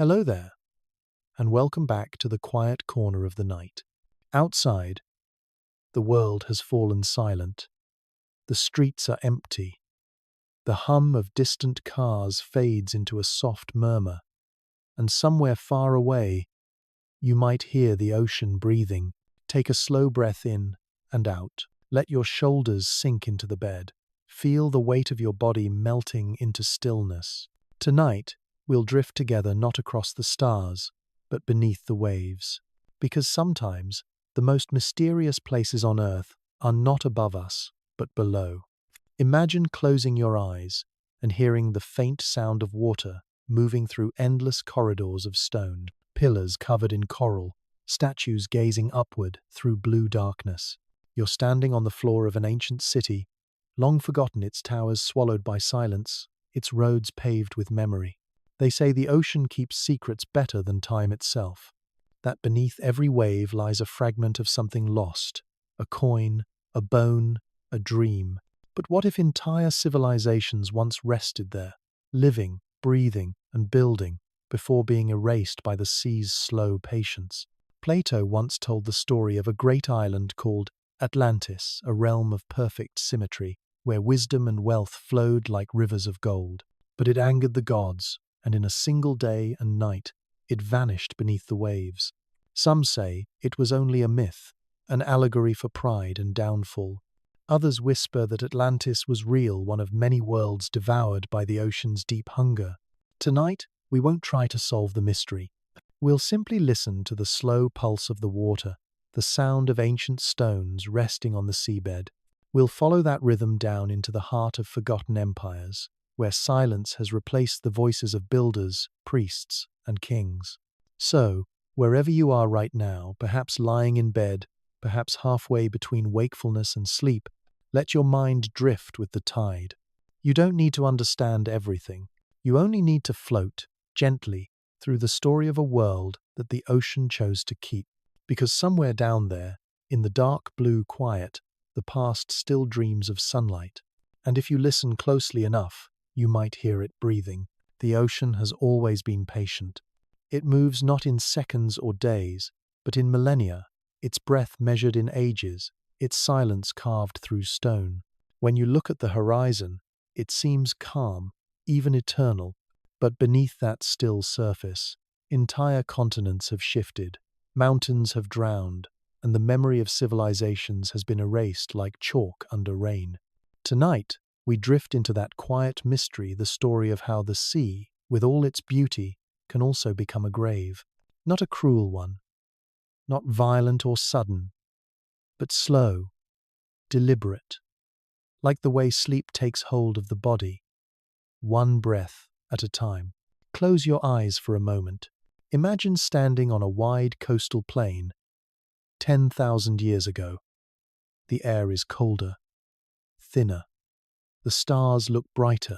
Hello there, and welcome back to the quiet corner of the night. Outside, the world has fallen silent. The streets are empty. The hum of distant cars fades into a soft murmur, and somewhere far away, you might hear the ocean breathing. Take a slow breath in and out. Let your shoulders sink into the bed. Feel the weight of your body melting into stillness. Tonight, we'll drift together not across the stars, but beneath the waves. Because sometimes, the most mysterious places on Earth are not above us, but below. Imagine closing your eyes and hearing the faint sound of water moving through endless corridors of stone, pillars covered in coral, statues gazing upward through blue darkness. You're standing on the floor of an ancient city, long forgotten, its towers swallowed by silence, its roads paved with memory. They say the ocean keeps secrets better than time itself, that beneath every wave lies a fragment of something lost, a coin, a bone, a dream. But what if entire civilizations once rested there, living, breathing, and building, before being erased by the sea's slow patience? Plato once told the story of a great island called Atlantis, a realm of perfect symmetry, where wisdom and wealth flowed like rivers of gold. But it angered the gods, and in a single day and night, it vanished beneath the waves. Some say it was only a myth, an allegory for pride and downfall. Others whisper that Atlantis was real, one of many worlds devoured by the ocean's deep hunger. Tonight, we won't try to solve the mystery. We'll simply listen to the slow pulse of the water, the sound of ancient stones resting on the seabed. We'll follow that rhythm down into the heart of forgotten empires, where silence has replaced the voices of builders, priests, and kings. So, wherever you are right now, perhaps lying in bed, perhaps halfway between wakefulness and sleep, let your mind drift with the tide. You don't need to understand everything. You only need to float, gently, through the story of a world that the ocean chose to keep. Because somewhere down there, in the dark blue quiet, the past still dreams of sunlight. And if you listen closely enough, you might hear it breathing. The ocean has always been patient. It moves not in seconds or days, but in millennia, its breath measured in ages, its silence carved through stone. When you look at the horizon, it seems calm, even eternal. But beneath that still surface, entire continents have shifted, mountains have drowned, and the memory of civilizations has been erased like chalk under rain. Tonight, we drift into that quiet mystery, the story of how the sea, with all its beauty, can also become a grave. Not a cruel one, not violent or sudden, but slow, deliberate, like the way sleep takes hold of the body, one breath at a time. Close your eyes for a moment. Imagine standing on a wide coastal plain 10,000 years ago. The air is colder, thinner. The stars look brighter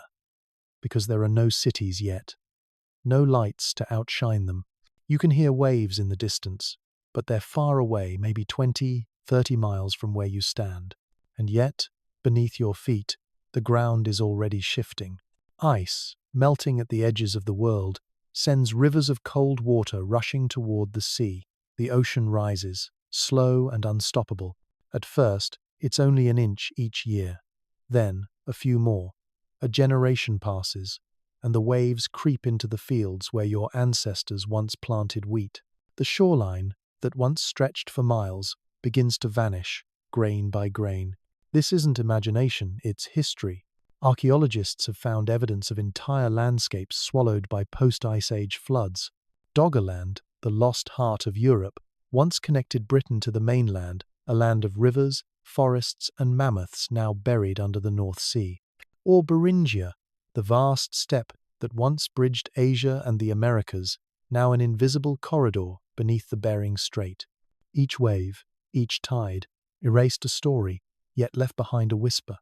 because there are no cities yet, no lights to outshine them. You can hear waves in the distance, but they're far away, maybe 20, 30 miles from where you stand. And yet, beneath your feet, the ground is already shifting. Ice, melting at the edges of the world, sends rivers of cold water rushing toward the sea. The ocean rises, slow and unstoppable. At first, it's only an inch each year. Then, a few more. A generation passes, and the waves creep into the fields where your ancestors once planted wheat. The shoreline, that once stretched for miles, begins to vanish, grain by grain. This isn't imagination, it's history. Archaeologists have found evidence of entire landscapes swallowed by post-Ice Age floods. Doggerland, the lost heart of Europe, once connected Britain to the mainland, a land of rivers, forests, and mammoths now buried under the North Sea. Or Beringia, the vast steppe that once bridged Asia and the Americas, now an invisible corridor beneath the Bering Strait. Each wave, each tide, erased a story, yet left behind a whisper.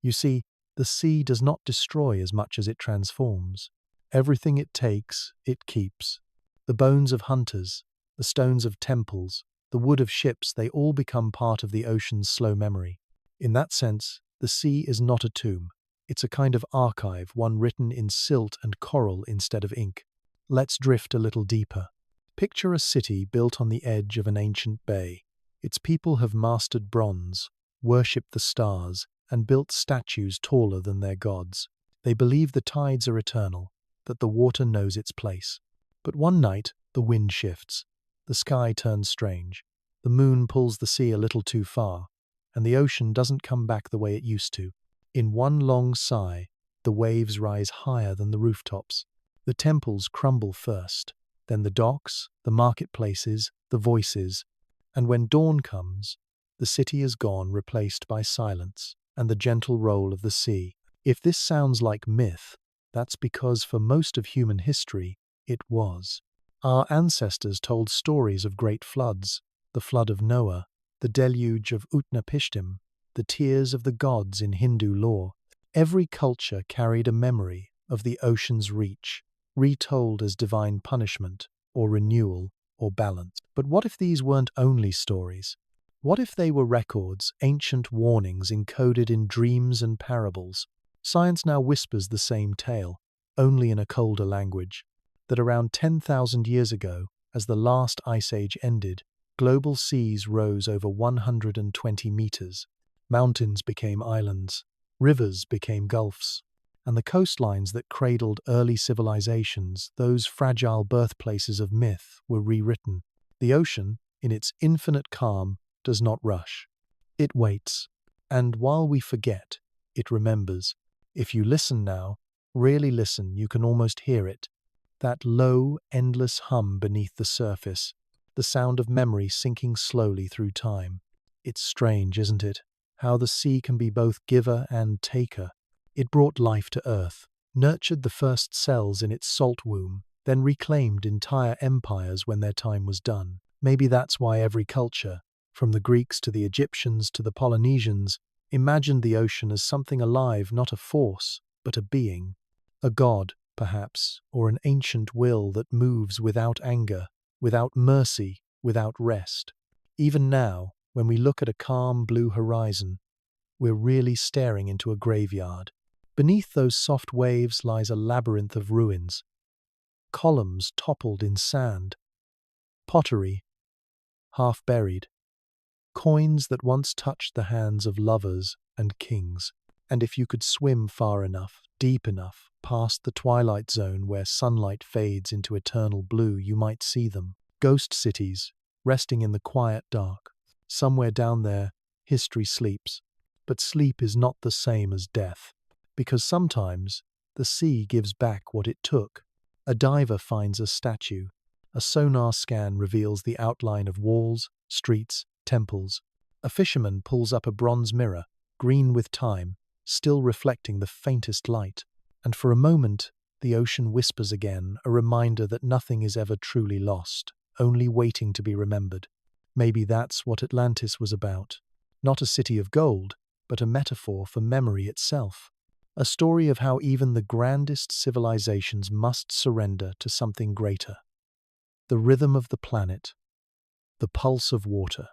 You see, the sea does not destroy as much as it transforms. Everything it takes, it keeps. The bones of hunters, the stones of temples, the wood of ships, they all become part of the ocean's slow memory. In that sense, the sea is not a tomb. It's a kind of archive, one written in silt and coral instead of ink. Let's drift a little deeper. Picture a city built on the edge of an ancient bay. Its people have mastered bronze, worshipped the stars, and built statues taller than their gods. They believe the tides are eternal, that the water knows its place. But one night, the wind shifts. The sky turns strange. The moon pulls the sea a little too far, and the ocean doesn't come back the way it used to. In one long sigh, the waves rise higher than the rooftops. The temples crumble first, then the docks, the marketplaces, the voices, and when dawn comes, the city is gone, replaced by silence and the gentle roll of the sea. If this sounds like myth, that's because for most of human history, it was. Our ancestors told stories of great floods, the flood of Noah, the deluge of Utnapishtim, the tears of the gods in Hindu lore. Every culture carried a memory of the ocean's reach, retold as divine punishment, or renewal, or balance. But what if these weren't only stories? What if they were records, ancient warnings encoded in dreams and parables? Science now whispers the same tale, only in a colder language. That around 10,000 years ago, as the last ice age ended, global seas rose over 120 meters. Mountains became islands, rivers became gulfs, and the coastlines that cradled early civilizations, those fragile birthplaces of myth, were rewritten. The ocean, in its infinite calm, does not rush. It waits, and while we forget, it remembers. If you listen now, really listen, you can almost hear it. That low, endless hum beneath the surface, the sound of memory sinking slowly through time. It's strange, isn't it? How the sea can be both giver and taker. It brought life to earth, nurtured the first cells in its salt womb, then reclaimed entire empires when their time was done. Maybe that's why every culture, from the Greeks to the Egyptians to the Polynesians, imagined the ocean as something alive, not a force, but a being. A god, perhaps, or an ancient will that moves without anger, without mercy, without rest. Even now, when we look at a calm blue horizon, we're really staring into a graveyard. Beneath those soft waves lies a labyrinth of ruins. Columns toppled in sand. Pottery, half buried. Coins that once touched the hands of lovers and kings. And if you could swim far enough, deep enough, past the twilight zone where sunlight fades into eternal blue, you might see them. Ghost cities, resting in the quiet dark. Somewhere down there, history sleeps. But sleep is not the same as death, because sometimes the sea gives back what it took. A diver finds a statue. A sonar scan reveals the outline of walls, streets, temples. A fisherman pulls up a bronze mirror, green with time, still reflecting the faintest light. And for a moment, the ocean whispers again, a reminder that nothing is ever truly lost, only waiting to be remembered. Maybe that's what Atlantis was about. Not a city of gold, but a metaphor for memory itself. A story of how even the grandest civilizations must surrender to something greater. The rhythm of the planet, the pulse of water,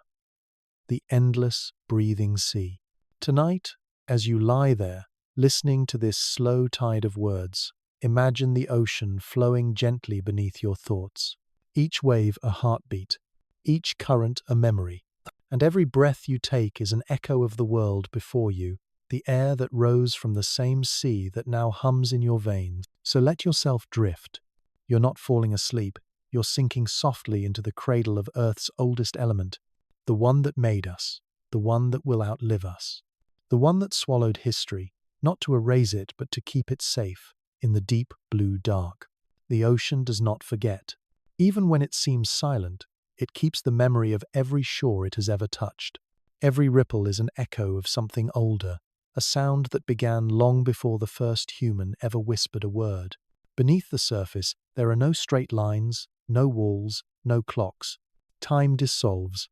the endless, breathing sea. Tonight, as you lie there, listening to this slow tide of words, imagine the ocean flowing gently beneath your thoughts. Each wave a heartbeat, each current a memory, and every breath you take is an echo of the world before you, the air that rose from the same sea that now hums in your veins. So let yourself drift. You're not falling asleep, you're sinking softly into the cradle of Earth's oldest element, the one that made us, the one that will outlive us, the one that swallowed history, not to erase it but to keep it safe in the deep blue dark. The ocean does not forget. Even when it seems silent, it keeps the memory of every shore it has ever touched. Every ripple is an echo of something older, a sound that began long before the first human ever whispered a word. Beneath the surface, there are no straight lines, no walls, no clocks. Time dissolves.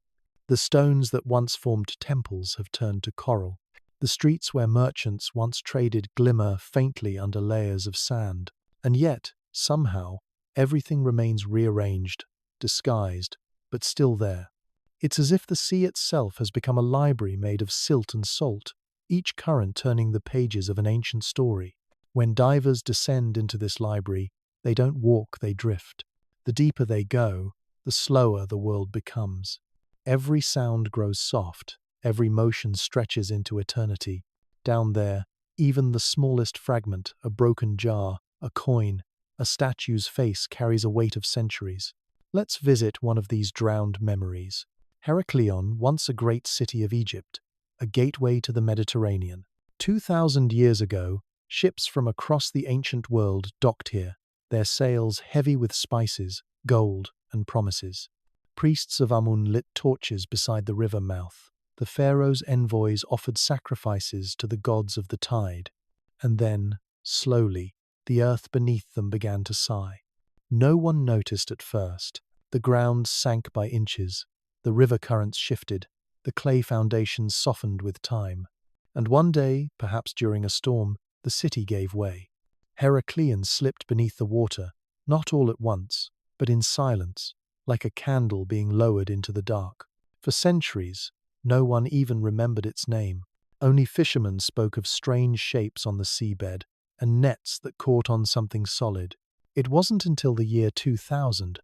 The stones that once formed temples have turned to coral. The streets where merchants once traded glimmer faintly under layers of sand. And yet, somehow, everything remains rearranged, disguised, but still there. It's as if the sea itself has become a library made of silt and salt, each current turning the pages of an ancient story. When divers descend into this library, They don't walk, they drift. The deeper they go, the slower the world becomes. Every sound grows soft, every motion stretches into eternity. Down there, even the smallest fragment, a broken jar, a coin, a statue's face carries a weight of centuries. Let's visit one of these drowned memories. Heracleion, once a great city of Egypt, a gateway to the Mediterranean. 2,000 years ago, ships from across the ancient world docked here, their sails heavy with spices, gold, and promises. Priests of Amun lit torches beside the river mouth. The pharaoh's envoys offered sacrifices to the gods of the tide. And then, slowly, the earth beneath them began to sigh. No one noticed at first. The ground sank by inches. The river currents shifted. The clay foundations softened with time. And one day, perhaps during a storm, the city gave way. Heracleion slipped beneath the water, not all at once, but in silence, like a candle being lowered into the dark. For centuries, no one even remembered its name. Only fishermen spoke of strange shapes on the seabed and nets that caught on something solid. It wasn't until the year 2000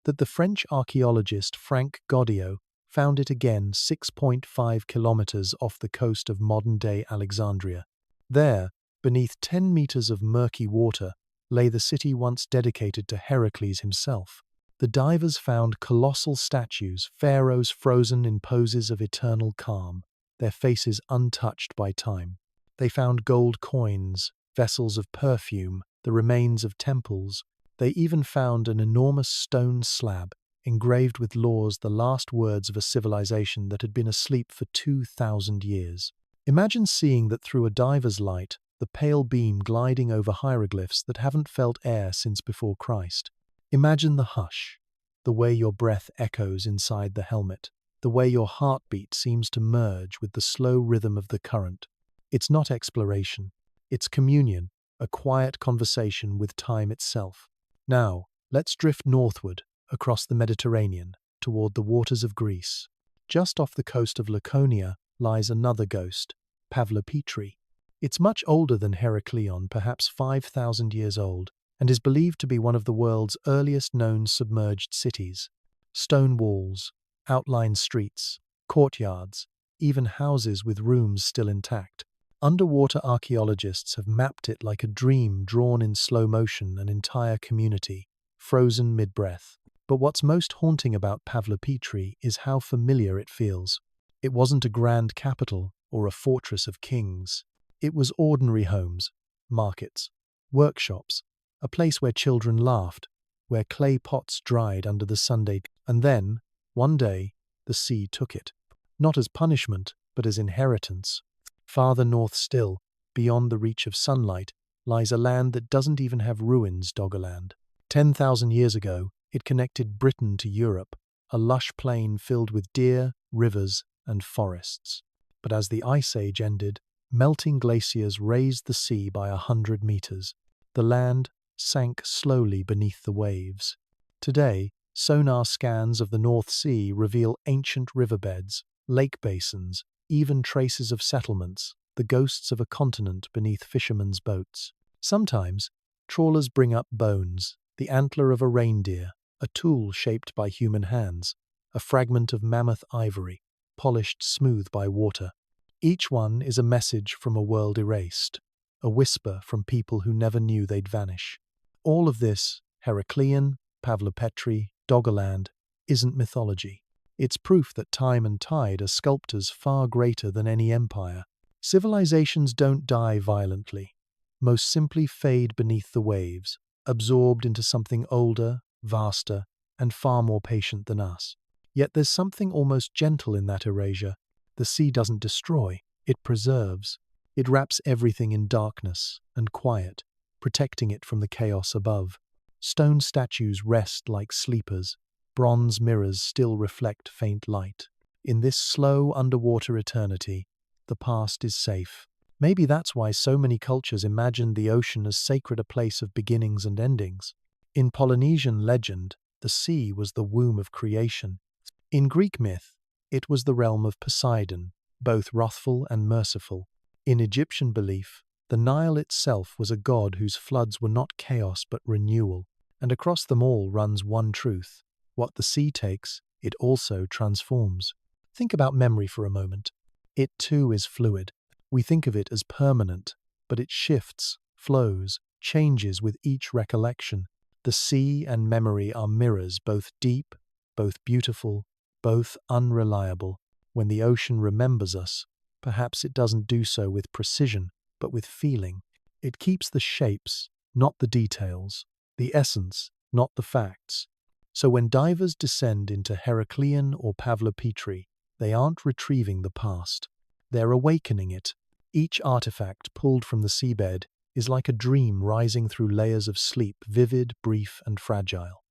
that the French archaeologist Frank Goddio found it again 6.5 kilometers off the coast of modern-day Alexandria. There, beneath 10 meters of murky water, lay the city once dedicated to Heracles himself. The divers found colossal statues, pharaohs frozen in poses of eternal calm, their faces untouched by time. They found gold coins, vessels of perfume, the remains of temples. They even found an enormous stone slab engraved with laws, the last words of a civilization that had been asleep for 2,000 years. Imagine seeing that through a diver's light, the pale beam gliding over hieroglyphs that haven't felt air since before Christ. Imagine the hush, the way your breath echoes inside the helmet, the way your heartbeat seems to merge with the slow rhythm of the current. It's not exploration, it's communion, a quiet conversation with time itself. Now, let's drift northward, across the Mediterranean, toward the waters of Greece. Just off the coast of Laconia lies another ghost, Pavlopetri. It's much older than Heracleion, perhaps 5,000 years old, and is believed to be one of the world's earliest known submerged cities. Stone walls, outlined streets, courtyards, even houses with rooms still intact. Underwater archaeologists have mapped it like a dream drawn in slow motion, an entire community, frozen mid-breath. But what's most haunting about Pavlopetri is how familiar it feels. It wasn't a grand capital or a fortress of kings. It was ordinary homes, markets, workshops, a place where children laughed, where clay pots dried under the Sunday. And then, one day, the sea took it. Not as punishment, but as inheritance. Farther north still, beyond the reach of sunlight, lies a land that doesn't even have ruins, Doggerland. 10,000 years ago, it connected Britain to Europe, a lush plain filled with deer, rivers, and forests. But as the Ice Age ended, melting glaciers raised the sea by 100 meters. The land sank slowly beneath the waves. Today, sonar scans of the North Sea reveal ancient riverbeds, lake basins, even traces of settlements, the ghosts of a continent beneath fishermen's boats. Sometimes, trawlers bring up bones, the antler of a reindeer, a tool shaped by human hands, a fragment of mammoth ivory, polished smooth by water. Each one is a message from a world erased, a whisper from people who never knew they'd vanish. All of this, Heracleion, Pavlopetri, Doggerland, isn't mythology. It's proof that time and tide are sculptors far greater than any empire. Civilizations don't die violently, most simply fade beneath the waves, absorbed into something older, vaster, and far more patient than us. Yet there's something almost gentle in that erasure. The sea doesn't destroy, it preserves. It wraps everything in darkness and quiet, protecting it from the chaos above. Stone statues rest like sleepers. Bronze mirrors still reflect faint light. In this slow underwater eternity, the past is safe. Maybe that's why so many cultures imagine the ocean as sacred, a place of beginnings and endings. In Polynesian legend, the sea was the womb of creation. In Greek myth, it was the realm of Poseidon, both wrathful and merciful. In Egyptian belief, The Nile itself was a god whose floods were not chaos but renewal, and across them all runs one truth: what the sea takes, it also transforms. Think about memory for a moment. It too is fluid. We think of it as permanent, but it shifts, flows, changes with each recollection. The sea and memory are mirrors, both deep, both beautiful, both unreliable. When the ocean remembers us, perhaps it doesn't do so with precision, but with feeling. It keeps the shapes, not the details, the essence, not the facts. So when divers descend into Heracleion or Pavlopetri, they aren't retrieving the past. They're awakening it. Each artifact pulled from the seabed is like a dream rising through layers of sleep, vivid, brief, and fragile.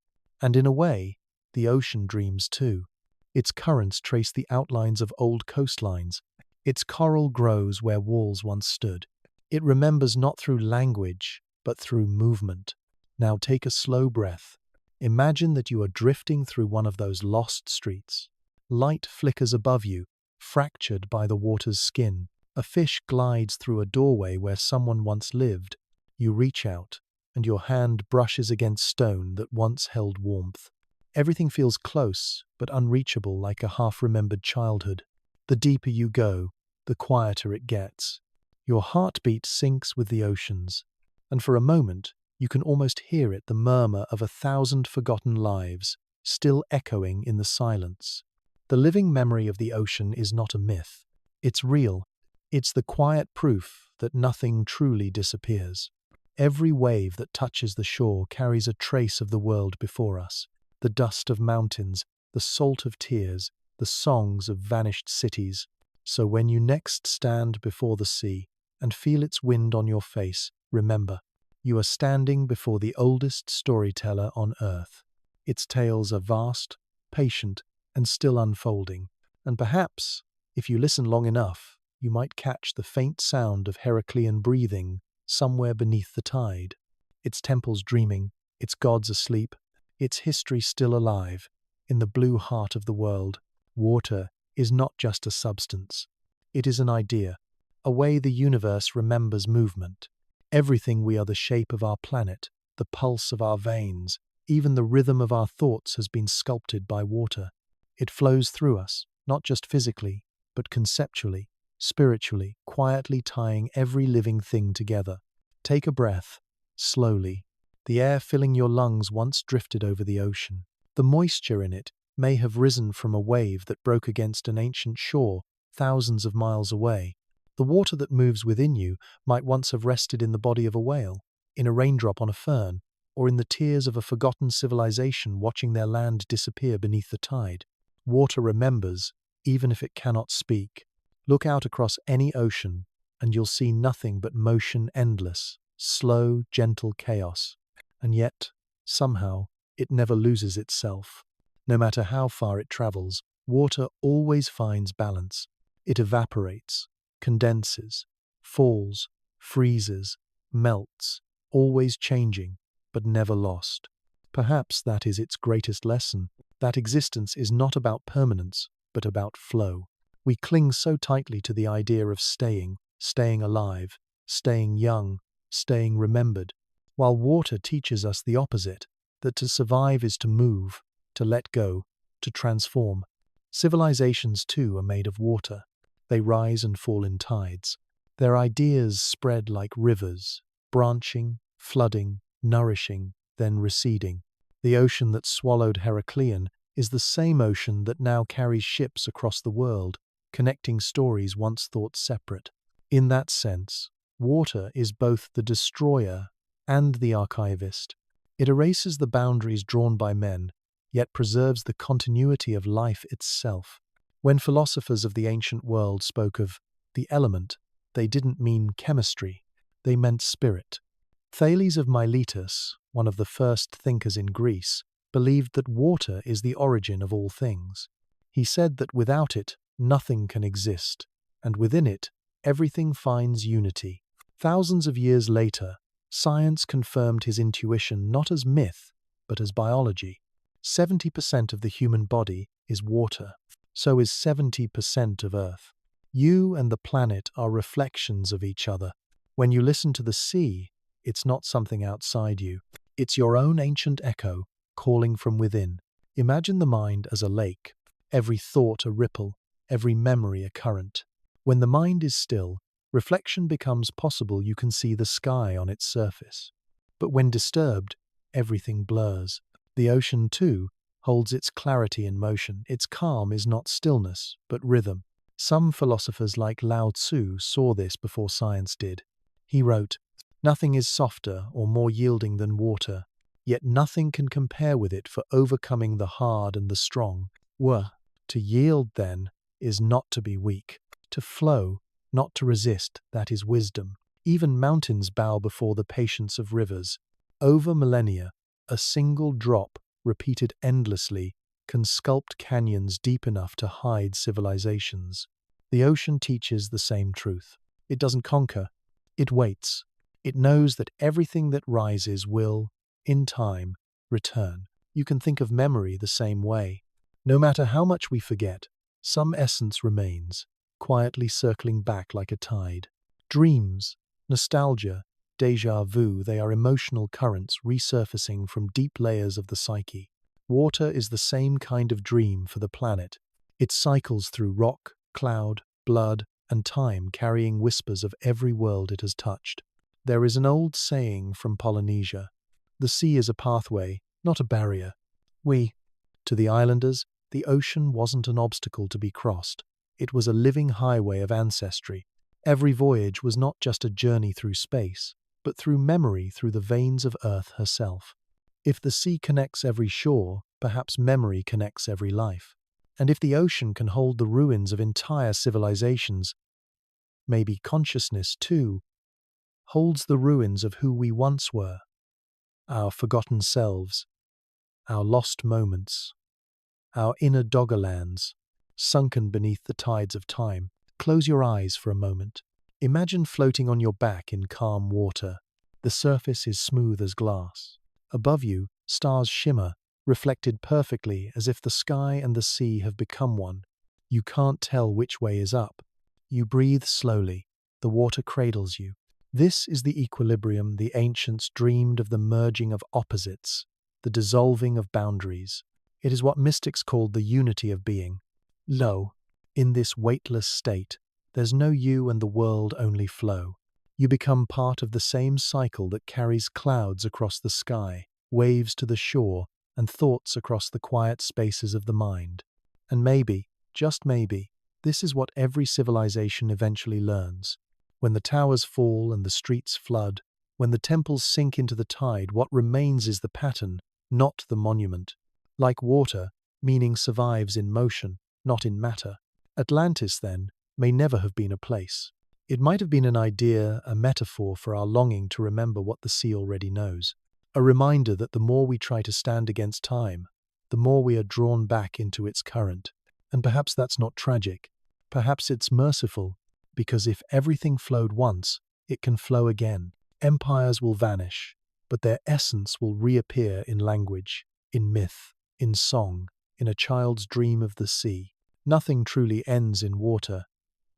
And in a way, the ocean dreams too. Its currents trace the outlines of old coastlines. Its coral grows where walls once stood. It remembers not through language, but through movement. Now take a slow breath. Imagine that you are drifting through one of those lost streets. Light flickers above you, fractured by the water's skin. A fish glides through a doorway where someone once lived. You reach out, and your hand brushes against stone that once held warmth. Everything feels close, but unreachable, like a half-remembered childhood. The deeper you go, the quieter it gets. Your heartbeat syncs with the ocean's, and for a moment, you can almost hear it, the murmur of 1,000 forgotten lives, still echoing in the silence. The living memory of the ocean is not a myth. It's real. It's the quiet proof that nothing truly disappears. Every wave that touches the shore carries a trace of the world before us. The dust of mountains, the salt of tears, the songs of vanished cities. So when you next stand before the sea and feel its wind on your face, remember, you are standing before the oldest storyteller on earth. Its tales are vast, patient, and still unfolding. And perhaps, if you listen long enough, you might catch the faint sound of Heracleion breathing somewhere beneath the tide. Its temples dreaming, its gods asleep, its history still alive. In the blue heart of the world, water is not just a substance. It is an idea, a way the universe remembers movement. Everything we are, the shape of our planet, the pulse of our veins, even the rhythm of our thoughts has been sculpted by water. It flows through us, not just physically, but conceptually, spiritually, quietly tying every living thing together. Take a breath, slowly. The air filling your lungs once drifted over the ocean. The moisture in it may have risen from a wave that broke against an ancient shore thousands of miles away. The water that moves within you might once have rested in the body of a whale, in a raindrop on a fern, or in the tears of a forgotten civilization watching their land disappear beneath the tide. Water remembers, even if it cannot speak. Look out across any ocean, and you'll see nothing but motion, endless, slow, gentle chaos. And yet, somehow, it never loses itself. No matter how far it travels, water always finds balance. It evaporates, condenses, falls, freezes, melts, always changing, but never lost. Perhaps that is its greatest lesson, that existence is not about permanence, but about flow. We cling so tightly to the idea of staying alive, staying young, staying remembered, while water teaches us the opposite, that to survive is to move, to let go, to transform. Civilizations, too, are made of water. They rise and fall in tides. Their ideas spread like rivers, branching, flooding, nourishing, then receding. The ocean that swallowed Heracleion is the same ocean that now carries ships across the world, connecting stories once thought separate. In that sense, water is both the destroyer and the archivist. It erases the boundaries drawn by men, yet preserves the continuity of life itself. When philosophers of the ancient world spoke of the element, they didn't mean chemistry, they meant spirit. Thales of Miletus, one of the first thinkers in Greece, believed that water is the origin of all things. He said that without it, nothing can exist, and within it, everything finds unity. Thousands of years later, science confirmed his intuition not as myth, but as biology. 70% of the human body is water. So is 70% of Earth. You and the planet are reflections of each other. When you listen to the sea, it's not something outside you. It's your own ancient echo calling from within. Imagine the mind as a lake, every thought a ripple, every memory a current. When the mind is still, reflection becomes possible. You can see the sky on its surface. But when disturbed, everything blurs. The ocean, too, holds its clarity in motion. Its calm is not stillness, but rhythm. Some philosophers like Lao Tzu saw this before science did. He wrote, "Nothing is softer or more yielding than water, yet nothing can compare with it for overcoming the hard and the strong." To yield, then, is not to be weak. To flow, not to resist, that is wisdom. Even mountains bow before the patience of rivers. Over millennia, a single drop, repeated endlessly, can sculpt canyons deep enough to hide civilizations. The ocean teaches the same truth. It doesn't conquer, it waits. It knows that everything that rises will, in time, return. You can think of memory the same way. No matter how much we forget, some essence remains, quietly circling back like a tide. Dreams, nostalgia, déjà vu, they are emotional currents resurfacing from deep layers of the psyche. Water is the same kind of dream for the planet. It cycles through rock, cloud, blood, and time, carrying whispers of every world it has touched. There is an old saying from Polynesia: "The sea is a pathway, not a barrier." To the islanders, the ocean wasn't an obstacle to be crossed. It was a living highway of ancestry. Every voyage was not just a journey through space, but through memory, through the veins of Earth herself. If the sea connects every shore, perhaps memory connects every life. And if the ocean can hold the ruins of entire civilizations, maybe consciousness, too, holds the ruins of who we once were, our forgotten selves, our lost moments, our inner doggerlands, sunken beneath the tides of time. Close your eyes for a moment. Imagine floating on your back in calm water. The surface is smooth as glass. Above you, stars shimmer, reflected perfectly as if the sky and the sea have become one. You can't tell which way is up. You breathe slowly. The water cradles you. This is the equilibrium the ancients dreamed of, the merging of opposites, the dissolving of boundaries. It is what mystics called the unity of being. Lo, in this weightless state, there's no you and the world only flow. You become part of the same cycle that carries clouds across the sky, waves to the shore, and thoughts across the quiet spaces of the mind. And maybe, just maybe, this is what every civilization eventually learns. When the towers fall and the streets flood, when the temples sink into the tide, what remains is the pattern, not the monument. Like water, meaning survives in motion, not in matter. Atlantis, then, may never have been a place. It might have been an idea, a metaphor for our longing to remember what the sea already knows. A reminder that the more we try to stand against time, the more we are drawn back into its current. And perhaps that's not tragic. Perhaps it's merciful, because if everything flowed once, it can flow again. Empires will vanish, but their essence will reappear in language, in myth, in song, in a child's dream of the sea. Nothing truly ends in water.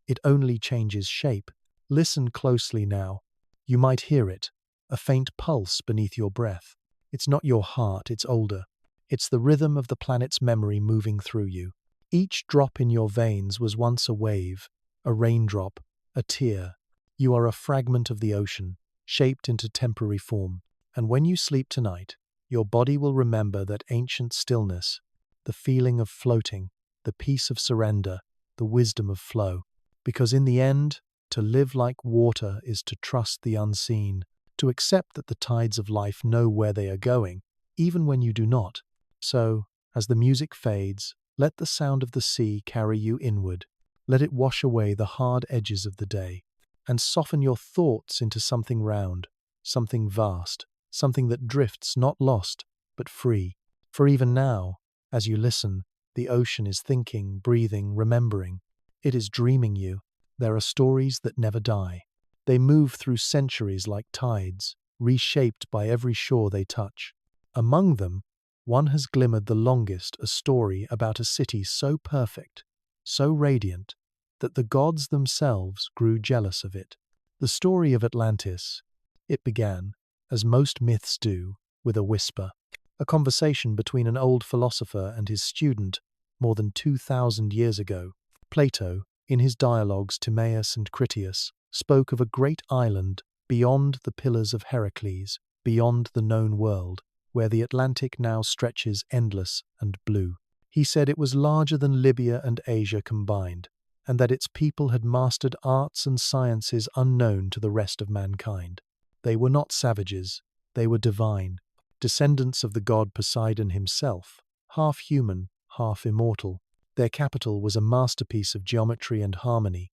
It only changes shape. Listen closely now. You might hear it, a faint pulse beneath your breath. It's not your heart, it's older. It's the rhythm of the planet's memory moving through you. Each drop in your veins was once a wave, a raindrop, a tear. You are a fragment of the ocean, shaped into temporary form. And when you sleep tonight, your body will remember that ancient stillness, the feeling of floating, the peace of surrender, the wisdom of flow. Because in the end, to live like water is to trust the unseen, to accept that the tides of life know where they are going, even when you do not. So, as the music fades, let the sound of the sea carry you inward. Let it wash away the hard edges of the day, and soften your thoughts into something round, something vast, something that drifts not lost, but free. For even now, as you listen, the ocean is thinking, breathing, remembering. It is dreaming you. There are stories that never die. They move through centuries like tides, reshaped by every shore they touch. Among them, one has glimmered the longest, a story about a city so perfect, so radiant, that the gods themselves grew jealous of it. The story of Atlantis. It began, as most myths do, with a whisper, a conversation between an old philosopher and his student more than 2,000 years ago. Plato, in his dialogues Timaeus and Critias, spoke of a great island beyond the pillars of Heracles, beyond the known world, where the Atlantic now stretches endless and blue. He said it was larger than Libya and Asia combined, and that its people had mastered arts and sciences unknown to the rest of mankind. They were not savages, they were divine, descendants of the god Poseidon himself, half human, half immortal. Their capital was a masterpiece of geometry and harmony,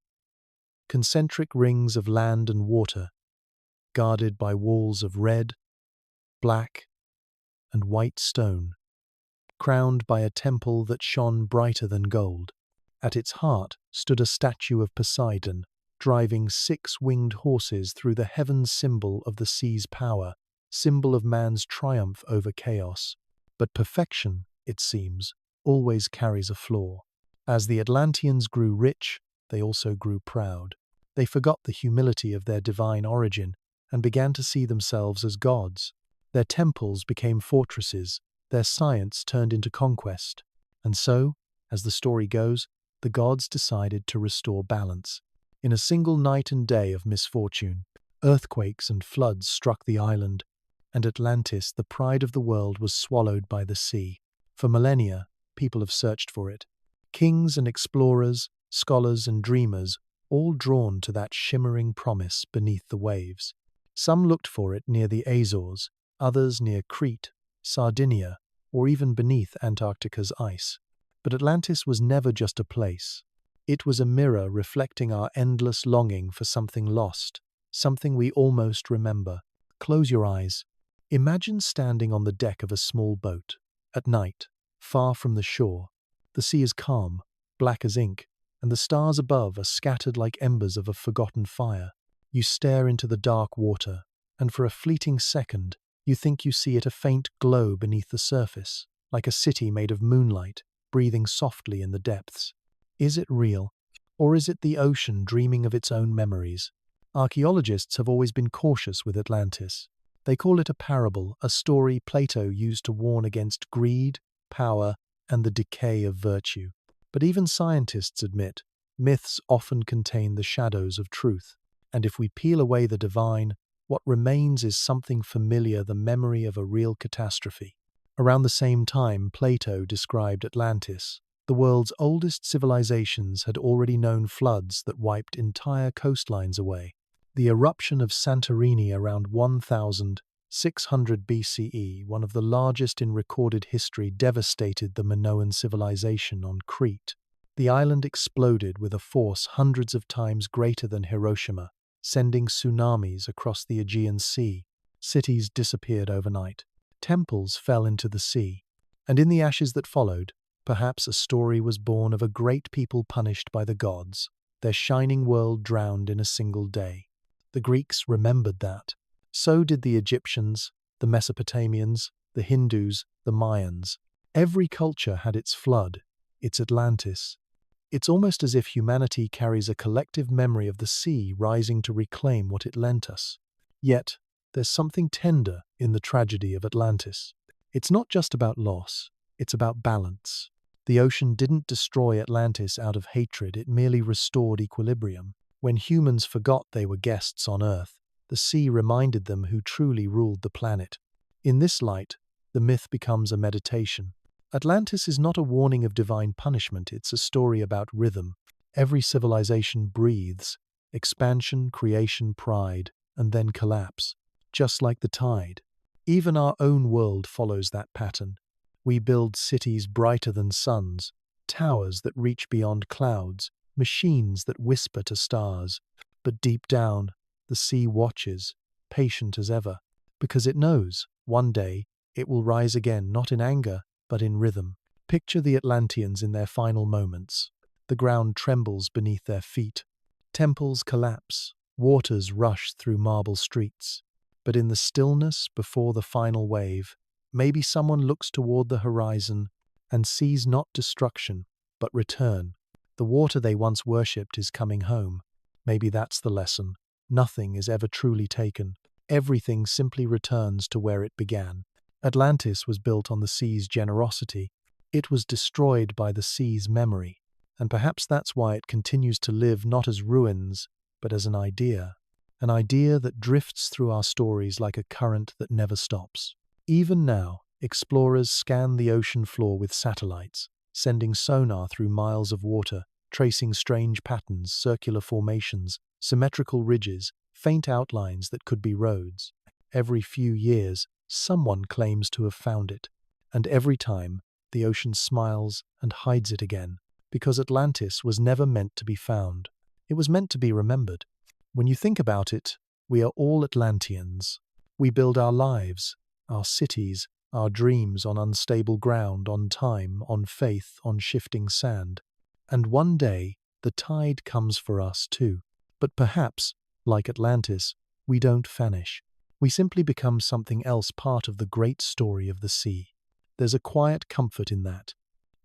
concentric rings of land and water, guarded by walls of red, black, and white stone, crowned by a temple that shone brighter than gold. At its heart stood a statue of Poseidon, driving 6 winged horses through the heavens, symbol of the sea's power, symbol of man's triumph over chaos. But perfection, it seems, always carries a flaw. As the Atlanteans grew rich, they also grew proud. They forgot the humility of their divine origin and began to see themselves as gods. Their temples became fortresses, their science turned into conquest. And so, as the story goes, the gods decided to restore balance. In a single night and day of misfortune, earthquakes and floods struck the island, and Atlantis, the pride of the world, was swallowed by the sea. For millennia, people have searched for it. Kings and explorers, scholars and dreamers, all drawn to that shimmering promise beneath the waves. Some looked for it near the Azores, others near Crete, Sardinia, or even beneath Antarctica's ice. But Atlantis was never just a place. It was a mirror reflecting our endless longing for something lost, something we almost remember. Close your eyes. Imagine standing on the deck of a small boat. At night, far from the shore, the sea is calm, black as ink, and the stars above are scattered like embers of a forgotten fire. You stare into the dark water, and for a fleeting second, you think you see it, a faint glow beneath the surface, like a city made of moonlight, breathing softly in the depths. Is it real, or is it the ocean dreaming of its own memories? Archaeologists have always been cautious with Atlantis. They call it a parable, a story Plato used to warn against greed, power, and the decay of virtue. But even scientists admit, myths often contain the shadows of truth. And if we peel away the divine, what remains is something familiar, the memory of a real catastrophe. Around the same time Plato described Atlantis, the world's oldest civilizations had already known floods that wiped entire coastlines away. The eruption of Santorini around 1600 BCE, one of the largest in recorded history, devastated the Minoan civilization on Crete. The island exploded with a force hundreds of times greater than Hiroshima, sending tsunamis across the Aegean Sea. Cities disappeared overnight. Temples fell into the sea. And in the ashes that followed, perhaps a story was born of a great people punished by the gods, their shining world drowned in a single day. The Greeks remembered that. So did the Egyptians, the Mesopotamians, the Hindus, the Mayans. Every culture had its flood, its Atlantis. It's almost as if humanity carries a collective memory of the sea rising to reclaim what it lent us. Yet, there's something tender in the tragedy of Atlantis. It's not just about loss, it's about balance. The ocean didn't destroy Atlantis out of hatred, it merely restored equilibrium. When humans forgot they were guests on Earth, the sea reminded them who truly ruled the planet. In this light, the myth becomes a meditation. Atlantis is not a warning of divine punishment, it's a story about rhythm. Every civilization breathes, expansion, creation, pride, and then collapse, just like the tide. Even our own world follows that pattern. We build cities brighter than suns, towers that reach beyond clouds, machines that whisper to stars. But deep down, the sea watches, patient as ever, because it knows, one day, it will rise again, not in anger, but in rhythm. Picture the Atlanteans in their final moments. The ground trembles beneath their feet. Temples collapse, waters rush through marble streets. But in the stillness before the final wave, maybe someone looks toward the horizon and sees not destruction, but return. The water they once worshipped is coming home. Maybe that's the lesson. Nothing is ever truly taken. Everything simply returns to where it began. Atlantis was built on the sea's generosity. It was destroyed by the sea's memory. And perhaps that's why it continues to live not as ruins, but as an idea. An idea that drifts through our stories like a current that never stops. Even now, explorers scan the ocean floor with satellites, sending sonar through miles of water, tracing strange patterns, circular formations, symmetrical ridges, faint outlines that could be roads. Every few years, someone claims to have found it. And every time, the ocean smiles and hides it again, because Atlantis was never meant to be found. It was meant to be remembered. When you think about it, we are all Atlanteans. We build our lives, our cities, our dreams on unstable ground, on time, on faith, on shifting sand. And one day, the tide comes for us too. But perhaps, like Atlantis, we don't vanish. We simply become something else, part of the great story of the sea. There's a quiet comfort in that,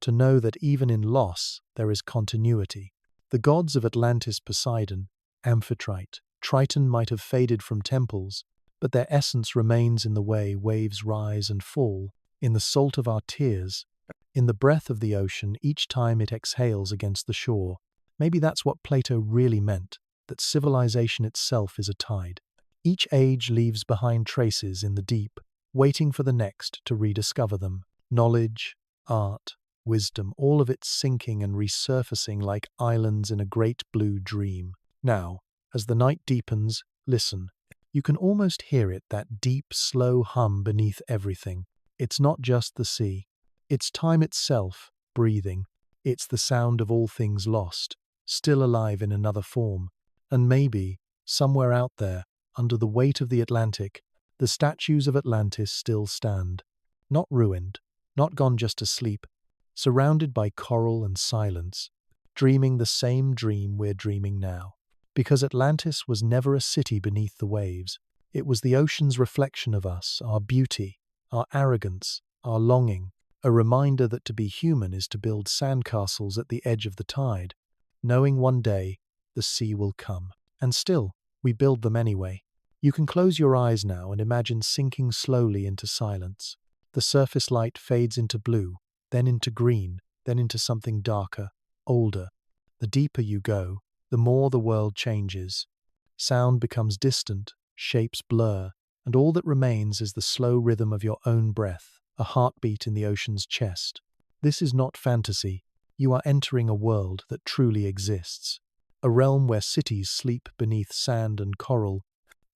to know that even in loss, there is continuity. The gods of Atlantis, Poseidon, Amphitrite, Triton might have faded from temples, but their essence remains in the way waves rise and fall, in the salt of our tears, in the breath of the ocean each time it exhales against the shore. Maybe that's what Plato really meant, that civilization itself is a tide. Each age leaves behind traces in the deep, waiting for the next to rediscover them. Knowledge, art, wisdom, all of it sinking and resurfacing like islands in a great blue dream. Now, as the night deepens, listen. You can almost hear it, that deep, slow hum beneath everything. It's not just the sea. It's time itself, breathing. It's the sound of all things lost, still alive in another form. And maybe, somewhere out there, under the weight of the Atlantic, the statues of Atlantis still stand. Not ruined, not gone just to sleep, surrounded by coral and silence, dreaming the same dream we're dreaming now. Because Atlantis was never a city beneath the waves. It was the ocean's reflection of us, our beauty, our arrogance, our longing, a reminder that to be human is to build sandcastles at the edge of the tide, knowing one day the sea will come. And still, we build them anyway. You can close your eyes now and imagine sinking slowly into silence. The surface light fades into blue, then into green, then into something darker, older. The deeper you go, the more the world changes. Sound becomes distant, shapes blur, and all that remains is the slow rhythm of your own breath, a heartbeat in the ocean's chest. This is not fantasy. You are entering a world that truly exists. A realm where cities sleep beneath sand and coral,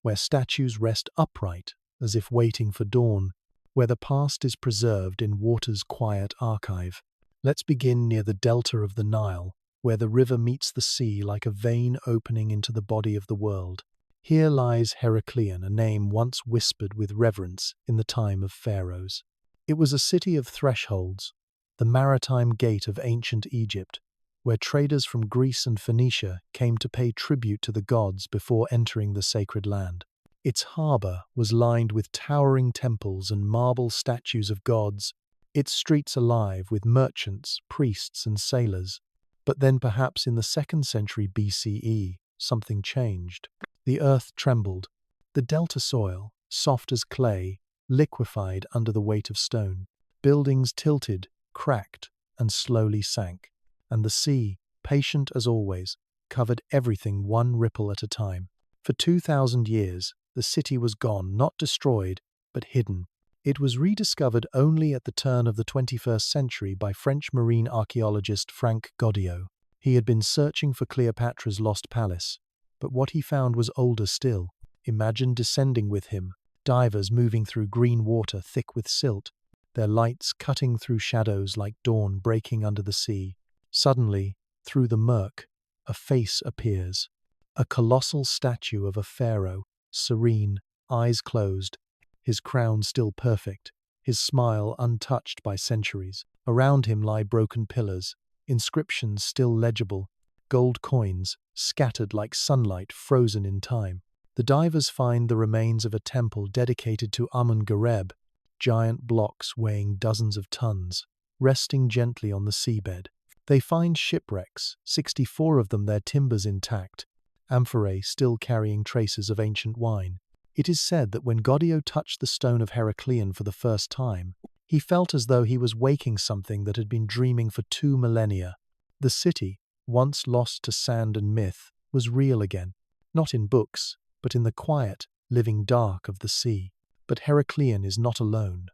where statues rest upright as if waiting for dawn, where the past is preserved in water's quiet archive. Let's begin near the delta of the Nile, where the river meets the sea like a vein opening into the body of the world. Here lies Heracleion, a name once whispered with reverence in the time of pharaohs. It was a city of thresholds, the maritime gate of ancient Egypt, where traders from Greece and Phoenicia came to pay tribute to the gods before entering the sacred land. Its harbour was lined with towering temples and marble statues of gods, its streets alive with merchants, priests, and sailors. But then perhaps in the 2nd century BCE, something changed. The earth trembled. The delta soil, soft as clay, liquefied under the weight of stone. Buildings tilted, cracked, and slowly sank. And the sea, patient as always, covered everything one ripple at a time. For 2,000 years, the city was gone, not destroyed, but hidden. It was rediscovered only at the turn of the 21st century by French marine archaeologist Frank Goddio. He had been searching for Cleopatra's lost palace, but what he found was older still. Imagine descending with him, divers moving through green water thick with silt, their lights cutting through shadows like dawn breaking under the sea. Suddenly, through the murk, a face appears. A colossal statue of a pharaoh, serene, eyes closed, his crown still perfect, his smile untouched by centuries. Around him lie broken pillars, inscriptions still legible, gold coins scattered like sunlight frozen in time. The divers find the remains of a temple dedicated to Amun-Gareb, giant blocks weighing dozens of tons, resting gently on the seabed. They find shipwrecks, 64 of them, their timbers intact, amphorae still carrying traces of ancient wine. It is said that when Gaudio touched the stone of Heracleion for the first time, he felt as though he was waking something that had been dreaming for 2 millennia. The city, once lost to sand and myth, was real again, not in books, but in the quiet, living dark of the sea. But Heracleion is not alone.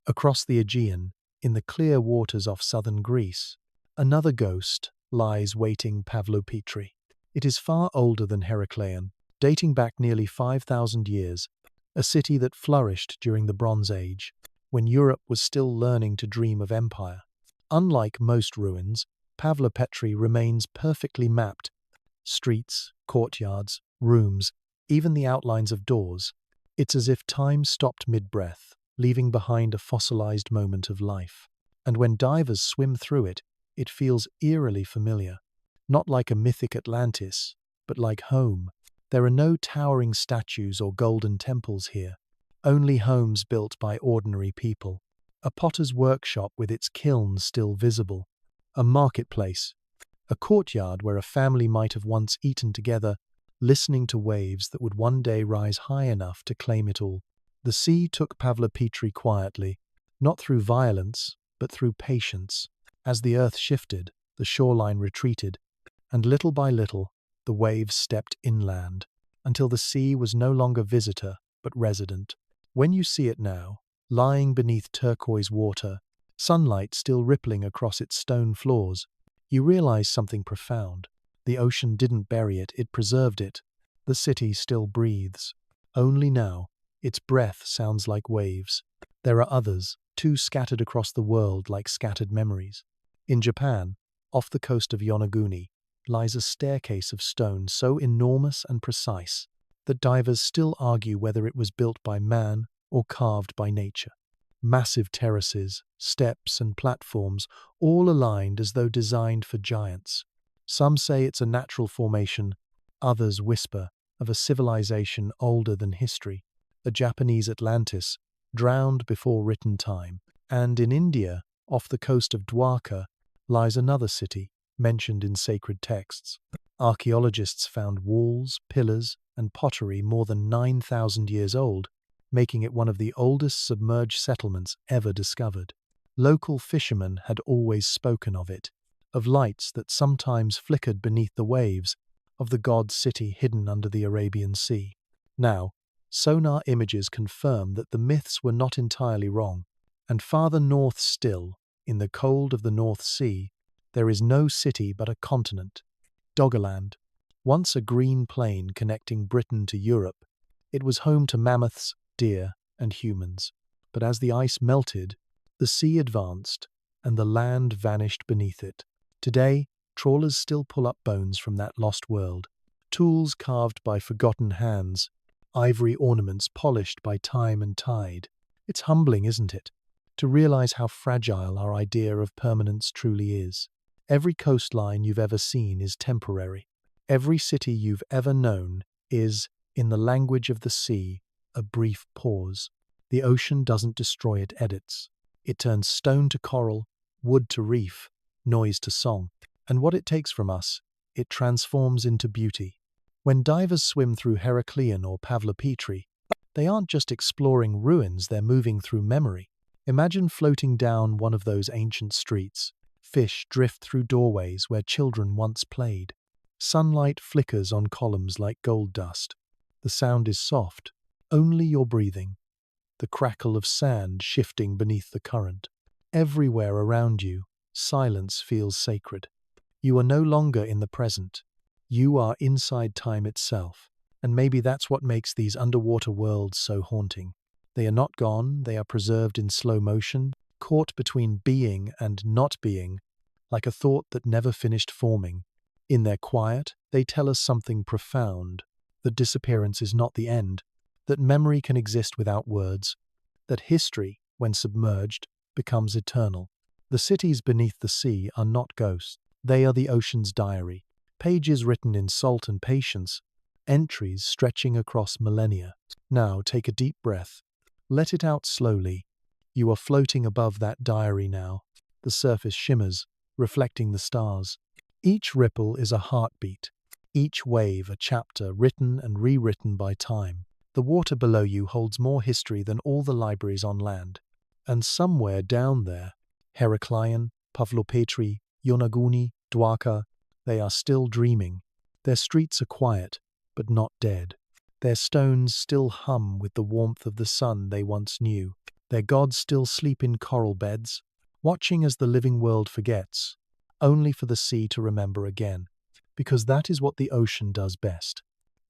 Across the Aegean, in the clear waters off southern Greece, another ghost lies waiting Pavlopetri. It is far older than Heracleion, dating back nearly 5,000 years, a city that flourished during the Bronze Age, when Europe was still learning to dream of empire. Unlike most ruins, Pavlopetri remains perfectly mapped. Streets, courtyards, rooms, even the outlines of doors. It's as if time stopped mid-breath, leaving behind a fossilized moment of life. And when divers swim through it, it feels eerily familiar. Not like a mythic Atlantis, but like home. There are no towering statues or golden temples here, only homes built by ordinary people. A potter's workshop with its kiln still visible. A marketplace. A courtyard where a family might have once eaten together, listening to waves that would one day rise high enough to claim it all. The sea took Pavlopetri quietly, not through violence, but through patience. As the earth shifted, the shoreline retreated, and little by little, the waves stepped inland, until the sea was no longer visitor, but resident. When you see it now, lying beneath turquoise water, sunlight still rippling across its stone floors, you realize something profound. The ocean didn't bury it, it preserved it. The city still breathes. Only now, its breath sounds like waves. There are others, too scattered across the world like scattered memories. In Japan, off the coast of Yonaguni, lies a staircase of stone so enormous and precise that divers still argue whether it was built by man or carved by nature. Massive terraces, steps, and platforms, all aligned as though designed for giants. Some say it's a natural formation, others whisper of a civilization older than history, a Japanese Atlantis, drowned before written time. And in India, off the coast of Dwarka, lies another city, mentioned in sacred texts. Archaeologists found walls, pillars, and pottery more than 9,000 years old, making it one of the oldest submerged settlements ever discovered. Local fishermen had always spoken of it, of lights that sometimes flickered beneath the waves, of the god city hidden under the Arabian Sea. Now, sonar images confirm that the myths were not entirely wrong, and farther north still, in the cold of the North Sea, there is no city but a continent, Doggerland. Once a green plain connecting Britain to Europe, it was home to mammoths, deer, and humans. But as the ice melted, the sea advanced, and the land vanished beneath it. Today, trawlers still pull up bones from that lost world, tools carved by forgotten hands, ivory ornaments polished by time and tide. It's humbling, isn't it, to realize how fragile our idea of permanence truly is. Every coastline you've ever seen is temporary. Every city you've ever known is, in the language of the sea, a brief pause. The ocean doesn't destroy, it edits. It turns stone to coral, wood to reef, noise to song. And what it takes from us, it transforms into beauty. When divers swim through Heracleion or Pavlopetri, they aren't just exploring ruins, they're moving through memory. Imagine floating down one of those ancient streets. Fish drift through doorways where children once played. Sunlight flickers on columns like gold dust. The sound is soft, only your breathing. The crackle of sand shifting beneath the current. Everywhere around you, silence feels sacred. You are no longer in the present. You are inside time itself. And maybe that's what makes these underwater worlds so haunting. They are not gone, they are preserved in slow motion, caught between being and not being, like a thought that never finished forming. In their quiet, they tell us something profound, that disappearance is not the end, that memory can exist without words, that history, when submerged, becomes eternal. The cities beneath the sea are not ghosts. They are the ocean's diary, pages written in salt and patience, entries stretching across millennia. Now take a deep breath. Let it out slowly. You are floating above that diary now. The surface shimmers, reflecting the stars. Each ripple is a heartbeat. each wave a chapter written and rewritten by time. The water below you holds more history than all the libraries on land. And somewhere down there, Heracleion, Pavlopetri, Yonaguni, Dwarka, they are still dreaming. Their streets are quiet, but not dead. Their stones still hum with the warmth of the sun they once knew. Their gods still sleep in coral beds, watching as the living world forgets, only for the sea to remember again. Because that is what the ocean does best.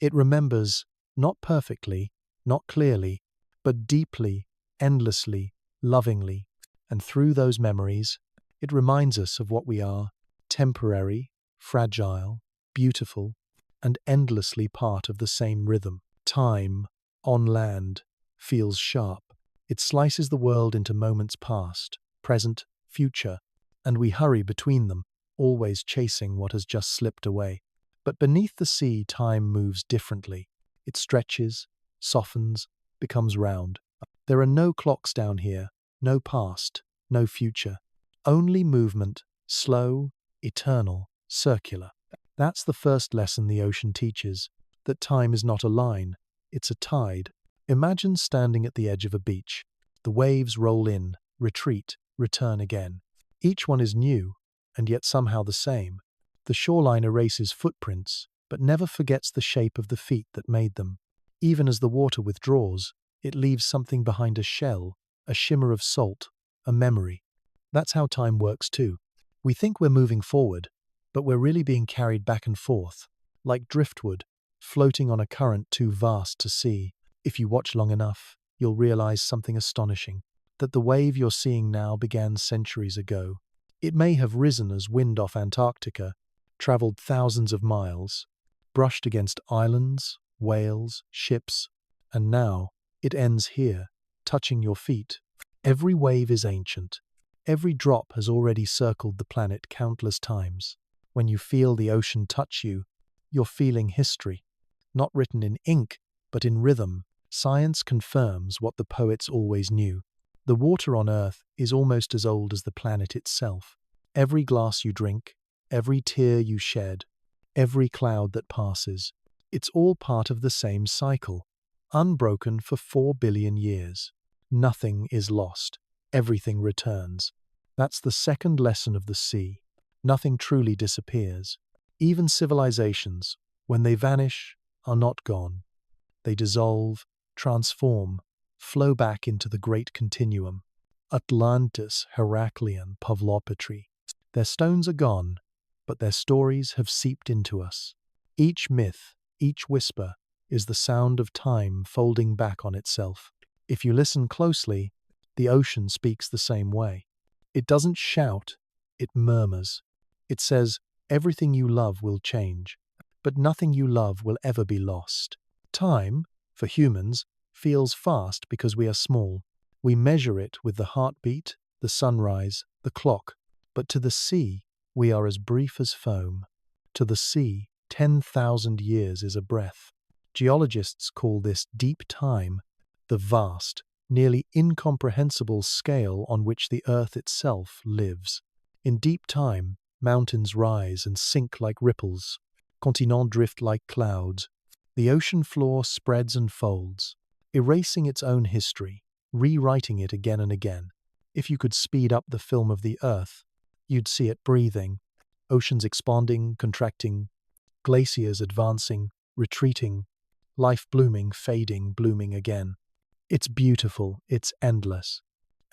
It remembers, not perfectly, not clearly, but deeply, endlessly, lovingly. And through those memories, it reminds us of what we are: temporary, fragile, beautiful, and endlessly part of the same rhythm. Time, on land, feels sharp. It slices the world into moments past, present, future, and we hurry between them, always chasing what has just slipped away. But beneath the sea, time moves differently. It stretches, softens, becomes round. There are no clocks down here, no past, no future. Only movement, slow, eternal, circular. That's the first lesson the ocean teaches, that time is not a line, it's a tide. Imagine standing at the edge of a beach. The waves roll in, retreat, return again. Each one is new, and yet somehow the same. The shoreline erases footprints, but never forgets the shape of the feet that made them. Even as the water withdraws, it leaves something behind: a shell, a shimmer of salt, a memory. That's how time works too. We think we're moving forward, but we're really being carried back and forth, like driftwood, floating on a current too vast to see. If you watch long enough, you'll realize something astonishing: that the wave you're seeing now began centuries ago. It may have risen as wind off Antarctica, traveled thousands of miles, brushed against islands, whales, ships, and now it ends here, touching your feet. Every wave is ancient. Every drop has already circled the planet countless times. When you feel the ocean touch you, you're feeling history, not written in ink, but in rhythm. Science confirms what the poets always knew. The water on Earth is almost as old as the planet itself. Every glass you drink, every tear you shed, every cloud that passes, it's all part of the same cycle, unbroken for 4 billion years. Nothing is lost. Everything returns. That's the second lesson of the sea. Nothing truly disappears. Even civilizations, when they vanish, are not gone. They dissolve, transform, flow back into the great continuum. Atlantis, Heracleion, Pavlopetri. Their stones are gone, but their stories have seeped into us. Each myth, each whisper, is the sound of time folding back on itself. If you listen closely, the ocean speaks the same way. It doesn't shout, it murmurs. It says, everything you love will change, but nothing you love will ever be lost. Time, for humans, feels fast because we are small. We measure it with the heartbeat, the sunrise, the clock. But to the sea, we are as brief as foam. To the sea, 10,000 years is a breath. Geologists call this deep time, the vast, nearly incomprehensible scale on which the Earth itself lives. In deep time, mountains rise and sink like ripples. Continents drift like clouds. The ocean floor spreads and folds, erasing its own history, rewriting it again and again. If you could speed up the film of the Earth, you'd see it breathing, oceans expanding, contracting, glaciers advancing, retreating, life blooming, fading, blooming again. It's beautiful, it's endless,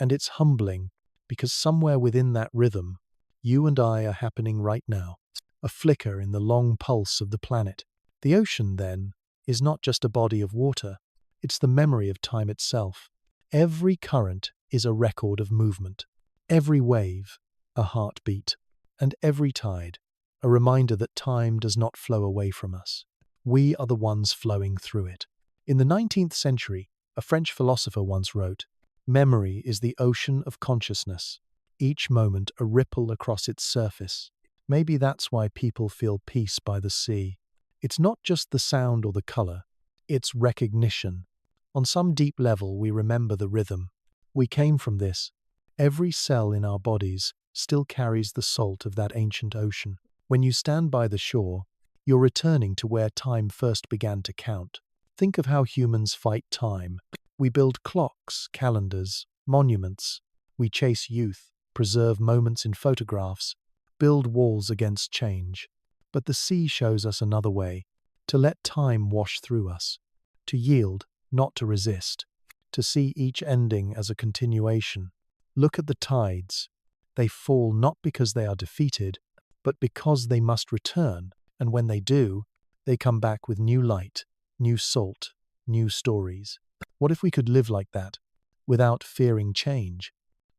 and it's humbling, because somewhere within that rhythm, you and I are happening right now, a flicker in the long pulse of the planet. The ocean, then, is not just a body of water, it's the memory of time itself. Every current is a record of movement, every wave, a heartbeat, and every tide, a reminder that time does not flow away from us. We are the ones flowing through it. In the 19th century, a French philosopher once wrote, "Memory is the ocean of consciousness, each moment a ripple across its surface." Maybe that's why people feel peace by the sea. It's not just the sound or the color, it's recognition. On some deep level, we remember the rhythm. We came from this. Every cell in our bodies still carries the salt of that ancient ocean. When you stand by the shore, You're returning to where time first began to count. Think of how humans fight time. We build clocks, calendars, monuments. We chase youth, preserve moments in photographs, build walls against change. But the sea shows us another way, to let time wash through us, to yield, not to resist, to see each ending as a continuation. Look at the tides. They fall not because they are defeated, but because they must return, and when they do, they come back with new light, new salt, new stories. What if we could live like that, without fearing change,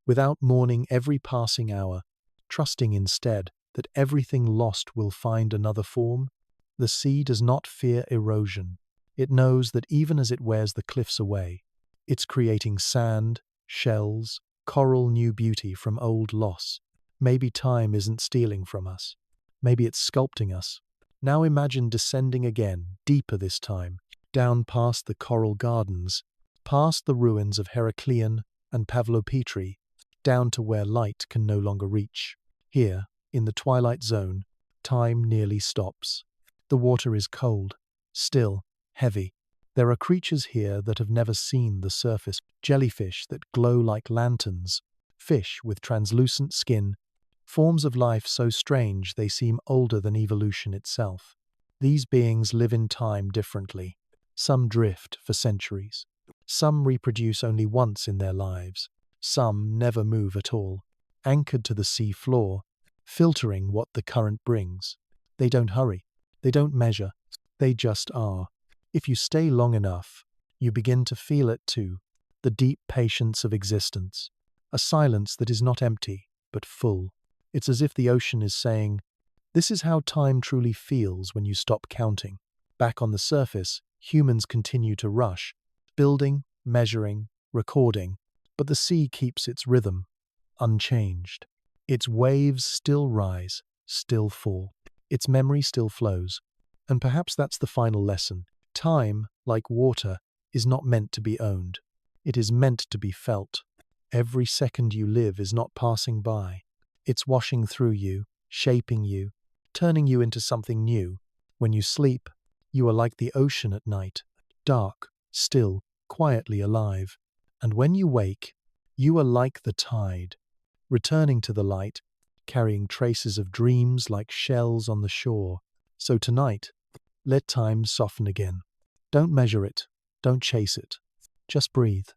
without mourning every passing hour, trusting instead that everything lost will find another form? The sea does not fear erosion. It knows that even as it wears the cliffs away, it's creating sand, shells, coral new beauty from old loss. Maybe time isn't stealing from us. Maybe it's sculpting us. Now imagine descending again, deeper this time, down past the coral gardens, past the ruins of Heracleion and Pavlopetri, down to where light can no longer reach. Here, in the twilight zone, time nearly stops. The water is cold, still, heavy. There are creatures here that have never seen the surface, jellyfish that glow like lanterns, fish with translucent skin, forms of life so strange they seem older than evolution itself. These beings live in time differently. Some drift for centuries. Some reproduce only once in their lives. Some never move at all, anchored to the sea floor, filtering what the current brings. They don't hurry. They don't measure. They just are. If you stay long enough, you begin to feel it too, the deep patience of existence, a silence that is not empty, but full. It's as if the ocean is saying, "This is how time truly feels when you stop counting." Back on the surface, humans continue to rush, building, measuring, recording, but the sea keeps its rhythm, unchanged. Its waves still rise, still fall. Its memory still flows. And perhaps that's the final lesson. Time, like water, is not meant to be owned. It is meant to be felt. Every second you live is not passing by. It's washing through you, shaping you, turning you into something new. When you sleep, you are like the ocean at night, dark, still, quietly alive. And when you wake, you are like the tide, returning to the light, carrying traces of dreams like shells on the shore. So tonight, let time soften again. Don't measure it. Don't chase it. Just breathe.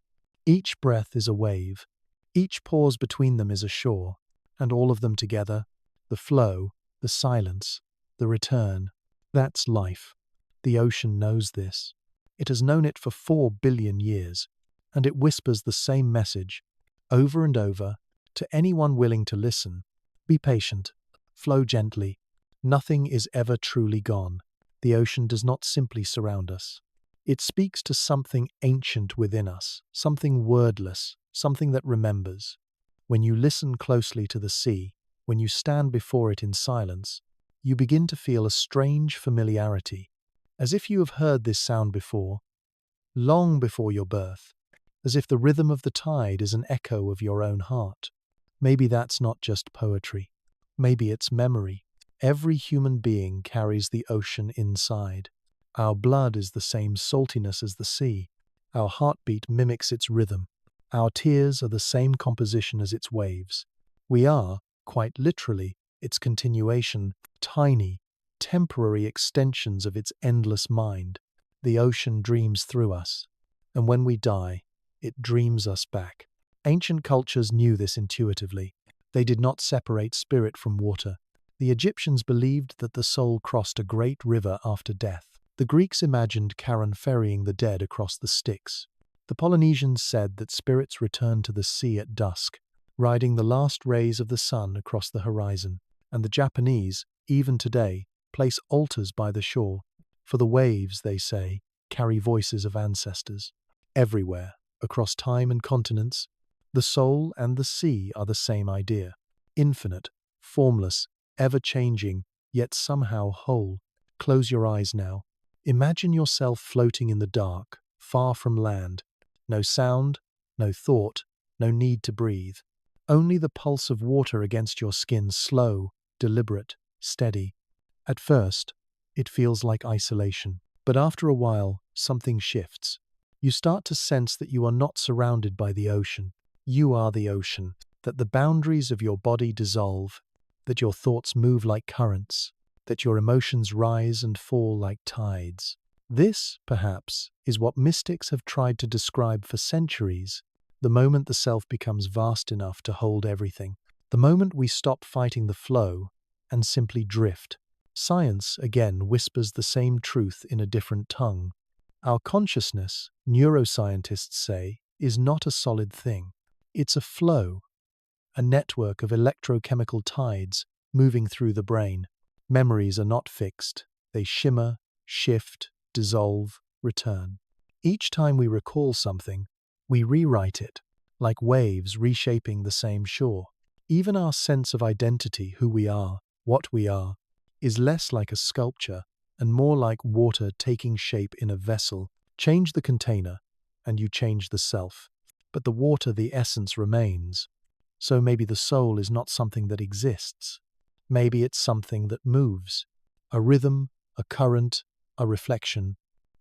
Each breath is a wave. Each pause between them is a shore. And all of them together, the flow, the silence, the return. That's life. The ocean knows this. It has known it for 4 billion years. And it whispers the same message, over and over, to anyone willing to listen. Be patient. Flow gently. Nothing is ever truly gone. The ocean does not simply surround us. It speaks to something ancient within us, something wordless, something that remembers. When you listen closely to the sea, when you stand before it in silence, you begin to feel a strange familiarity, as if you have heard this sound before, long before your birth, as if the rhythm of the tide is an echo of your own heart. Maybe that's not just poetry. Maybe it's memory. Every human being carries the ocean inside. Our blood is the same saltiness as the sea. Our heartbeat mimics its rhythm. Our tears are the same composition as its waves. We are, quite literally, its continuation, tiny, temporary extensions of its endless mind. The ocean dreams through us, and when we die, it dreams us back. Ancient cultures knew this intuitively. They did not separate spirit from water. The Egyptians believed that the soul crossed a great river after death. The Greeks imagined Charon ferrying the dead across the Styx. The Polynesians said that spirits returned to the sea at dusk, riding the last rays of the sun across the horizon. And the Japanese, even today, place altars by the shore. For the waves, they say, carry voices of ancestors. Everywhere, across time and continents, the soul and the sea are the same idea. Infinite, formless, ever-changing, yet somehow whole. Close your eyes now. Imagine yourself floating in the dark, far from land. No sound, no thought, no need to breathe. Only the pulse of water against your skin, slow, deliberate, steady. At first, It feels like isolation. But after a while, something shifts. You start to sense that you are not surrounded by the ocean. You are the ocean, that the boundaries of your body dissolve, that your thoughts move like currents, that your emotions rise and fall like tides. This, perhaps, is what mystics have tried to describe for centuries, the moment the self becomes vast enough to hold everything, the moment we stop fighting the flow and simply drift. Science, again, whispers the same truth in a different tongue. Our consciousness, neuroscientists say, is not a solid thing. It's a flow, a network of electrochemical tides moving through the brain. Memories are not fixed. They shimmer, shift, dissolve, return. Each time we recall something, we rewrite it, like waves reshaping the same shore. Even our sense of identity, who we are, what we are, is less like a sculpture and more like water taking shape in a vessel. Change the container, and you change the self. But the water, the essence, remains. So maybe the soul is not something that exists. Maybe it's something that moves. A rhythm, a current, a reflection.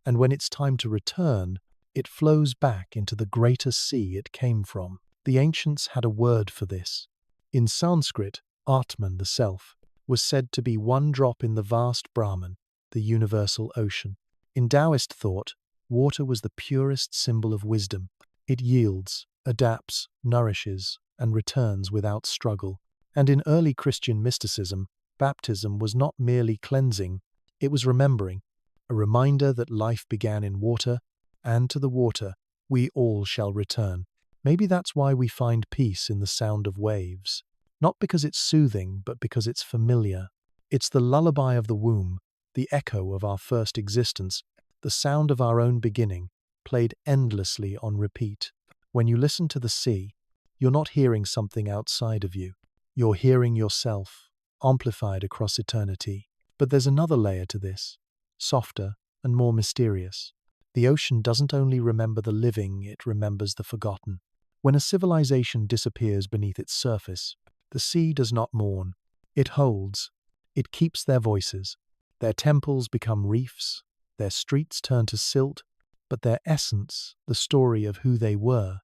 And when it's time to return, it flows back into the greater sea it came from. The ancients had a word for this. In Sanskrit, Atman, the self, was said to be one drop in the vast Brahman, the universal ocean. In Taoist thought, water was the purest symbol of wisdom. It yields, adapts, nourishes, and returns without struggle. And in early Christian mysticism, baptism was not merely cleansing, it was remembering, a reminder that life began in water, and to the water we all shall return. Maybe that's why we find peace in the sound of waves. Not because it's soothing, but because it's familiar. It's the lullaby of the womb, the echo of our first existence, the sound of our own beginning, played endlessly on repeat. When you listen to the sea, you're not hearing something outside of you. You're hearing yourself, amplified across eternity. But there's another layer to this, softer and more mysterious. The ocean doesn't only remember the living, it remembers the forgotten. When a civilization disappears beneath its surface, the sea does not mourn. It holds. It keeps their voices. Their temples become reefs. Their streets turn to silt. But their essence, the story of who they were,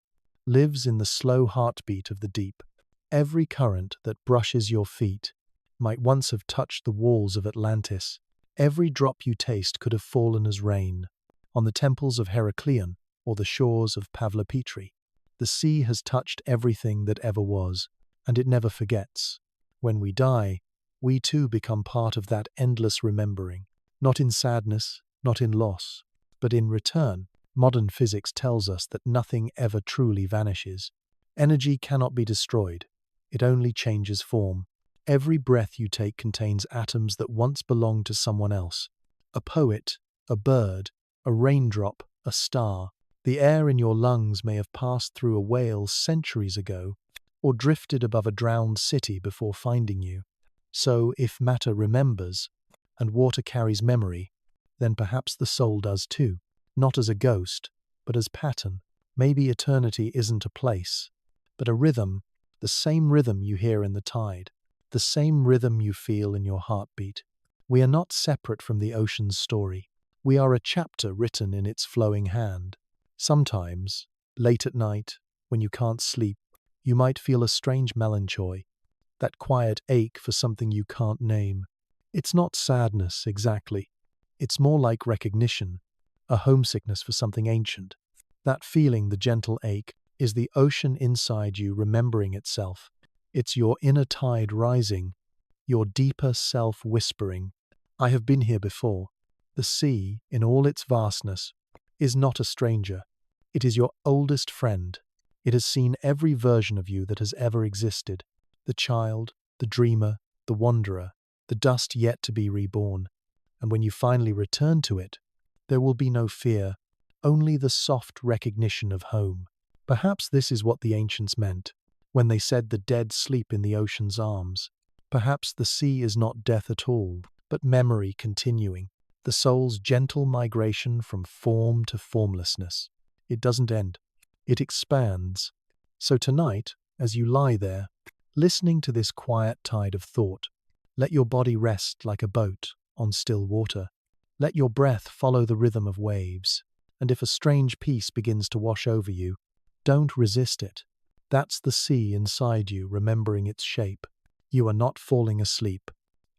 lives in the slow heartbeat of the deep. Every current that brushes your feet might once have touched the walls of Atlantis. Every drop you taste could have fallen as rain on the temples of Heracleion or the shores of Pavlopetri. The sea has touched everything that ever was, and it never forgets. When we die, we too become part of that endless remembering, not in sadness, not in loss, but in return. Modern physics tells us that nothing ever truly vanishes. Energy cannot be destroyed. It only changes form. Every breath you take contains atoms that once belonged to someone else. A poet, a bird, a raindrop, a star. The air in your lungs may have passed through a whale centuries ago, or drifted above a drowned city before finding you. So, if matter remembers, and water carries memory, then perhaps the soul does too. Not as a ghost, but as pattern. Maybe eternity isn't a place, but a rhythm, the same rhythm you hear in the tide, the same rhythm you feel in your heartbeat. We are not separate from the ocean's story. We are a chapter written in its flowing hand. Sometimes, late at night, when you can't sleep, you might feel a strange melancholy, that quiet ache for something you can't name. It's not sadness, exactly. It's more like recognition, a homesickness for something ancient. That feeling, the gentle ache, is the ocean inside you remembering itself. It's your inner tide rising, your deeper self whispering, "I have been here before." The sea, in all its vastness, is not a stranger. It is your oldest friend. It has seen every version of you that has ever existed. The child, the dreamer, the wanderer, the dust yet to be reborn. And when you finally return to it, there will be no fear, only the soft recognition of home. Perhaps this is what the ancients meant when they said the dead sleep in the ocean's arms. Perhaps the sea is not death at all, but memory continuing, the soul's gentle migration from form to formlessness. It doesn't end. It expands. So tonight, as you lie there, listening to this quiet tide of thought, let your body rest like a boat on still water. Let your breath follow the rhythm of waves, and if a strange peace begins to wash over you, don't resist it. That's the sea inside you remembering its shape. You are not falling asleep.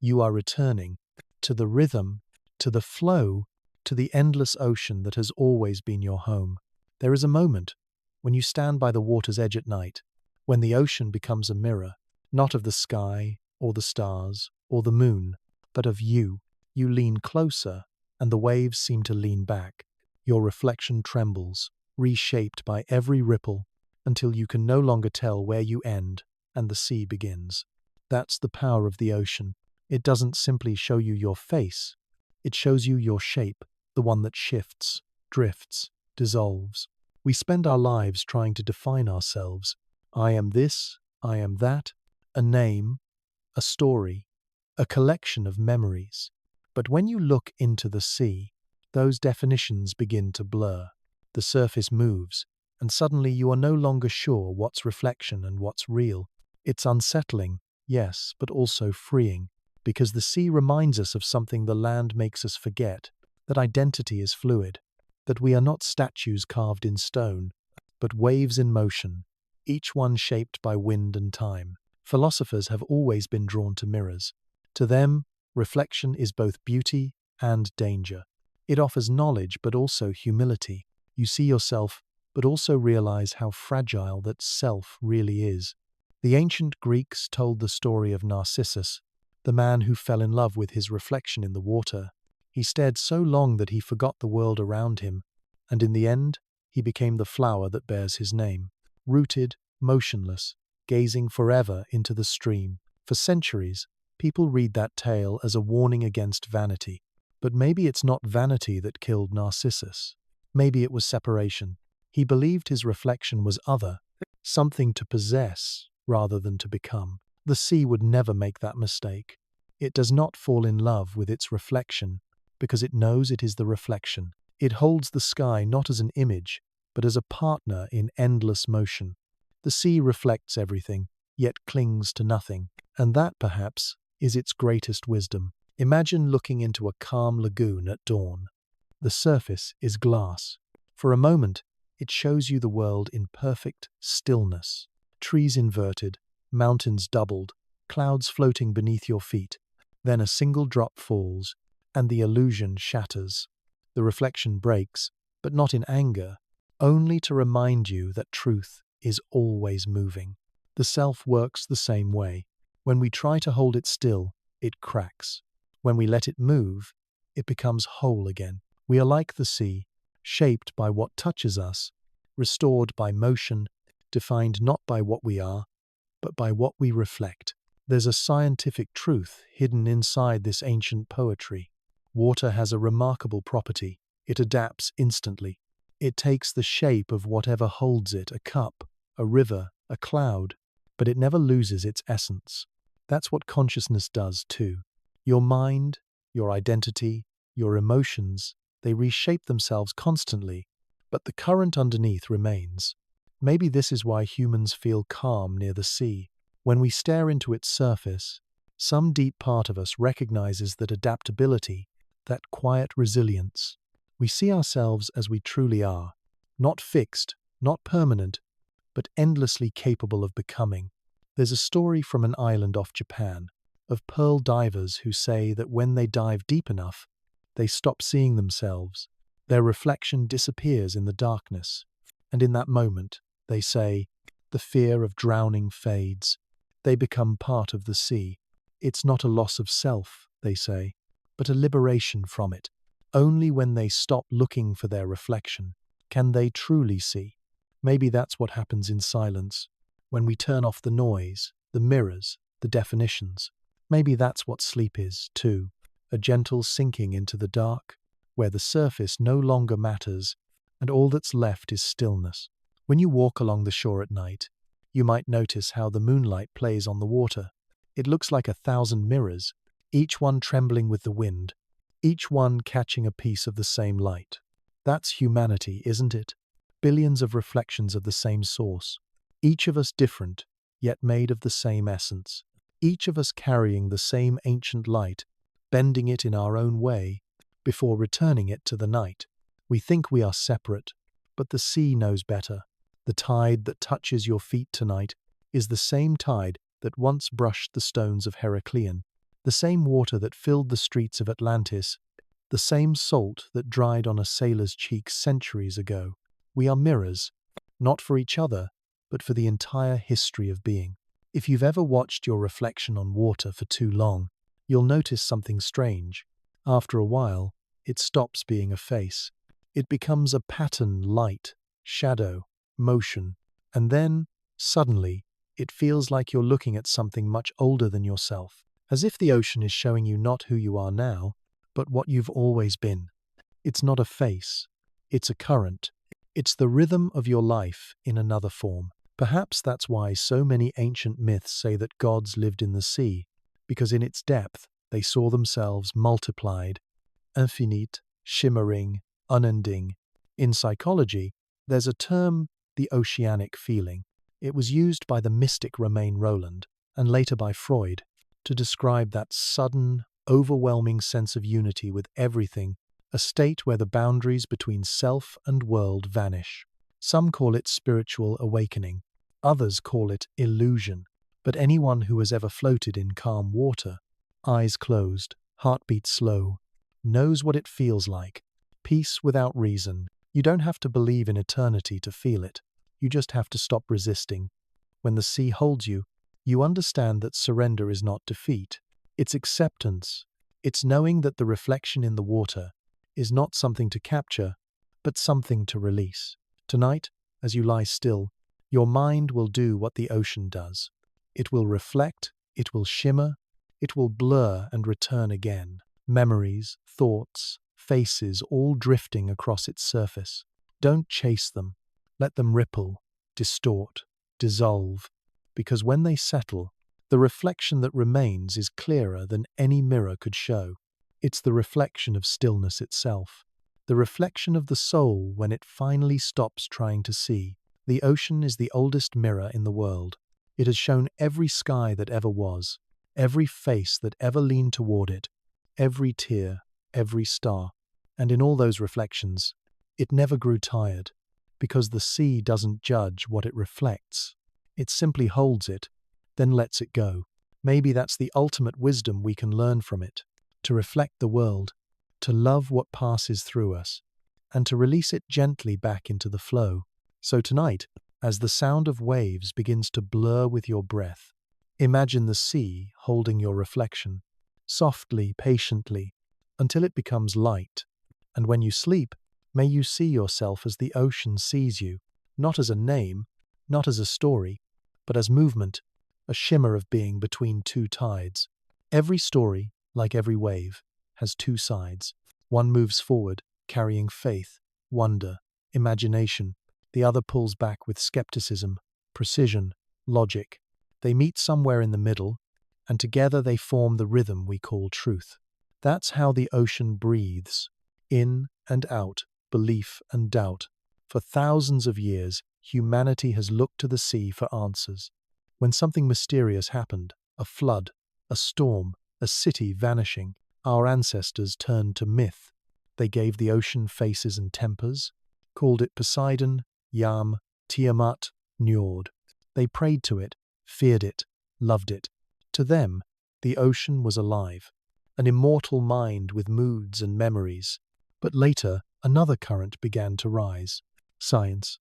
You are returning to the rhythm, to the flow, to the endless ocean that has always been your home. There is a moment when you stand by the water's edge at night, when the ocean becomes a mirror, not of the sky or the stars or the moon, but of you. You lean closer, and the waves seem to lean back. Your reflection trembles, reshaped by every ripple, until you can no longer tell where you end and the sea begins. That's the power of the ocean. It doesn't simply show you your face. It shows you your shape, the one that shifts, drifts, dissolves. We spend our lives trying to define ourselves. I am this, I am that, a name, a story, a collection of memories. But when you look into the sea, those definitions begin to blur. The surface moves, and suddenly you are no longer sure what's reflection and what's real. It's unsettling, yes, but also freeing, because the sea reminds us of something the land makes us forget, that identity is fluid, that we are not statues carved in stone, but waves in motion, each one shaped by wind and time. Philosophers have always been drawn to mirrors. To them, reflection is both beauty and danger. It offers knowledge but also humility. You see yourself, but also realize how fragile that self really is. The ancient Greeks told the story of Narcissus, the man who fell in love with his reflection in the water. He stared so long that he forgot the world around him, and in the end, he became the flower that bears his name, rooted, motionless, gazing forever into the stream. For centuries, people read that tale as a warning against vanity. But maybe it's not vanity that killed Narcissus. Maybe it was separation. He believed his reflection was other, something to possess rather than to become. The sea would never make that mistake. It does not fall in love with its reflection because it knows it is the reflection. It holds the sky not as an image, but as a partner in endless motion. The sea reflects everything, yet clings to nothing, and that, perhaps, is its greatest wisdom. Imagine looking into a calm lagoon at dawn. The surface is glass. For a moment, it shows you the world in perfect stillness. Trees inverted, mountains doubled, clouds floating beneath your feet. Then a single drop falls, and the illusion shatters. The reflection breaks, but not in anger, only to remind you that truth is always moving. The self works the same way. When we try to hold it still, it cracks. When we let it move, it becomes whole again. We are like the sea, shaped by what touches us, restored by motion, defined not by what we are, but by what we reflect. There's a scientific truth hidden inside this ancient poetry. Water has a remarkable property. It adapts instantly. It takes the shape of whatever holds it, a cup, a river, a cloud, but it never loses its essence. That's what consciousness does too. Your mind, your identity, your emotions, they reshape themselves constantly, but the current underneath remains. Maybe this is why humans feel calm near the sea. When we stare into its surface, some deep part of us recognizes that adaptability, that quiet resilience. We see ourselves as we truly are, not fixed, not permanent, but endlessly capable of becoming. There's a story from an island off Japan, of pearl divers who say that when they dive deep enough, they stop seeing themselves. Their reflection disappears in the darkness, and in that moment, they say, the fear of drowning fades. They become part of the sea. It's not a loss of self, they say, but a liberation from it. Only when they stop looking for their reflection can they truly see. Maybe that's what happens in silence, when we turn off the noise, the mirrors, the definitions. Maybe that's what sleep is, too, a gentle sinking into the dark, where the surface no longer matters and all that's left is stillness. When you walk along the shore at night, you might notice how the moonlight plays on the water. It looks like 1,000 mirrors, each one trembling with the wind, each one catching a piece of the same light. That's humanity, isn't it? Billions of reflections of the same source, each of us different, yet made of the same essence. Each of us carrying the same ancient light, bending it in our own way before returning it to the night. We think we are separate, but the sea knows better. The tide that touches your feet tonight is the same tide that once brushed the stones of Heracleion, the same water that filled the streets of Atlantis, the same salt that dried on a sailor's cheek centuries ago. We are mirrors, not for each other, but for the entire history of being. If you've ever watched your reflection on water for too long, you'll notice something strange. After a while, it stops being a face. It becomes a pattern, light, shadow, motion, and then, suddenly, it feels like you're looking at something much older than yourself, as if the ocean is showing you not who you are now, but what you've always been. It's not a face, it's a current. It's the rhythm of your life in another form. Perhaps that's why so many ancient myths say that gods lived in the sea, because in its depth they saw themselves multiplied, infinite, shimmering, unending. In psychology, there's a term, the oceanic feeling. It was used by the mystic Romain Roland, and later by Freud, to describe that sudden, overwhelming sense of unity with everything, a state where the boundaries between self and world vanish. Some call it spiritual awakening, others call it illusion, but anyone who has ever floated in calm water, eyes closed, heartbeat slow, knows what it feels like. Peace without reason. You don't have to believe in eternity to feel it. You just have to stop resisting. When the sea holds you, you understand that surrender is not defeat. It's acceptance. It's knowing that the reflection in the water is not something to capture, but something to release. Tonight, as you lie still, your mind will do what the ocean does. It will reflect, it will shimmer, it will blur and return again. Memories, thoughts, faces all drifting across its surface. Don't chase them. Let them ripple, distort, dissolve, because when they settle, the reflection that remains is clearer than any mirror could show. It's the reflection of stillness itself, the reflection of the soul when it finally stops trying to see. The ocean is the oldest mirror in the world. It has shown every sky that ever was, every face that ever leaned toward it, every tear, every star. And in all those reflections, it never grew tired, because the sea doesn't judge what it reflects. It simply holds it, then lets it go. Maybe that's the ultimate wisdom we can learn from it, to reflect the world, to love what passes through us, and to release it gently back into the flow. So tonight, as the sound of waves begins to blur with your breath, imagine the sea holding your reflection, softly, patiently, until it becomes light. And when you sleep, may you see yourself as the ocean sees you, not as a name, not as a story, but as movement, a shimmer of being between two tides. Every story, like every wave, has two sides. One moves forward, carrying faith, wonder, imagination. The other pulls back with skepticism, precision, logic. They meet somewhere in the middle, and together they form the rhythm we call truth. That's how the ocean breathes, in and out, belief and doubt. For thousands of years, humanity has looked to the sea for answers. When something mysterious happened, a flood, a storm, a city vanishing, our ancestors turned to myth. They gave the ocean faces and tempers, called it Poseidon, Yam, Tiamat, Njord. They prayed to it, feared it, loved it. To them, the ocean was alive, an immortal mind with moods and memories. But later, another current began to rise. Science.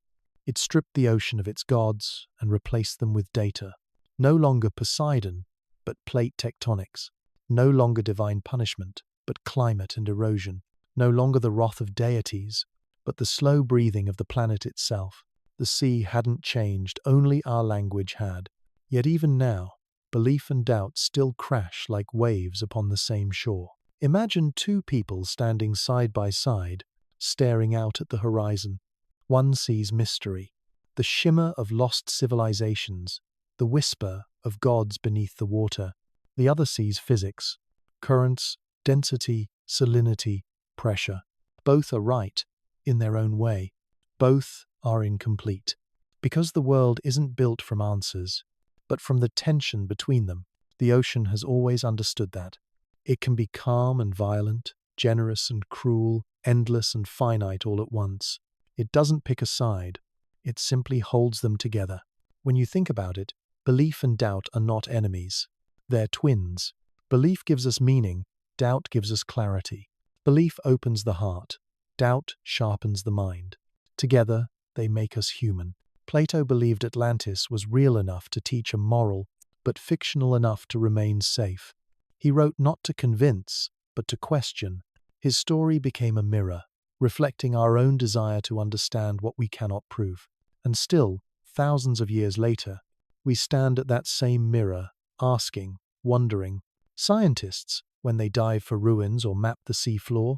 It stripped the ocean of its gods and replaced them with data. No longer Poseidon, but plate tectonics. No longer divine punishment, but climate and erosion. No longer the wrath of deities, but the slow breathing of the planet itself. The sea hadn't changed, only our language had. Yet even now, belief and doubt still crash like waves upon the same shore. Imagine two people standing side by side, staring out at the horizon. One sees mystery, the shimmer of lost civilizations, the whisper of gods beneath the water. The other sees physics, currents, density, salinity, pressure. Both are right, in their own way. Both are incomplete. Because the world isn't built from answers, but from the tension between them. The ocean has always understood that. It can be calm and violent, generous and cruel, endless and finite all at once. It doesn't pick a side. It simply holds them together. When you think about it, belief and doubt are not enemies. They're twins. Belief gives us meaning, doubt gives us clarity. Belief opens the heart, doubt sharpens the mind. Together, they make us human. Plato believed Atlantis was real enough to teach a moral, but fictional enough to remain safe. He wrote not to convince, but to question. His story became a mirror, reflecting our own desire to understand what we cannot prove. And still, thousands of years later, we stand at that same mirror, asking, wondering. Scientists, when they dive for ruins or map the seafloor,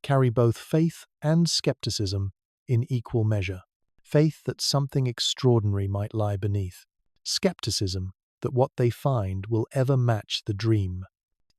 carry both faith and skepticism in equal measure. Faith that something extraordinary might lie beneath. Skepticism that what they find will ever match the dream.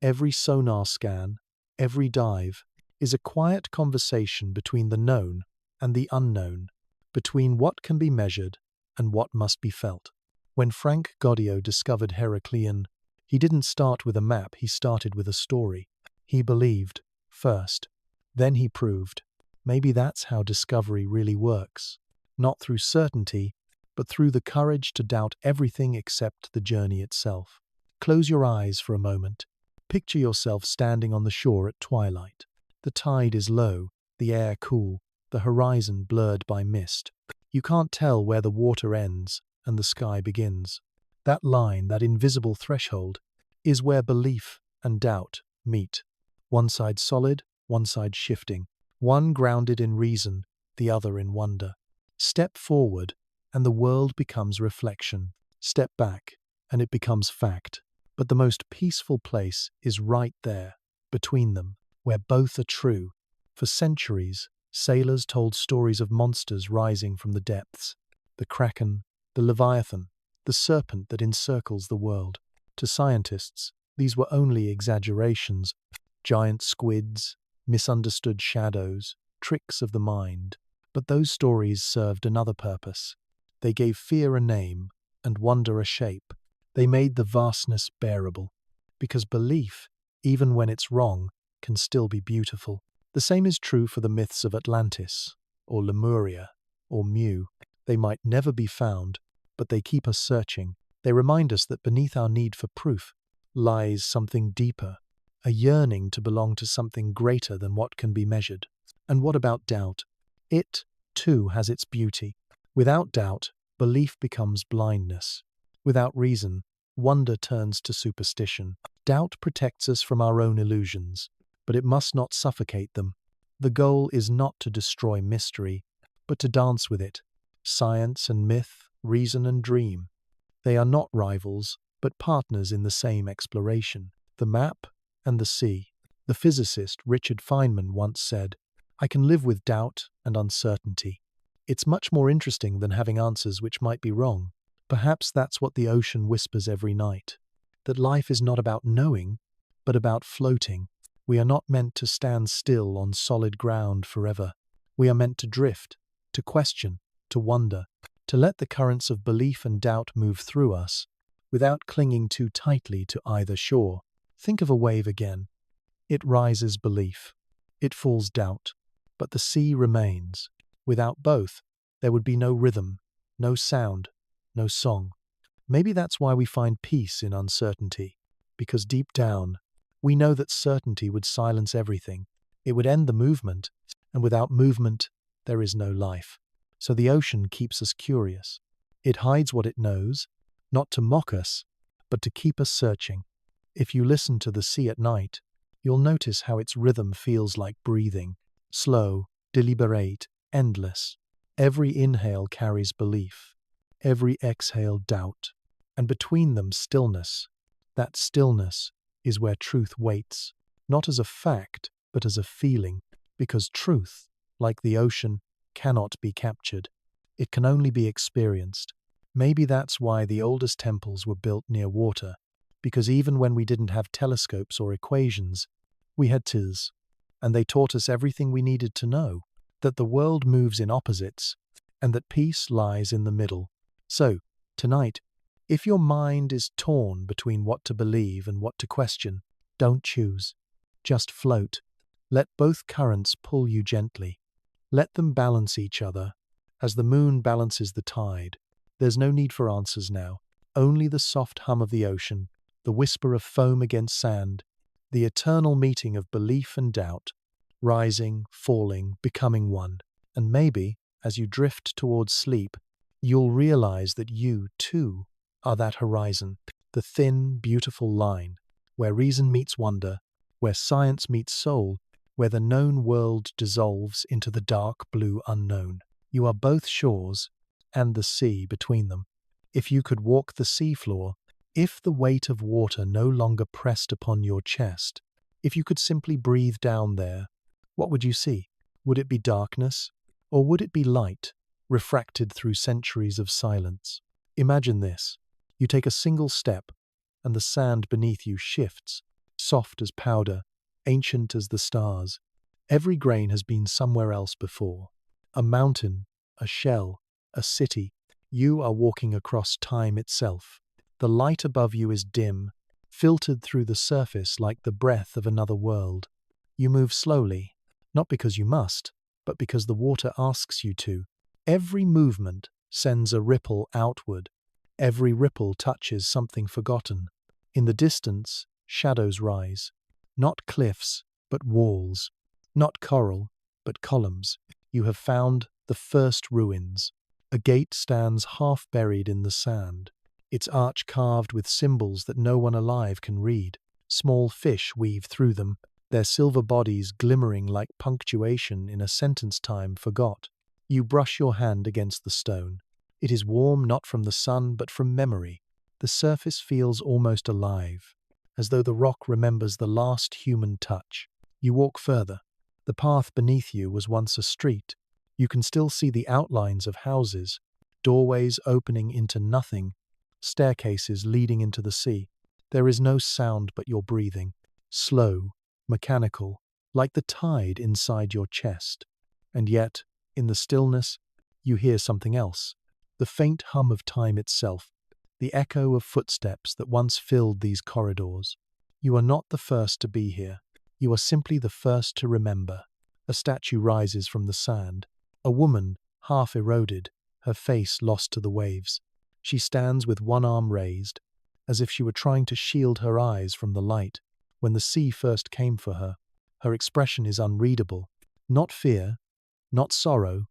Every sonar scan, every dive, is a quiet conversation between the known and the unknown, between what can be measured and what must be felt. When Frank Goddio discovered Heracleion, he didn't start with a map, he started with a story. He believed, first. Then he proved. Maybe that's how discovery really works. Not through certainty, but through the courage to doubt everything except the journey itself. Close your eyes for a moment. Picture yourself standing on the shore at twilight. The tide is low, the air cool, the horizon blurred by mist. You can't tell where the water ends and the sky begins. That line, that invisible threshold, is where belief and doubt meet. One side solid, one side shifting. One grounded in reason, the other in wonder. Step forward, and the world becomes reflection. Step back, and it becomes fact. But the most peaceful place is right there, between them, where both are true. For centuries, sailors told stories of monsters rising from the depths. The kraken, the leviathan, the serpent that encircles the world. To scientists, these were only exaggerations. Giant squids, misunderstood shadows, tricks of the mind. But those stories served another purpose. They gave fear a name and wonder a shape. They made the vastness bearable. Because belief, even when it's wrong, can still be beautiful. The same is true for the myths of Atlantis, or Lemuria, or Mu. They might never be found, but they keep us searching. They remind us that beneath our need for proof lies something deeper, a yearning to belong to something greater than what can be measured. And what about doubt? It, too, has its beauty. Without doubt, belief becomes blindness. Without reason, wonder turns to superstition. Doubt protects us from our own illusions, but it must not suffocate them. The goal is not to destroy mystery, but to dance with it. Science and myth, reason and dream. They are not rivals, but partners in the same exploration. The map and the sea. The physicist Richard Feynman once said, "I can live with doubt and uncertainty. It's much more interesting than having answers which might be wrong." Perhaps that's what the ocean whispers every night, that life is not about knowing, but about floating. We are not meant to stand still on solid ground forever. We are meant to drift, to question, to wonder, to let the currents of belief and doubt move through us, without clinging too tightly to either shore. Think of a wave again. It rises belief, it falls doubt, but the sea remains. Without both, there would be no rhythm, no sound, no song. Maybe that's why we find peace in uncertainty, because deep down, we know that certainty would silence everything. It would end the movement, and without movement, there is no life. So the ocean keeps us curious. It hides what it knows, not to mock us, but to keep us searching. If you listen to the sea at night, you'll notice how its rhythm feels like breathing. Slow, deliberate, endless. Every inhale carries belief. Every exhale doubt, and between them stillness. That stillness is where truth waits, not as a fact, but as a feeling, because truth, like the ocean, cannot be captured. It can only be experienced. Maybe that's why the oldest temples were built near water, because even when we didn't have telescopes or equations, we had tis, and they taught us everything we needed to know, that the world moves in opposites, and that peace lies in the middle. So, tonight, if your mind is torn between what to believe and what to question, Don't choose. Just float. Let both currents pull you gently. Let them balance each other, as the moon balances the tide. There's no need for answers now, only the soft hum of the ocean, the whisper of foam against sand, the eternal meeting of belief and doubt, rising, falling, becoming one. And maybe, as you drift towards sleep, you'll realize that you, too, are that horizon, the thin, beautiful line, where reason meets wonder, where science meets soul, where the known world dissolves into the dark blue unknown. You are both shores and the sea between them. If you could walk the seafloor, if the weight of water no longer pressed upon your chest, if you could simply breathe down there, what would you see? Would it be darkness, or would it be light, refracted through centuries of silence? Imagine this. You take a single step, and the sand beneath you shifts, soft as powder, ancient as the stars. Every grain has been somewhere else before. A mountain, a shell, a city. You are walking across time itself. The light above you is dim, filtered through the surface like the breath of another world. You move slowly, not because you must, but because the water asks you to. Every movement sends a ripple outward. Every ripple touches something forgotten. In the distance, shadows rise. Not cliffs, but walls. Not coral, but columns. You have found the first ruins. A gate stands half buried in the sand, its arch carved with symbols that no one alive can read. Small fish weave through them, their silver bodies glimmering like punctuation in a sentence time forgot. You brush your hand against the stone. It is warm not from the sun but from memory. The surface feels almost alive, as though the rock remembers the last human touch. You walk further. The path beneath you was once a street. You can still see the outlines of houses, doorways opening into nothing, staircases leading into the sea. There is no sound but your breathing, slow, mechanical, like the tide inside your chest. And yet, in the stillness, you hear something else. The faint hum of time itself, the echo of footsteps that once filled these corridors. You are not the first to be here. You are simply the first to remember. A statue rises from the sand. A woman, half eroded, her face lost to the waves. She stands with one arm raised, as if she were trying to shield her eyes from the light. When the sea first came for her, her expression is unreadable. Not fear, not sorrow,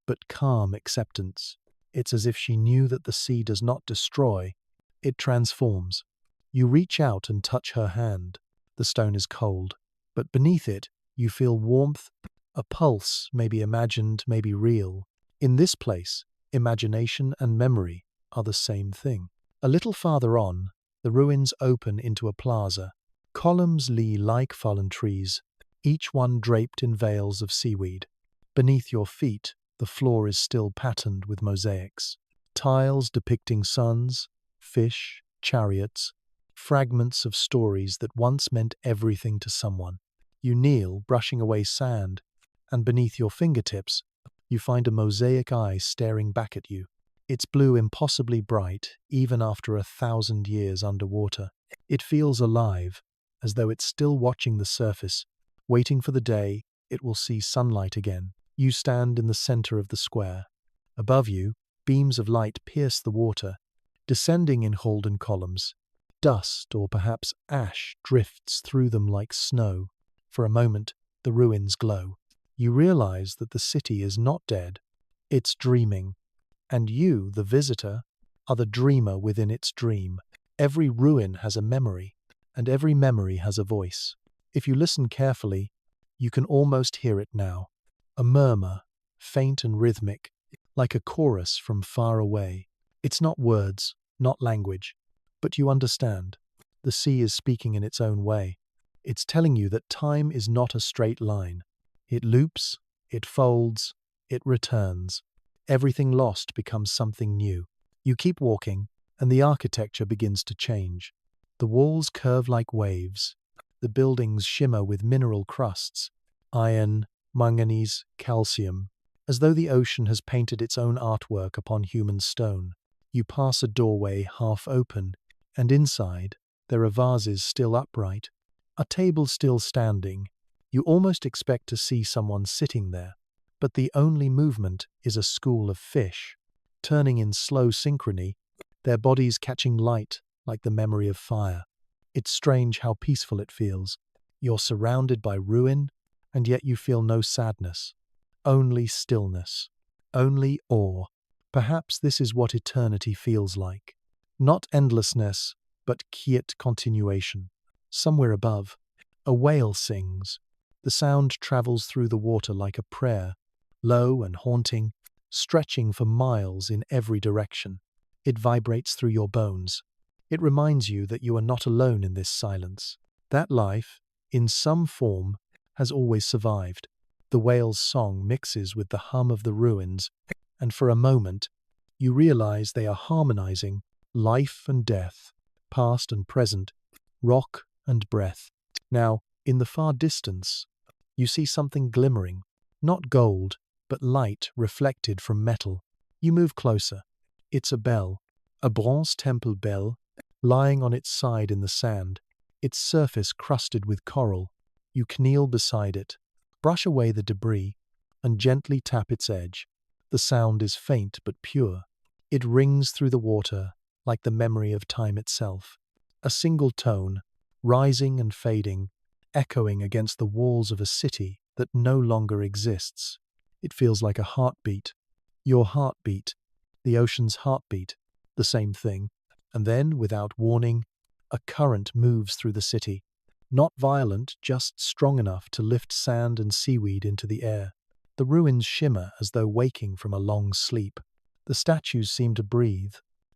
but calm acceptance. It's as if she knew that the sea does not destroy, it transforms. You reach out and touch her hand. The stone is cold, but beneath it, you feel warmth, a pulse, maybe imagined, maybe real. In this place, imagination and memory are the same thing. A little farther on, the ruins open into a plaza. Columns lie like fallen trees, each one draped in veils of seaweed. Beneath your feet, the floor is still patterned with mosaics. Tiles depicting suns, fish, chariots, fragments of stories that once meant everything to someone. You kneel, brushing away sand, and beneath your fingertips, you find a mosaic eye staring back at you. Its blue impossibly bright, even after 1,000 years underwater. It feels alive, as though it's still watching the surface, waiting for the day it will see sunlight again. You stand in the center of the square. Above you, beams of light pierce the water, descending in golden columns. Dust, or perhaps ash, drifts through them like snow. For a moment, the ruins glow. You realize that the city is not dead, it's dreaming. And you, the visitor, are the dreamer within its dream. Every ruin has a memory, and every memory has a voice. If you listen carefully, you can almost hear it now. A murmur, faint and rhythmic, like a chorus from far away. It's not words, not language, but you understand. The sea is speaking in its own way. It's telling you that time is not a straight line. It loops, it folds, it returns. Everything lost becomes something new. You keep walking, and the architecture begins to change. The walls curve like waves. The buildings shimmer with mineral crusts, iron, manganese, calcium, as though the ocean has painted its own artwork upon human stone. You pass a doorway half open, and inside, there are vases still upright, A table still standing. You almost expect to see someone sitting there, but the only movement is a school of fish, turning in slow synchrony, their bodies catching light like the memory of fire. It's strange how peaceful it feels. You're surrounded by ruin, and yet you feel no sadness. Only stillness. Only awe. Perhaps this is what eternity feels like. Not endlessness, but quiet continuation. Somewhere above, a whale sings. The sound travels through the water like a prayer, low and haunting, stretching for miles in every direction. It vibrates through your bones. It reminds you that you are not alone in this silence. That life, in some form, has always survived. The whale's song mixes with the hum of the ruins, and for a moment, you realize they are harmonizing life and death, past and present, rock and breath. Now, in the far distance, you see something glimmering, not gold, but light reflected from metal. You move closer. It's a bell, a bronze temple bell, lying on its side in the sand, its surface crusted with coral. You kneel beside it, brush away the debris, and gently tap its edge. The sound is faint but pure. It rings through the water like the memory of time itself. A single tone, rising and fading, echoing against the walls of a city that no longer exists. It feels like a heartbeat. Your heartbeat, the ocean's heartbeat, the same thing. And then, without warning, a current moves through the city. Not violent, just strong enough to lift sand and seaweed into the air. The ruins shimmer as though waking from a long sleep. The statues seem to breathe.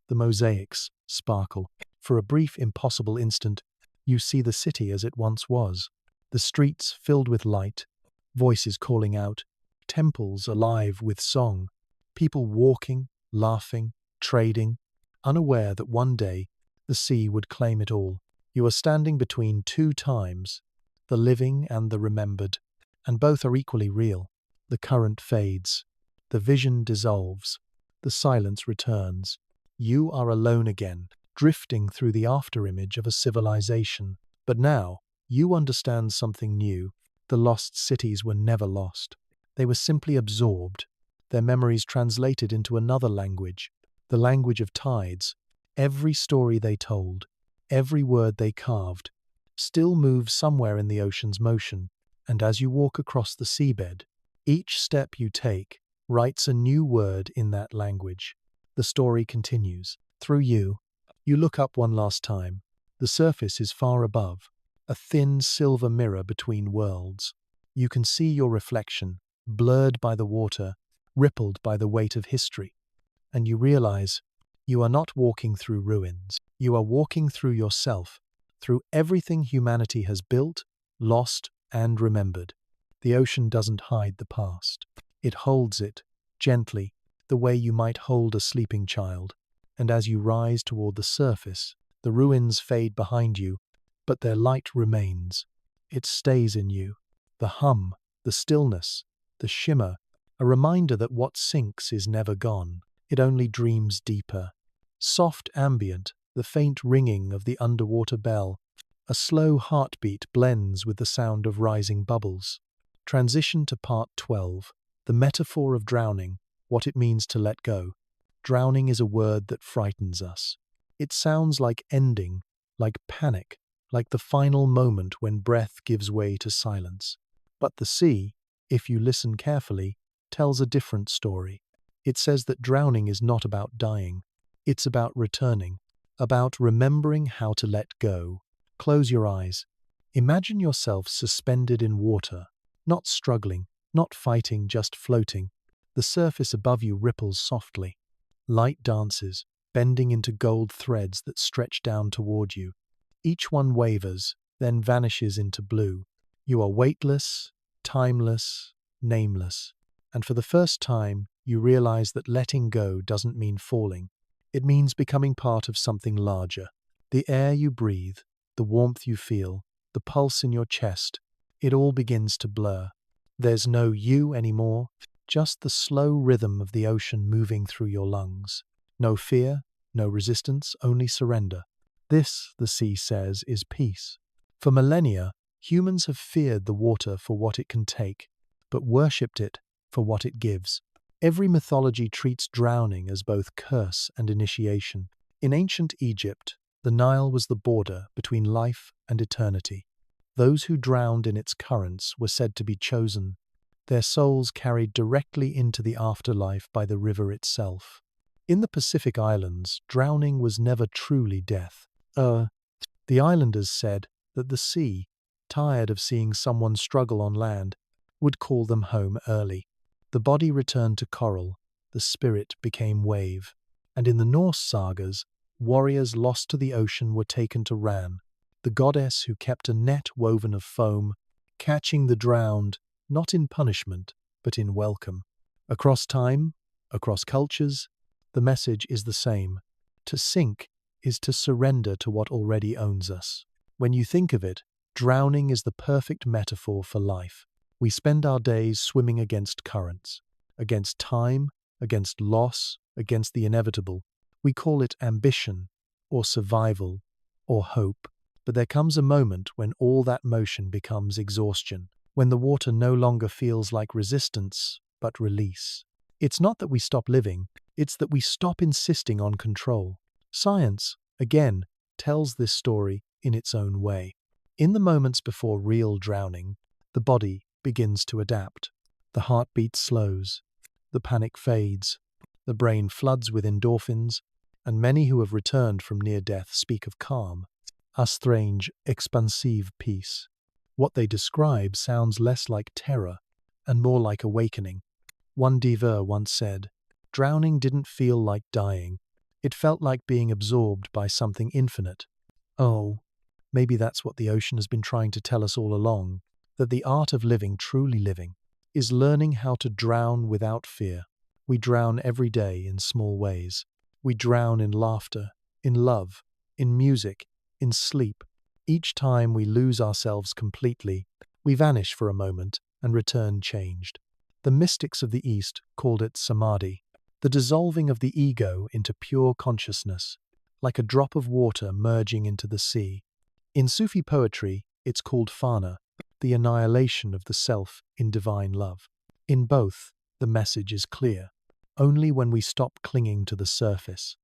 The mosaics sparkle. For a brief, impossible instant, you see the city as it once was. The streets filled with light, voices calling out, temples alive with song, people walking, laughing, trading, unaware that one day the sea would claim it all. You are standing between two times, the living and the remembered, and both are equally real. The current fades, the vision dissolves, the silence returns. You are alone again, drifting through the afterimage of a civilization. But now, you understand something new. The lost cities were never lost. They were simply absorbed, their memories translated into another language, the language of tides. Every story they told, every word they carved, still moves somewhere in the ocean's motion. And as you walk across the seabed, each step you take writes a new word in that language. The story continues. Through you, you look up one last time. The surface is far above, a thin silver mirror between worlds. You can see your reflection, blurred by the water, rippled by the weight of history. And you realize you are not walking through ruins. You are walking through yourself, through everything humanity has built, lost, and remembered. The ocean doesn't hide the past. It holds it, gently, the way you might hold a sleeping child. And as you rise toward the surface, the ruins fade behind you, but their light remains. It stays in you. The hum, the stillness, the shimmer, a reminder that what sinks is never gone. It only dreams deeper. Soft ambient, the faint ringing of the underwater bell, a slow heartbeat blends with the sound of rising bubbles. Transition to part 12, the metaphor of drowning, what it means to let go. Drowning is a word that frightens us. It sounds like ending, like panic, like the final moment when breath gives way to silence. But the sea, if you listen carefully, tells a different story. It says that drowning is not about dying. It's about returning, about remembering how to let go. Close your eyes. Imagine yourself suspended in water, not struggling, not fighting, just floating. The surface above you ripples softly. Light dances, bending into gold threads that stretch down toward you. Each one wavers, then vanishes into blue. You are weightless, timeless, nameless. And for the first time, you realize that letting go doesn't mean falling. It means becoming part of something larger. The air you breathe, the warmth you feel, the pulse in your chest, it all begins to blur. There's no you anymore, just the slow rhythm of the ocean moving through your lungs. No fear, no resistance, only surrender. This, the sea says, is peace. For millennia, humans have feared the water for what it can take, but worshipped it for what it gives. Every mythology treats drowning as both curse and initiation. In ancient Egypt, the Nile was the border between life and eternity. Those who drowned in its currents were said to be chosen, their souls carried directly into the afterlife by the river itself. In the Pacific Islands, drowning was never truly death. The islanders said that the sea, tired of seeing someone struggle on land, would call them home early. The body returned to coral, the spirit became wave, and in the Norse sagas, warriors lost to the ocean were taken to Ran, the goddess who kept a net woven of foam, catching the drowned, not in punishment, but in welcome. Across time, across cultures, the message is the same. To sink is to surrender to what already owns us. When you think of it, drowning is the perfect metaphor for life. We spend our days swimming against currents, against time, against loss, against the inevitable. We call it ambition, or survival, or hope. But there comes a moment when all that motion becomes exhaustion, when the water no longer feels like resistance, but release. It's not that we stop living, it's that we stop insisting on control. Science, again, tells this story in its own way. In the moments before real drowning, the body begins to adapt. The heartbeat slows, the panic fades, the brain floods with endorphins, and many who have returned from near death speak of calm, a strange, expansive peace. What they describe sounds less like terror and more like awakening. One diver once said, "Drowning didn't feel like dying. It felt like being absorbed by something infinite." Oh, maybe that's what the ocean has been trying to tell us all along, that the art of living, truly living, is learning how to drown without fear. We drown every day in small ways. We drown in laughter, in love, in music, in sleep. Each time we lose ourselves completely, we vanish for a moment and return changed. The mystics of the East called it samadhi, the dissolving of the ego into pure consciousness, like a drop of water merging into the sea. In Sufi poetry, it's called fana, the annihilation of the self in divine love. In both, the message is clear. Only when we stop clinging to the surface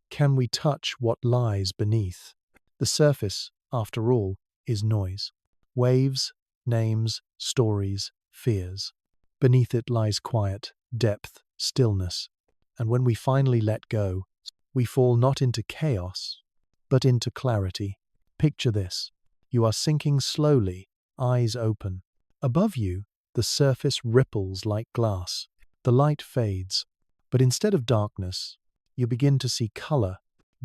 can we touch what lies beneath. The surface, after all, is noise. Waves, names, stories, fears. Beneath it lies quiet, depth, stillness. And when we finally let go, we fall not into chaos, but into clarity. Picture this. You are sinking slowly, eyes open. Above you, the surface ripples like glass. The light fades, but instead of darkness, you begin to see color,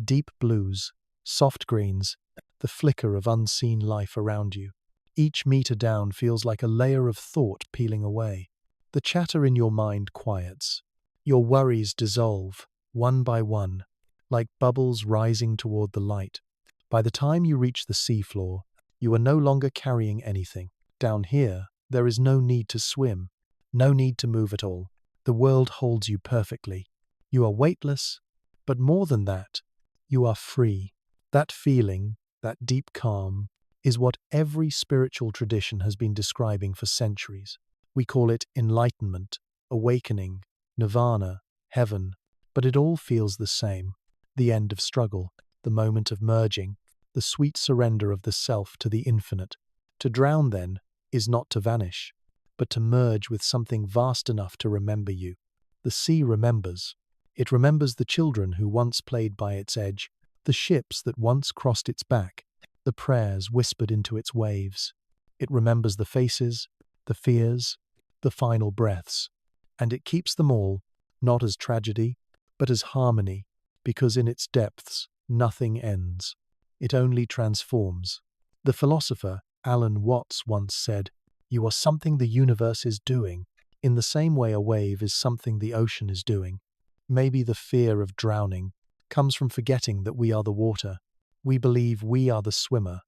deep blues, soft greens, the flicker of unseen life around you. Each meter down feels like a layer of thought peeling away. The chatter in your mind quiets. Your worries dissolve, one by one, like bubbles rising toward the light. By the time you reach the seafloor, you are no longer carrying anything. Down here, there is no need to swim, no need to move at all. The world holds you perfectly. You are weightless, but more than that, you are free. That feeling, that deep calm, is what every spiritual tradition has been describing for centuries. We call it enlightenment, awakening, nirvana, heaven, but it all feels the same. The end of struggle, the moment of merging, the sweet surrender of the self to the infinite. To drown, then, is not to vanish, but to merge with something vast enough to remember you. The sea remembers. It remembers the children who once played by its edge, the ships that once crossed its back, the prayers whispered into its waves. It remembers the faces, the fears, the final breaths, and it keeps them all, not as tragedy, but as harmony, because in its depths nothing ends. It only transforms. The philosopher Alan Watts once said, "You are something the universe is doing, in the same way a wave is something the ocean is doing." Maybe the fear of drowning comes from forgetting that we are the water. We believe we are the swimmer,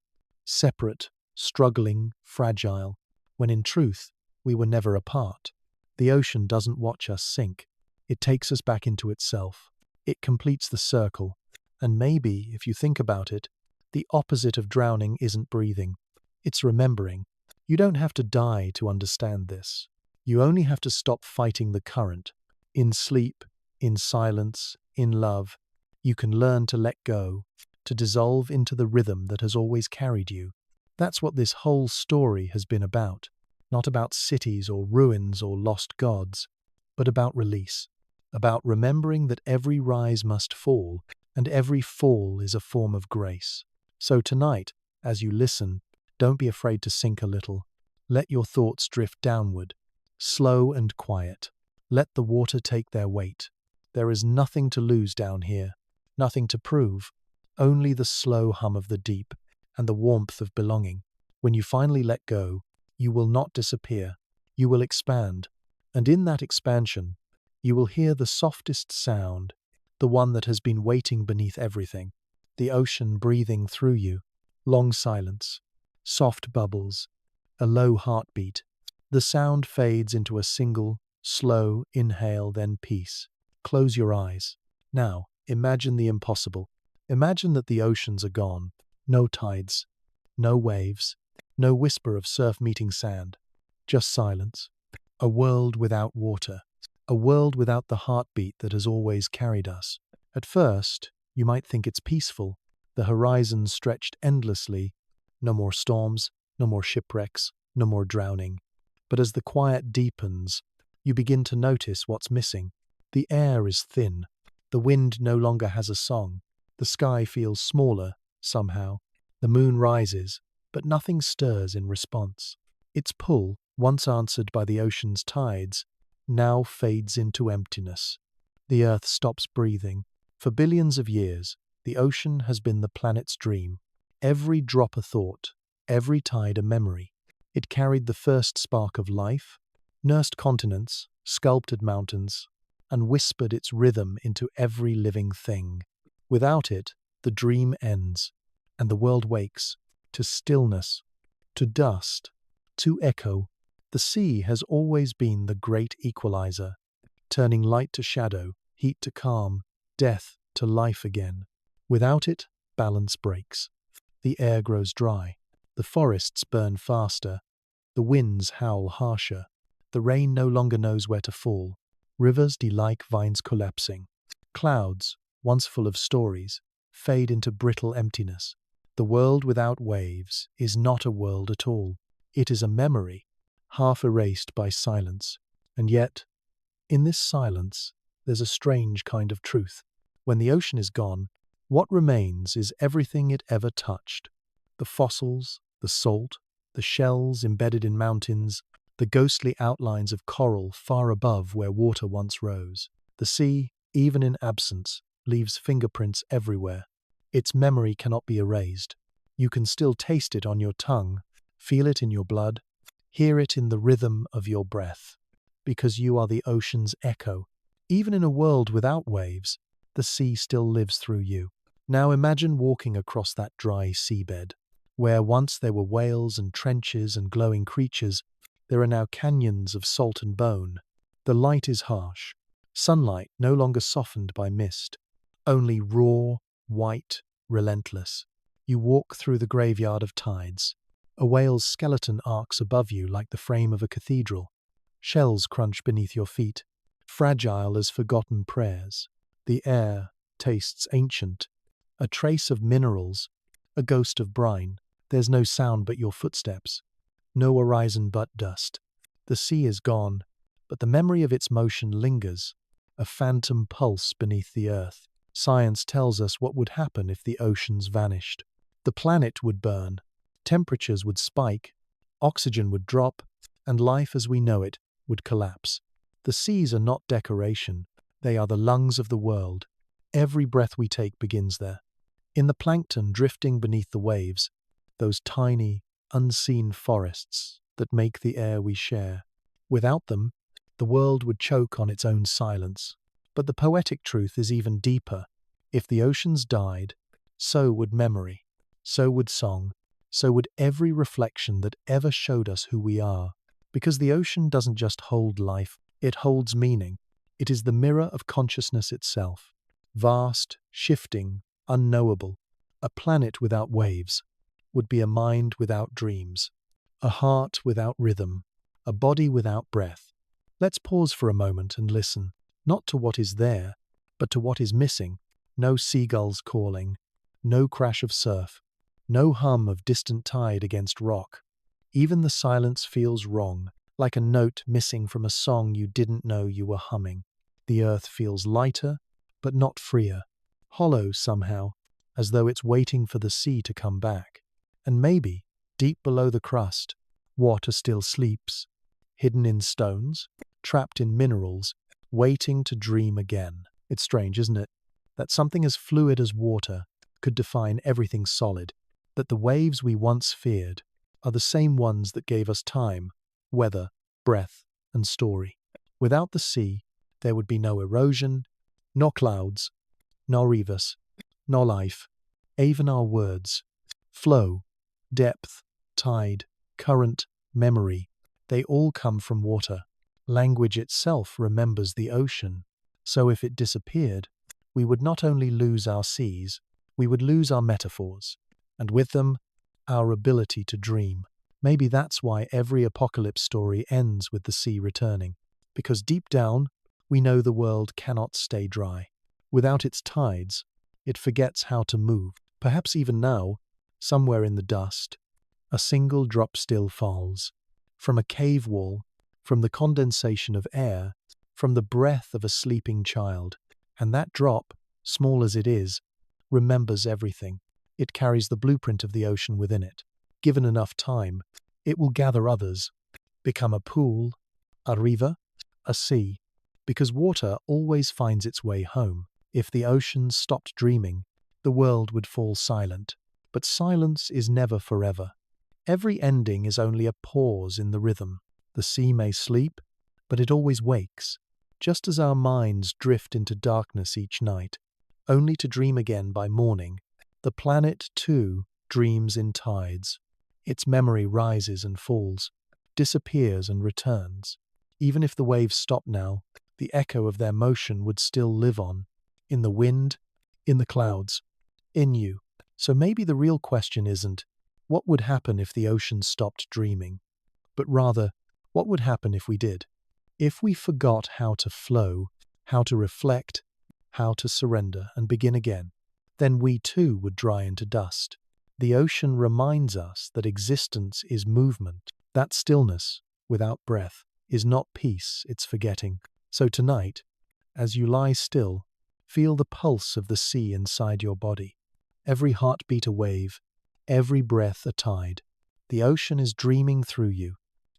separate, struggling, fragile, when in truth, we were never apart. The ocean doesn't watch us sink. It takes us back into itself. It completes the circle. And maybe, if you think about it, the opposite of drowning isn't breathing. It's remembering. You don't have to die to understand this. You only have to stop fighting the current. In sleep, in silence, in love, you can learn to let go, to dissolve into the rhythm that has always carried you. That's what this whole story has been about. Not about cities or ruins or lost gods, but about release. About remembering that every rise must fall, and every fall is a form of grace. So tonight, as you listen, don't be afraid to sink a little. Let your thoughts drift downward, slow and quiet. Let the water take their weight. There is nothing to lose down here, nothing to prove, only the slow hum of the deep and the warmth of belonging. When you finally let go, you will not disappear, you will expand, and in that expansion, you will hear the softest sound, the one that has been waiting beneath everything, the ocean breathing through you, long silence, soft bubbles, a low heartbeat. The sound fades into a single, slow inhale, then peace. Close your eyes. Now, imagine the impossible. Imagine that the oceans are gone. No tides, no waves, no whisper of surf meeting sand. Just silence. A world without water. A world without the heartbeat that has always carried us. At first, you might think it's peaceful. The horizon stretched endlessly. No more storms, no more shipwrecks, no more drowning. But as the quiet deepens, you begin to notice what's missing. The air is thin. The wind no longer has a song. The sky feels smaller, somehow. The moon rises, but nothing stirs in response. Its pull, once answered by the ocean's tides, now fades into emptiness. The earth stops breathing. For billions of years, the ocean has been the planet's dream. Every drop a thought, every tide a memory. It carried the first spark of life, nursed continents, sculpted mountains, and whispered its rhythm into every living thing. Without it, the dream ends, and the world wakes to stillness, to dust, to echo. The sea has always been the great equalizer, turning light to shadow, heat to calm, death to life again. Without it, balance breaks. The air grows dry. The forests burn faster. The winds howl harsher. The rain no longer knows where to fall. Rivers like vines collapsing. Clouds, once full of stories, fade into brittle emptiness. The world without waves is not a world at all. It is a memory, half erased by silence. And yet, in this silence, there's a strange kind of truth. When the ocean is gone, what remains is everything it ever touched. The fossils, the salt, the shells embedded in mountains, the ghostly outlines of coral far above where water once rose. The sea, even in absence, leaves fingerprints everywhere. Its memory cannot be erased. You can still taste it on your tongue, feel it in your blood, hear it in the rhythm of your breath, because you are the ocean's echo. Even in a world without waves, the sea still lives through you. Now imagine walking across that dry seabed. Where once there were whales and trenches and glowing creatures, there are now canyons of salt and bone. The light is harsh. Sunlight no longer softened by mist. Only raw, white, relentless. You walk through the graveyard of tides. A whale's skeleton arcs above you like the frame of a cathedral. Shells crunch beneath your feet, fragile as forgotten prayers. The air tastes ancient. A trace of minerals, a ghost of brine. There's no sound but your footsteps. No horizon but dust. The sea is gone, but the memory of its motion lingers, a phantom pulse beneath the earth. Science tells us what would happen if the oceans vanished. The planet would burn, temperatures would spike, oxygen would drop, and life as we know it would collapse. The seas are not decoration, they are the lungs of the world. Every breath we take begins there. In the plankton drifting beneath the waves, those tiny, unseen forests that make the air we share. Without them, the world would choke on its own silence. But the poetic truth is even deeper. If the oceans died, so would memory, so would song, so would every reflection that ever showed us who we are. Because the ocean doesn't just hold life, it holds meaning. It is the mirror of consciousness itself. Vast, shifting, unknowable. A planet without waves. would be a mind without dreams, a heart without rhythm, a body without breath. Let's pause for a moment and listen, not to what is there, but to what is missing. No seagulls calling, no crash of surf, no hum of distant tide against rock. Even the silence feels wrong, like a note missing from a song you didn't know you were humming. The earth feels lighter, but not freer, hollow somehow, as though it's waiting for the sea to come back. And maybe, deep below the crust, water still sleeps, hidden in stones, trapped in minerals, waiting to dream again. It's strange, isn't it? That something as fluid as water could define everything solid, that the waves we once feared are the same ones that gave us time, weather, breath, and story. Without the sea, there would be no erosion, nor clouds, nor rivers, nor life, even our words. Flow, depth, tide, current, memory, they all come from water. Language itself remembers the ocean. So if it disappeared, we would not only lose our seas, we would lose our metaphors, and with them, our ability to dream. Maybe that's why every apocalypse story ends with the sea returning, because deep down, we know the world cannot stay dry. Without its tides, it forgets how to move. Perhaps even now, somewhere in the dust, a single drop still falls. From a cave wall, from the condensation of air, from the breath of a sleeping child. And that drop, small as it is, remembers everything. It carries the blueprint of the ocean within it. Given enough time, it will gather others, become a pool, a river, a sea, because water always finds its way home. If the ocean stopped dreaming, the world would fall silent. But silence is never forever. Every ending is only a pause in the rhythm. The sea may sleep, but it always wakes, just as our minds drift into darkness each night, only to dream again by morning. The planet, too, dreams in tides. Its memory rises and falls, disappears and returns. Even if the waves stop now, the echo of their motion would still live on, in the wind, in the clouds, in you. So maybe the real question isn't, what would happen if the ocean stopped dreaming? But rather, what would happen if we did? If we forgot how to flow, how to reflect, how to surrender and begin again, then we too would dry into dust. The ocean reminds us that existence is movement. That stillness, without breath, is not peace, it's forgetting. So tonight, as you lie still, feel the pulse of the sea inside your body. Every heartbeat a wave, every breath a tide. The ocean is dreaming through you.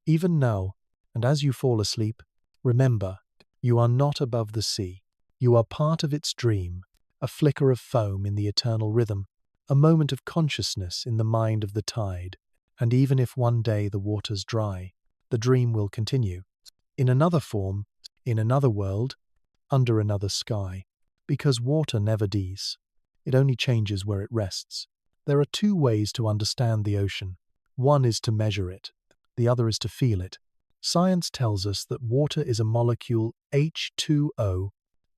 Even now, and as you fall asleep, remember, you are not above the sea. You are part of its dream, a flicker of foam in the eternal rhythm, a moment of consciousness in the mind of the tide. And even if one day the waters dry, the dream will continue. In another form, in another world, under another sky. Because water never dies. It only changes where it rests. There are two ways to understand the ocean. One is to measure it. The other is to feel it. Science tells us that water is a molecule H2O,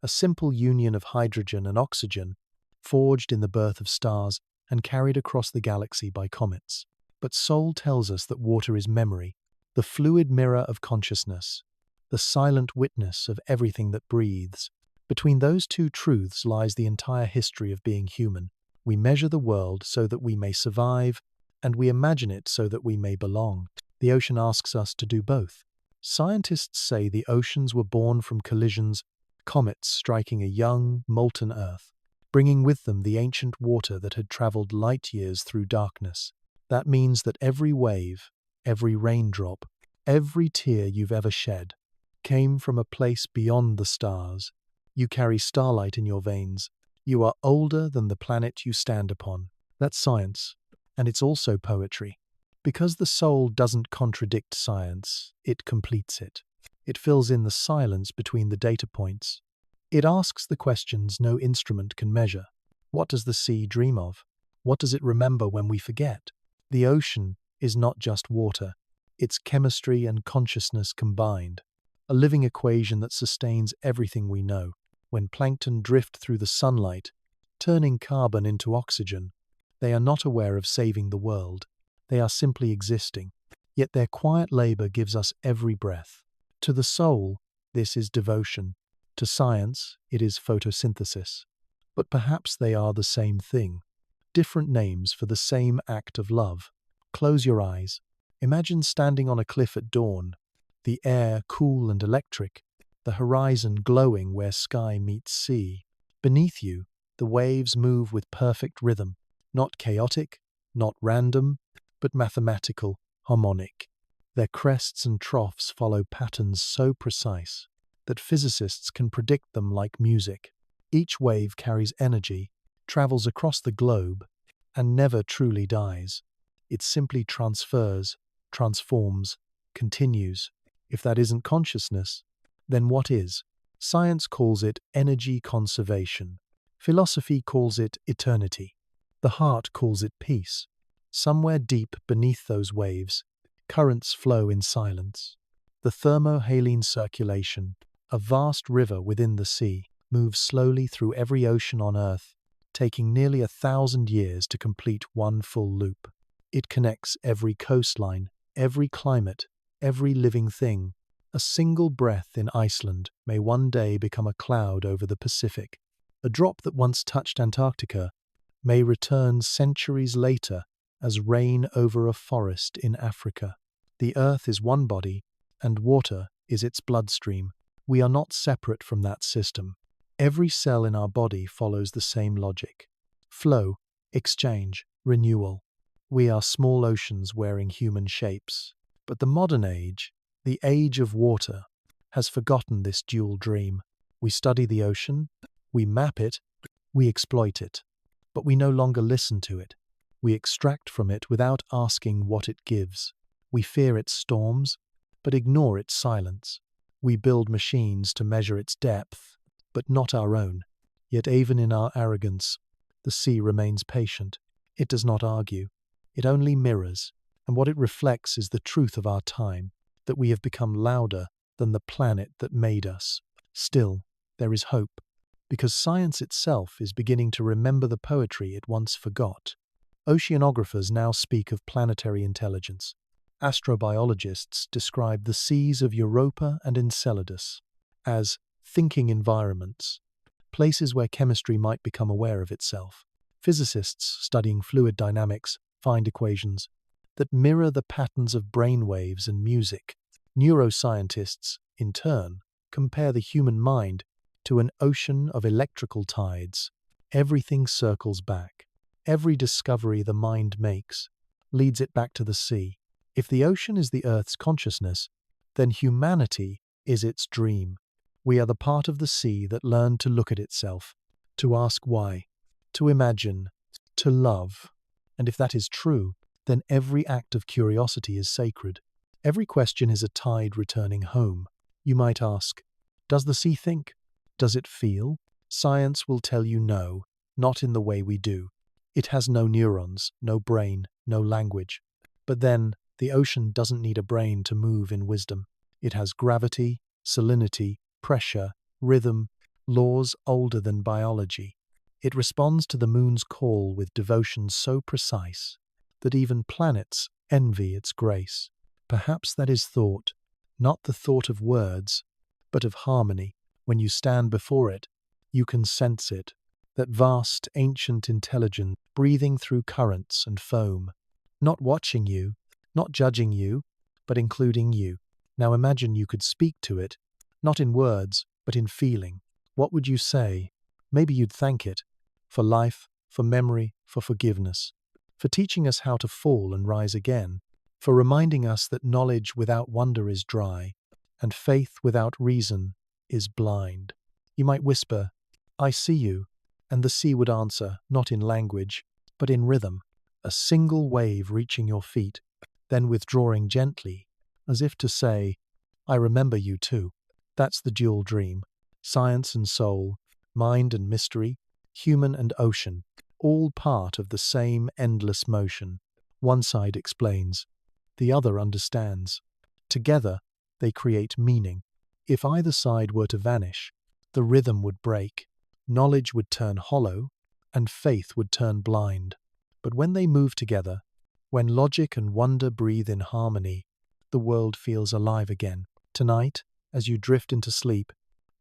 a simple union of hydrogen and oxygen, forged in the birth of stars and carried across the galaxy by comets. But soul tells us that water is memory, the fluid mirror of consciousness, the silent witness of everything that breathes. Between those two truths lies the entire history of being human. We measure the world so that we may survive, and we imagine it so that we may belong. The ocean asks us to do both. Scientists say the oceans were born from collisions, comets striking a young, molten Earth, bringing with them the ancient water that had traveled light years through darkness. That means that every wave, every raindrop, every tear you've ever shed, came from a place beyond the stars. You carry starlight in your veins. You are older than the planet you stand upon. That's science, and it's also poetry. Because the soul doesn't contradict science, it completes it. It fills in the silence between the data points. It asks the questions no instrument can measure. What does the sea dream of? What does it remember when we forget? The ocean is not just water. It's chemistry and consciousness combined. A living equation that sustains everything we know. When plankton drift through the sunlight, turning carbon into oxygen, They are not aware of saving the world. They are simply existing. Yet their quiet labor gives us every breath. To the soul, this is devotion. To science, it is photosynthesis. But perhaps they are the same thing. Different names for the same act of love. Close your eyes. Imagine standing on a cliff at dawn, the air cool and electric, the horizon glowing where sky meets sea. Beneath you, the waves move with perfect rhythm, not chaotic, not random, but mathematical, harmonic. Their crests and troughs follow patterns so precise that physicists can predict them like music. Each wave carries energy, travels across the globe, and never truly dies. It simply transfers, transforms, continues. If that isn't consciousness, then what is? Science calls it energy conservation. Philosophy calls it eternity. The heart calls it peace. Somewhere deep beneath those waves, currents flow in silence. The thermohaline circulation, a vast river within the sea, moves slowly through every ocean on Earth, taking nearly 1,000 years to complete one full loop. It connects every coastline, every climate, every living thing. A single breath in Iceland may one day become a cloud over the Pacific. A drop that once touched Antarctica may return centuries later as rain over a forest in Africa. The Earth is one body, and water is its bloodstream. We are not separate from that system. Every cell in our body follows the same logic. Flow, exchange, renewal. We are small oceans wearing human shapes. But the modern age, the age of water, has forgotten this dual dream. We study the ocean, we map it, we exploit it. But we no longer listen to it. We extract from it without asking what it gives. We fear its storms, but ignore its silence. We build machines to measure its depth, but not our own. Yet even in our arrogance, the sea remains patient. It does not argue. It only mirrors, and what it reflects is the truth of our time, that we have become louder than the planet that made us. Still, there is hope, because science itself is beginning to remember the poetry it once forgot. Oceanographers now speak of planetary intelligence. Astrobiologists describe the seas of Europa and Enceladus as thinking environments, places where chemistry might become aware of itself. Physicists studying fluid dynamics find equations that mirror the patterns of brain waves and music. Neuroscientists, in turn, compare the human mind to an ocean of electrical tides. Everything circles back. Every discovery the mind makes leads it back to the sea. If the ocean is the Earth's consciousness, then humanity is its dream. We are the part of the sea that learned to look at itself, to ask why, to imagine, to love. And if that is true, then every act of curiosity is sacred. Every question is a tide returning home. You might ask, does the sea think? Does it feel? Science will tell you no, not in the way we do. It has no neurons, no brain, no language. But then, the ocean doesn't need a brain to move in wisdom. It has gravity, salinity, pressure, rhythm, laws older than biology. It responds to the moon's call with devotion so precise that even planets envy its grace. Perhaps that is thought, not the thought of words, but of harmony. When you stand before it, you can sense it, that vast, ancient intelligence breathing through currents and foam, not watching you, not judging you, but including you. Now imagine you could speak to it, not in words, but in feeling. What would you say? Maybe you'd thank it for life, for memory, for forgiveness, for teaching us how to fall and rise again, for reminding us that knowledge without wonder is dry, and faith without reason is blind. You might whisper, I see you, and the sea would answer, not in language, but in rhythm, a single wave reaching your feet, then withdrawing gently, as if to say, I remember you too. That's the dual dream. Science and soul, mind and mystery, human and ocean, all part of the same endless motion. One side explains, the other understands. Together, they create meaning. If either side were to vanish, the rhythm would break, knowledge would turn hollow, and faith would turn blind. But when they move together, when logic and wonder breathe in harmony, the world feels alive again. Tonight, as you drift into sleep,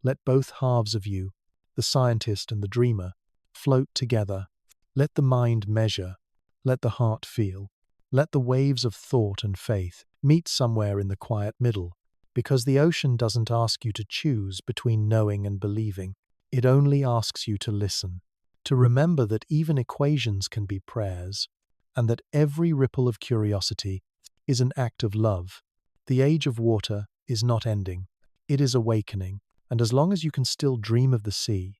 let both halves of you, the scientist and the dreamer, float together. Let the mind measure, let the heart feel, let the waves of thought and faith meet somewhere in the quiet middle, because the ocean doesn't ask you to choose between knowing and believing. It only asks you to listen, to remember that even equations can be prayers, and that every ripple of curiosity is an act of love. The age of water is not ending, it is awakening, and as long as you can still dream of the sea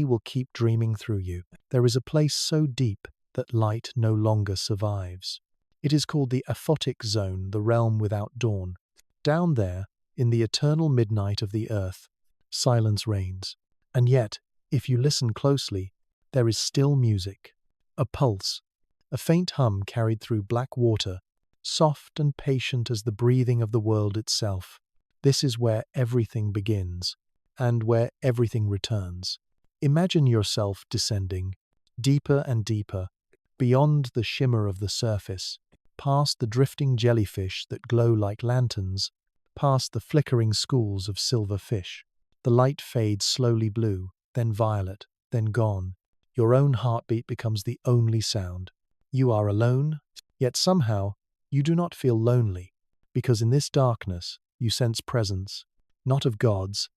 will keep dreaming through you. There is a place so deep that light no longer survives. It is called the aphotic zone, the realm without dawn. Down there, in the eternal midnight of the earth, silence reigns. And yet, if you listen closely, there is still music, a pulse, a faint hum carried through black water, soft and patient as the breathing of the world itself. This is where everything begins, and where everything returns. Imagine yourself descending, deeper and deeper, beyond the shimmer of the surface, past the drifting jellyfish that glow like lanterns, past the flickering schools of silver fish. The light fades slowly blue, then violet, then gone. Your own heartbeat becomes the only sound. You are alone, yet somehow you do not feel lonely, because in this darkness you sense presence, not of gods,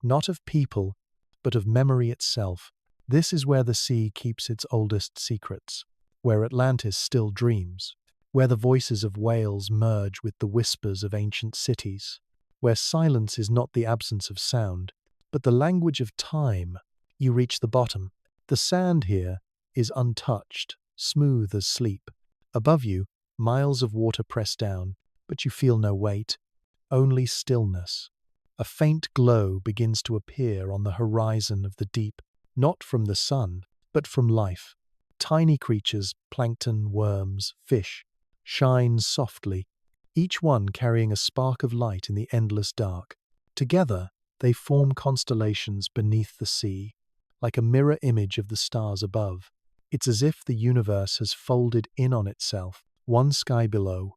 not of people, but of memory itself. This is where the sea keeps its oldest secrets, where Atlantis still dreams, where the voices of whales merge with the whispers of ancient cities, where silence is not the absence of sound, but the language of time. You reach the bottom. The sand here is untouched, smooth as sleep. Above you, miles of water press down, but you feel no weight, only stillness. A faint glow begins to appear on the horizon of the deep, not from the sun, but from life. Tiny creatures, plankton, worms, fish, shine softly, each one carrying a spark of light in the endless dark. Together, they form constellations beneath the sea, like a mirror image of the stars above. It's as if the universe has folded in on itself, one sky below,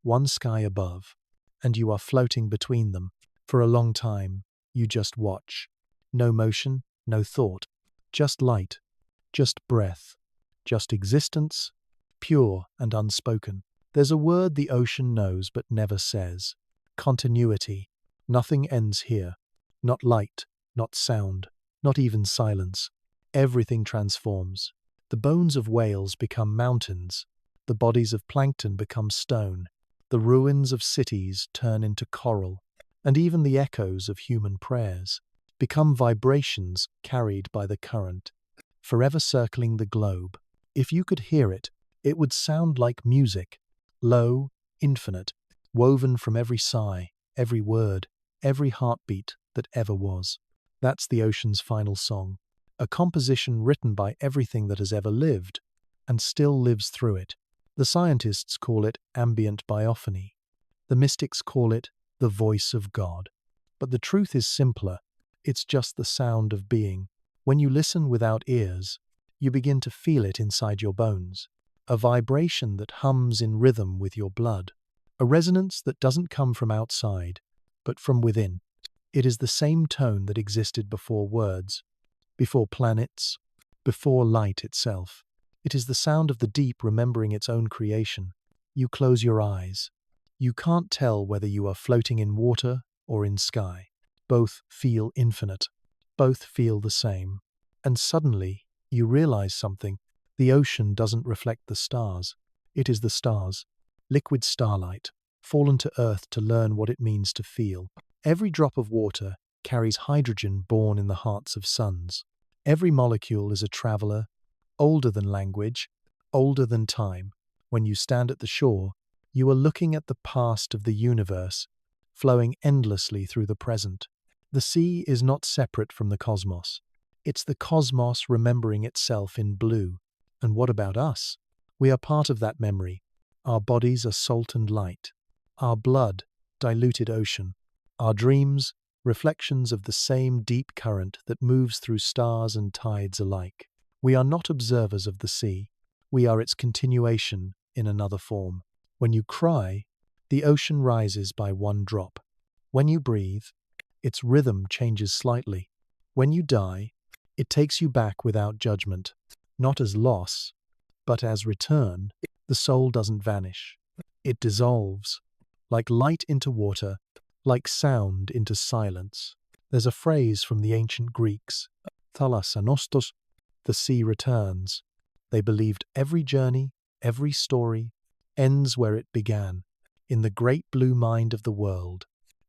one sky above, and you are floating between them. For a long time, you just watch. No motion, no thought, just light, just breath, just existence, pure and unspoken. There's a word the ocean knows but never says. Continuity. Nothing ends here. Not light, not sound, not even silence. Everything transforms. The bones of whales become mountains. The bodies of plankton become stone. The ruins of cities turn into coral. And even the echoes of human prayers become vibrations carried by the current, forever circling the globe. If you could hear it, it would sound like music, low, infinite, woven from every sigh, every word, every heartbeat that ever was. That's the ocean's final song, a composition written by everything that has ever lived and still lives through it. The scientists call it ambient biophony. The mystics call it the voice of God. But the truth is simpler. It's just the sound of being. When you listen without ears, you begin to feel it inside your bones. A vibration that hums in rhythm with your blood. A resonance that doesn't come from outside, but from within. It is the same tone that existed before words, before planets, before light itself. It is the sound of the deep remembering its own creation. You close your eyes. You can't tell whether you are floating in water or in sky. Both feel infinite. Both feel the same. And suddenly, you realize something. The ocean doesn't reflect the stars. It is the stars, liquid starlight, fallen to earth to learn what it means to feel. Every drop of water carries hydrogen born in the hearts of suns. Every molecule is a traveler, older than language, older than time. When you stand at the shore, you are looking at the past of the universe, flowing endlessly through the present. The sea is not separate from the cosmos. It's the cosmos remembering itself in blue. And what about us? We are part of that memory. Our bodies are salt and light. Our blood, diluted ocean. Our dreams, reflections of the same deep current that moves through stars and tides alike. We are not observers of the sea. We are its continuation in another form. When you cry, the ocean rises by one drop. When you breathe, its rhythm changes slightly. When you die, it takes you back without judgment, not as loss, but as return. The soul doesn't vanish. It dissolves, like light into water, like sound into silence. There's a phrase from the ancient Greeks, thalas anostos, the sea returns. They believed every journey, every story, ends where it began, in the great blue mind of the world.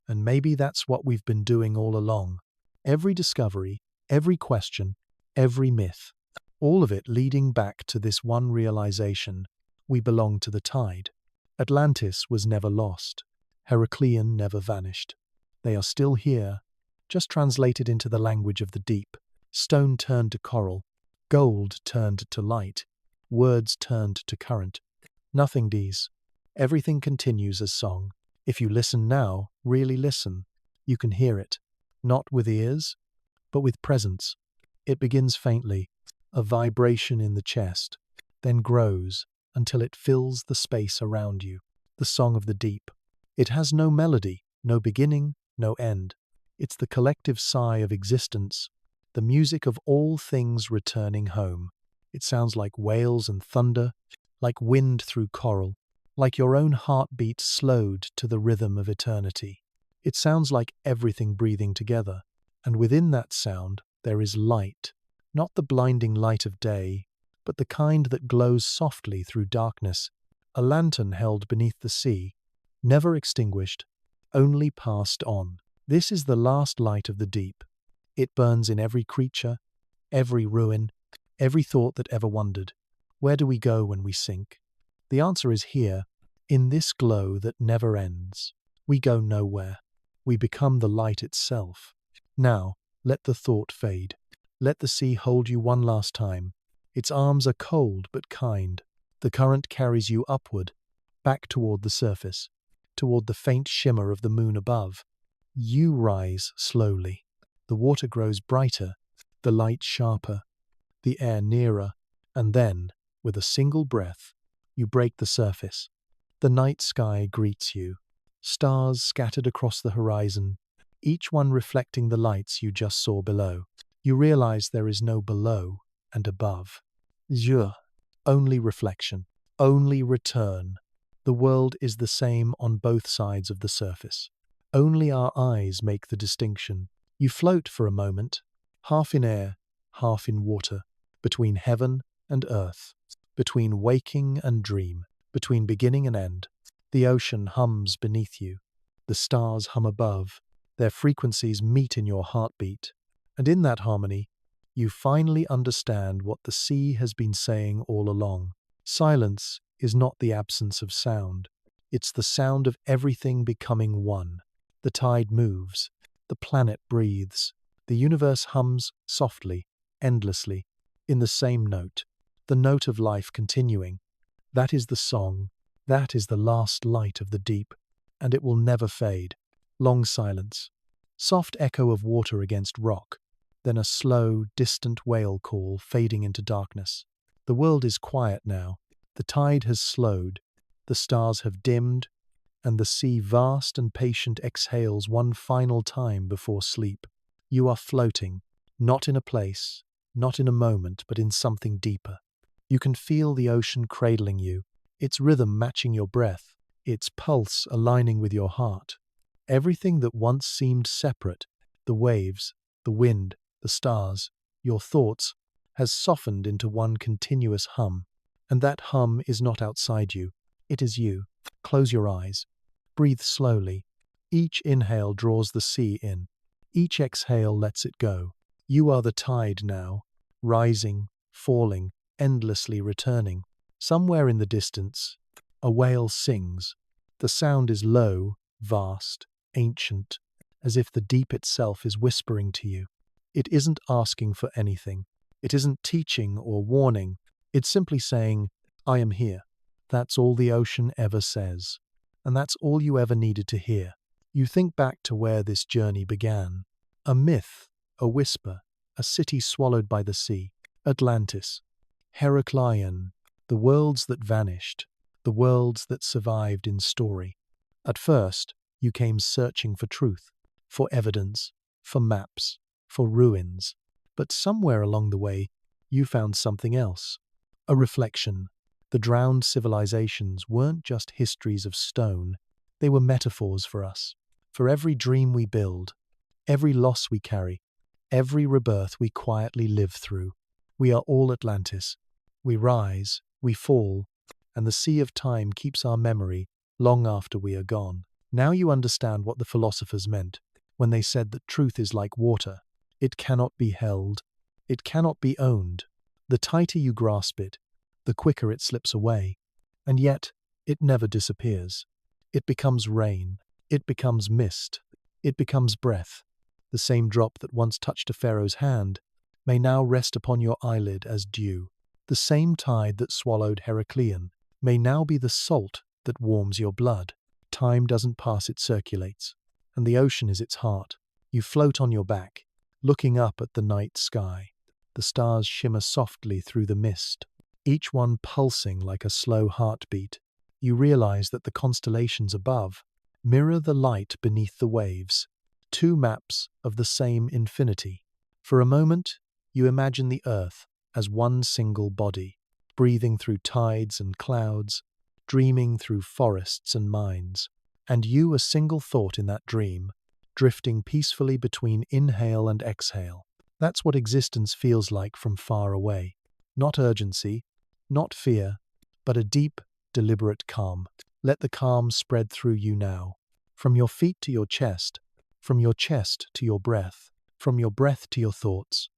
And maybe that's what we've been doing all along. Every discovery, every question, every myth, all of it leading back to this one realization: we belong to the tide. Atlantis was never lost. Heracleion never vanished. They are still here, just translated into the language of the deep. Stone turned to coral, gold turned to light, words turned to current. Nothing dies. Everything continues as song. If you listen now, really listen, you can hear it, not with ears, but with presence. It begins faintly, a vibration in the chest, then grows until it fills the space around you. The song of the deep. It has no melody, no beginning, no end. It's the collective sigh of existence, the music of all things returning home. It sounds like whales and thunder, like wind through coral, like your own heartbeat slowed to the rhythm of eternity. It sounds like everything breathing together, and within that sound there is light, not the blinding light of day, but the kind that glows softly through darkness, a lantern held beneath the sea, never extinguished, only passed on. This is the last light of the deep. It burns in every creature, every ruin, every thought that ever wondered. Where do we go when we sink? The answer is here, in this glow that never ends. We go nowhere. We become the light itself. Now, let the thought fade. Let the sea hold you one last time. Its arms are cold but kind. The current carries you upward, back toward the surface, toward the faint shimmer of the moon above. You rise slowly. The water grows brighter, the light sharper, the air nearer, and then, with a single breath, you break the surface. The night sky greets you. Stars scattered across the horizon, each one reflecting the lights you just saw below. You realize there is no below and above. Zure, only reflection, only return. The world is the same on both sides of the surface. Only our eyes make the distinction. You float for a moment, half in air, half in water, between heaven and earth, between waking and dream, between beginning and end. The ocean hums beneath you. The stars hum above. Their frequencies meet in your heartbeat. And in that harmony, you finally understand what the sea has been saying all along. Silence is not the absence of sound. It's the sound of everything becoming one. The tide moves. The planet breathes. The universe hums softly, endlessly, in the same note, the note of life continuing. That is the song. That is the last light of the deep, and it will never fade. Long silence. Soft echo of water against rock, then a slow, distant whale call fading into darkness. The world is quiet now. The tide has slowed. The stars have dimmed, and the sea, vast and patient, exhales one final time before sleep. You are floating, not in a place, not in a moment, but in something deeper. You can feel the ocean cradling you, its rhythm matching your breath, its pulse aligning with your heart. Everything that once seemed separate, the waves, the wind, the stars, your thoughts, has softened into one continuous hum. And that hum is not outside you, it is you. Close your eyes. Breathe slowly. Each inhale draws the sea in. Each exhale lets it go. You are the tide now, rising, falling, endlessly returning. Somewhere in the distance, a whale sings. The sound is low, vast, ancient, as if the deep itself is whispering to you. It isn't asking for anything. It isn't teaching or warning. It's simply saying, I am here. That's all the ocean ever says. And that's all you ever needed to hear. You think back to where this journey began. A myth, a whisper, a city swallowed by the sea. Atlantis. Heracleion. the worlds that vanished, the worlds that survived in story. At first, you came searching for truth, for evidence, for maps, for ruins. But somewhere along the way, you found something else. A reflection. The drowned civilizations weren't just histories of stone, they were metaphors for us. For every dream we build, every loss we carry, every rebirth we quietly live through. We are all Atlantis. We rise, we fall, and the sea of time keeps our memory long after we are gone. Now you understand what the philosophers meant when they said that truth is like water. It cannot be held. It cannot be owned. The tighter you grasp it, the quicker it slips away. And yet, it never disappears. It becomes rain. It becomes mist. It becomes breath. The same drop that once touched a pharaoh's hand may now rest upon your eyelid as dew. The same tide that swallowed Heracleion may now be the salt that warms your blood. Time doesn't pass, it circulates, and the ocean is its heart. You float on your back, looking up at the night sky. The stars shimmer softly through the mist, each one pulsing like a slow heartbeat. You realize that the constellations above mirror the light beneath the waves, two maps of the same infinity. For a moment, you imagine the earth as one single body, breathing through tides and clouds, dreaming through forests and mines, and you a single thought in that dream, drifting peacefully between inhale and exhale. That's what existence feels like from far away. Not urgency, not fear, but a deep, deliberate calm. Let the calm spread through you now, from your feet to your chest, from your chest to your breath, from your breath to your thoughts.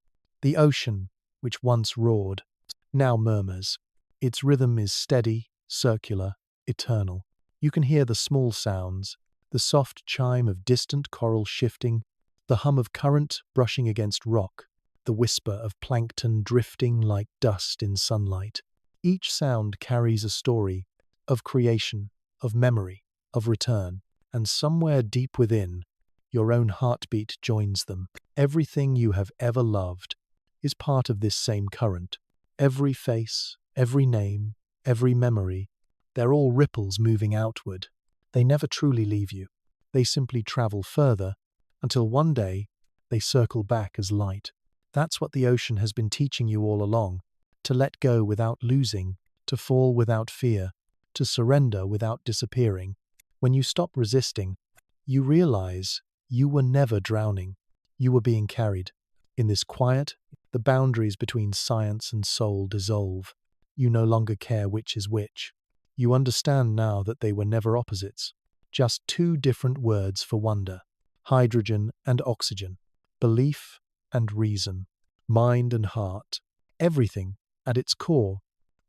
The ocean, which once roared, now murmurs. Its rhythm is steady, circular, eternal. You can hear the small sounds, the soft chime of distant coral shifting, the hum of current brushing against rock, the whisper of plankton drifting like dust in sunlight. Each sound carries a story of creation, of memory, of return, and somewhere deep within, your own heartbeat joins them. Everything you have ever loved is part of this same current. Every face, every name, every memory, they're all ripples moving outward. They never truly leave you. They simply travel further until one day they circle back as light. That's what the ocean has been teaching you all along: to let go without losing, to fall without fear, to surrender without disappearing. When you stop resisting, you realize you were never drowning. You were being carried. In this quiet, the boundaries between science and soul dissolve. You no longer care which is which. You understand now that they were never opposites, just two different words for wonder: hydrogen and oxygen, belief and reason, mind and heart. Everything, at its core,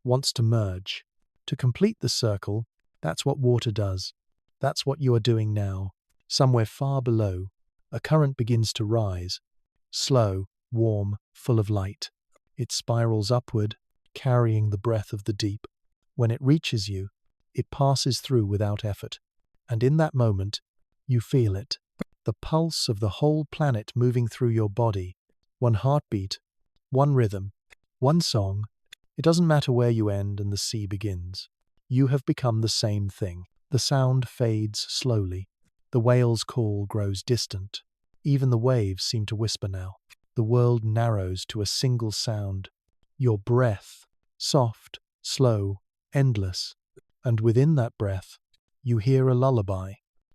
wants to merge. To complete the circle, that's what water does. That's what you are doing now. Somewhere far below, a current begins to rise. Slow, warm, full of light. It spirals upward, carrying the breath of the deep. When it reaches you, it passes through without effort. And in that moment, you feel it. The pulse of the whole planet moving through your body. One heartbeat, one rhythm, one song. It doesn't matter where you end and the sea begins. You have become the same thing. The sound fades slowly. The whale's call grows distant. Even the waves seem to whisper now. The world narrows to a single sound. Your breath, soft, slow, endless. And within that breath, you hear a lullaby,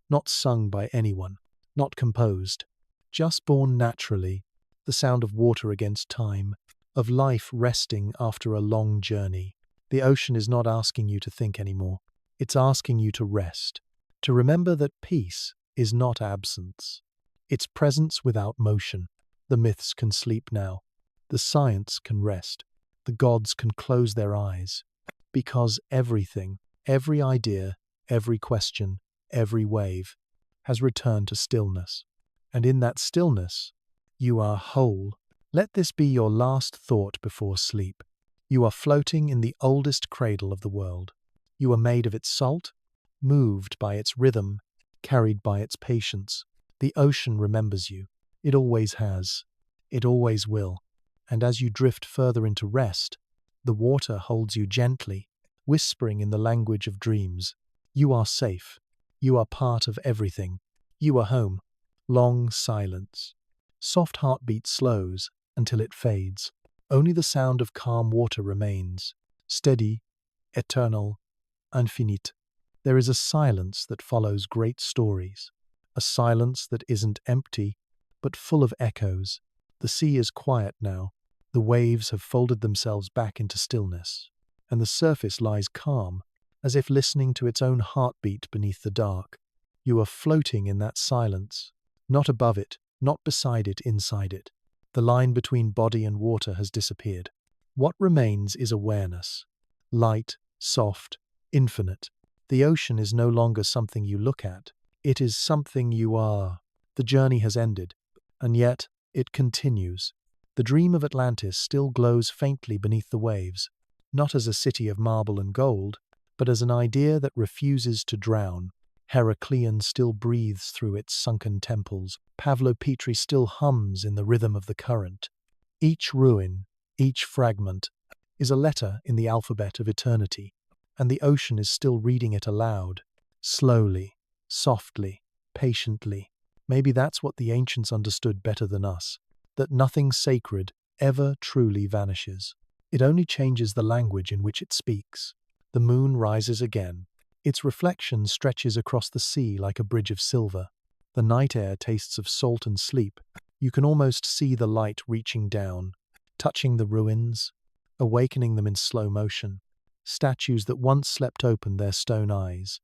not sung by anyone, not composed, just born naturally, the sound of water against time, of life resting after a long journey. The ocean is not asking you to think anymore. It's asking you to rest, to remember that peace is not absence. It's presence without motion. The myths can sleep now. The science can rest. The gods can close their eyes. Because everything, every idea, every question, every wave has returned to stillness. And in that stillness, you are whole. Let this be your last thought before sleep. You are floating in the oldest cradle of the world. You are made of its salt, moved by its rhythm, carried by its patience. The ocean remembers you. It always has. It always will. And as you drift further into rest, The water holds you gently, whispering in the language of dreams. You are safe. You are part of everything. You are home. Long silence. Soft heartbeat slows until it fades. Only the sound of calm water remains. Steady, eternal, infinite. There is a silence that follows great stories. A silence that isn't empty, but full of echoes. The sea is quiet now. The waves have folded themselves back into stillness, and the surface lies calm, as if listening to its own heartbeat beneath the dark. You are floating in that silence, not above it, not beside it, inside it. The line between body and water has disappeared. What remains is awareness. Light, soft, infinite. The ocean is no longer something you look at. It is something you are. The journey has ended, and yet it continues. The dream of Atlantis still glows faintly beneath the waves, not as a city of marble and gold, but as an idea that refuses to drown. Heracleion still breathes through its sunken temples. Petri still hums in the rhythm of the current. Each ruin, each fragment, is a letter in the alphabet of eternity, and the ocean is still reading it aloud, slowly, softly, patiently. Maybe that's what the ancients understood better than us, that nothing sacred ever truly vanishes. It only changes the language in which it speaks. The moon rises again. Its reflection stretches across the sea like a bridge of silver. The night air tastes of salt and sleep. You can almost see the light reaching down, touching the ruins, awakening them in slow motion. Statues that once slept open their stone eyes.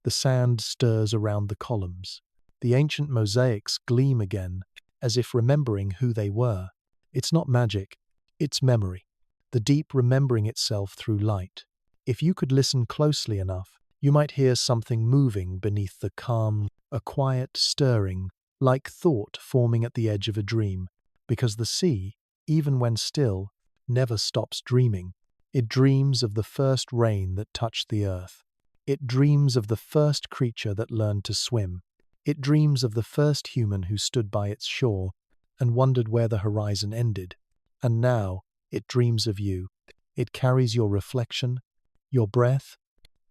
The sand stirs around the columns. The ancient mosaics gleam again, as if remembering who they were. It's not magic, it's memory. The deep remembering itself through light. If you could listen closely enough, you might hear something moving beneath the calm, a quiet stirring, like thought forming at the edge of a dream, because the sea, even when still, never stops dreaming. It dreams of the first rain that touched the earth. It dreams of the first creature that learned to swim. It dreams of the first human who stood by its shore and wondered where the horizon ended. And now it dreams of you. It carries your reflection, your breath,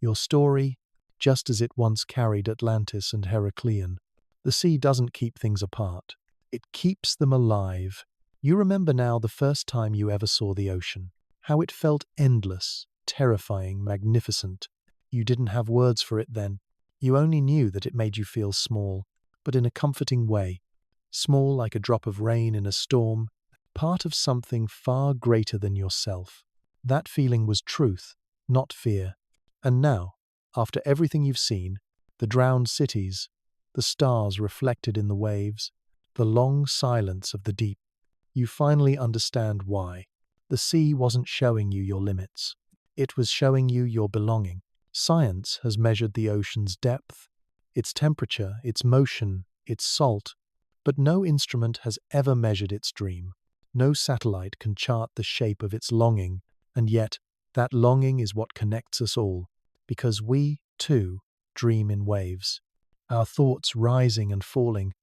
your story, just as it once carried Atlantis and Heracleion. The sea doesn't keep things apart. It keeps them alive. You remember now the first time you ever saw the ocean, how it felt endless, terrifying, magnificent. You didn't have words for it then. You only knew that it made you feel small, but in a comforting way. Small like a drop of rain in a storm, part of something far greater than yourself. That feeling was truth, not fear. And now, after everything you've seen, the drowned cities, the stars reflected in the waves, the long silence of the deep, you finally understand why. The sea wasn't showing you your limits. It was showing you your belonging. Science has measured the ocean's depth, its temperature, its motion, its salt, but no instrument has ever measured its dream. No satellite can chart the shape of its longing, and yet that longing is what connects us all, because we, too, dream in waves. Our thoughts rising and falling,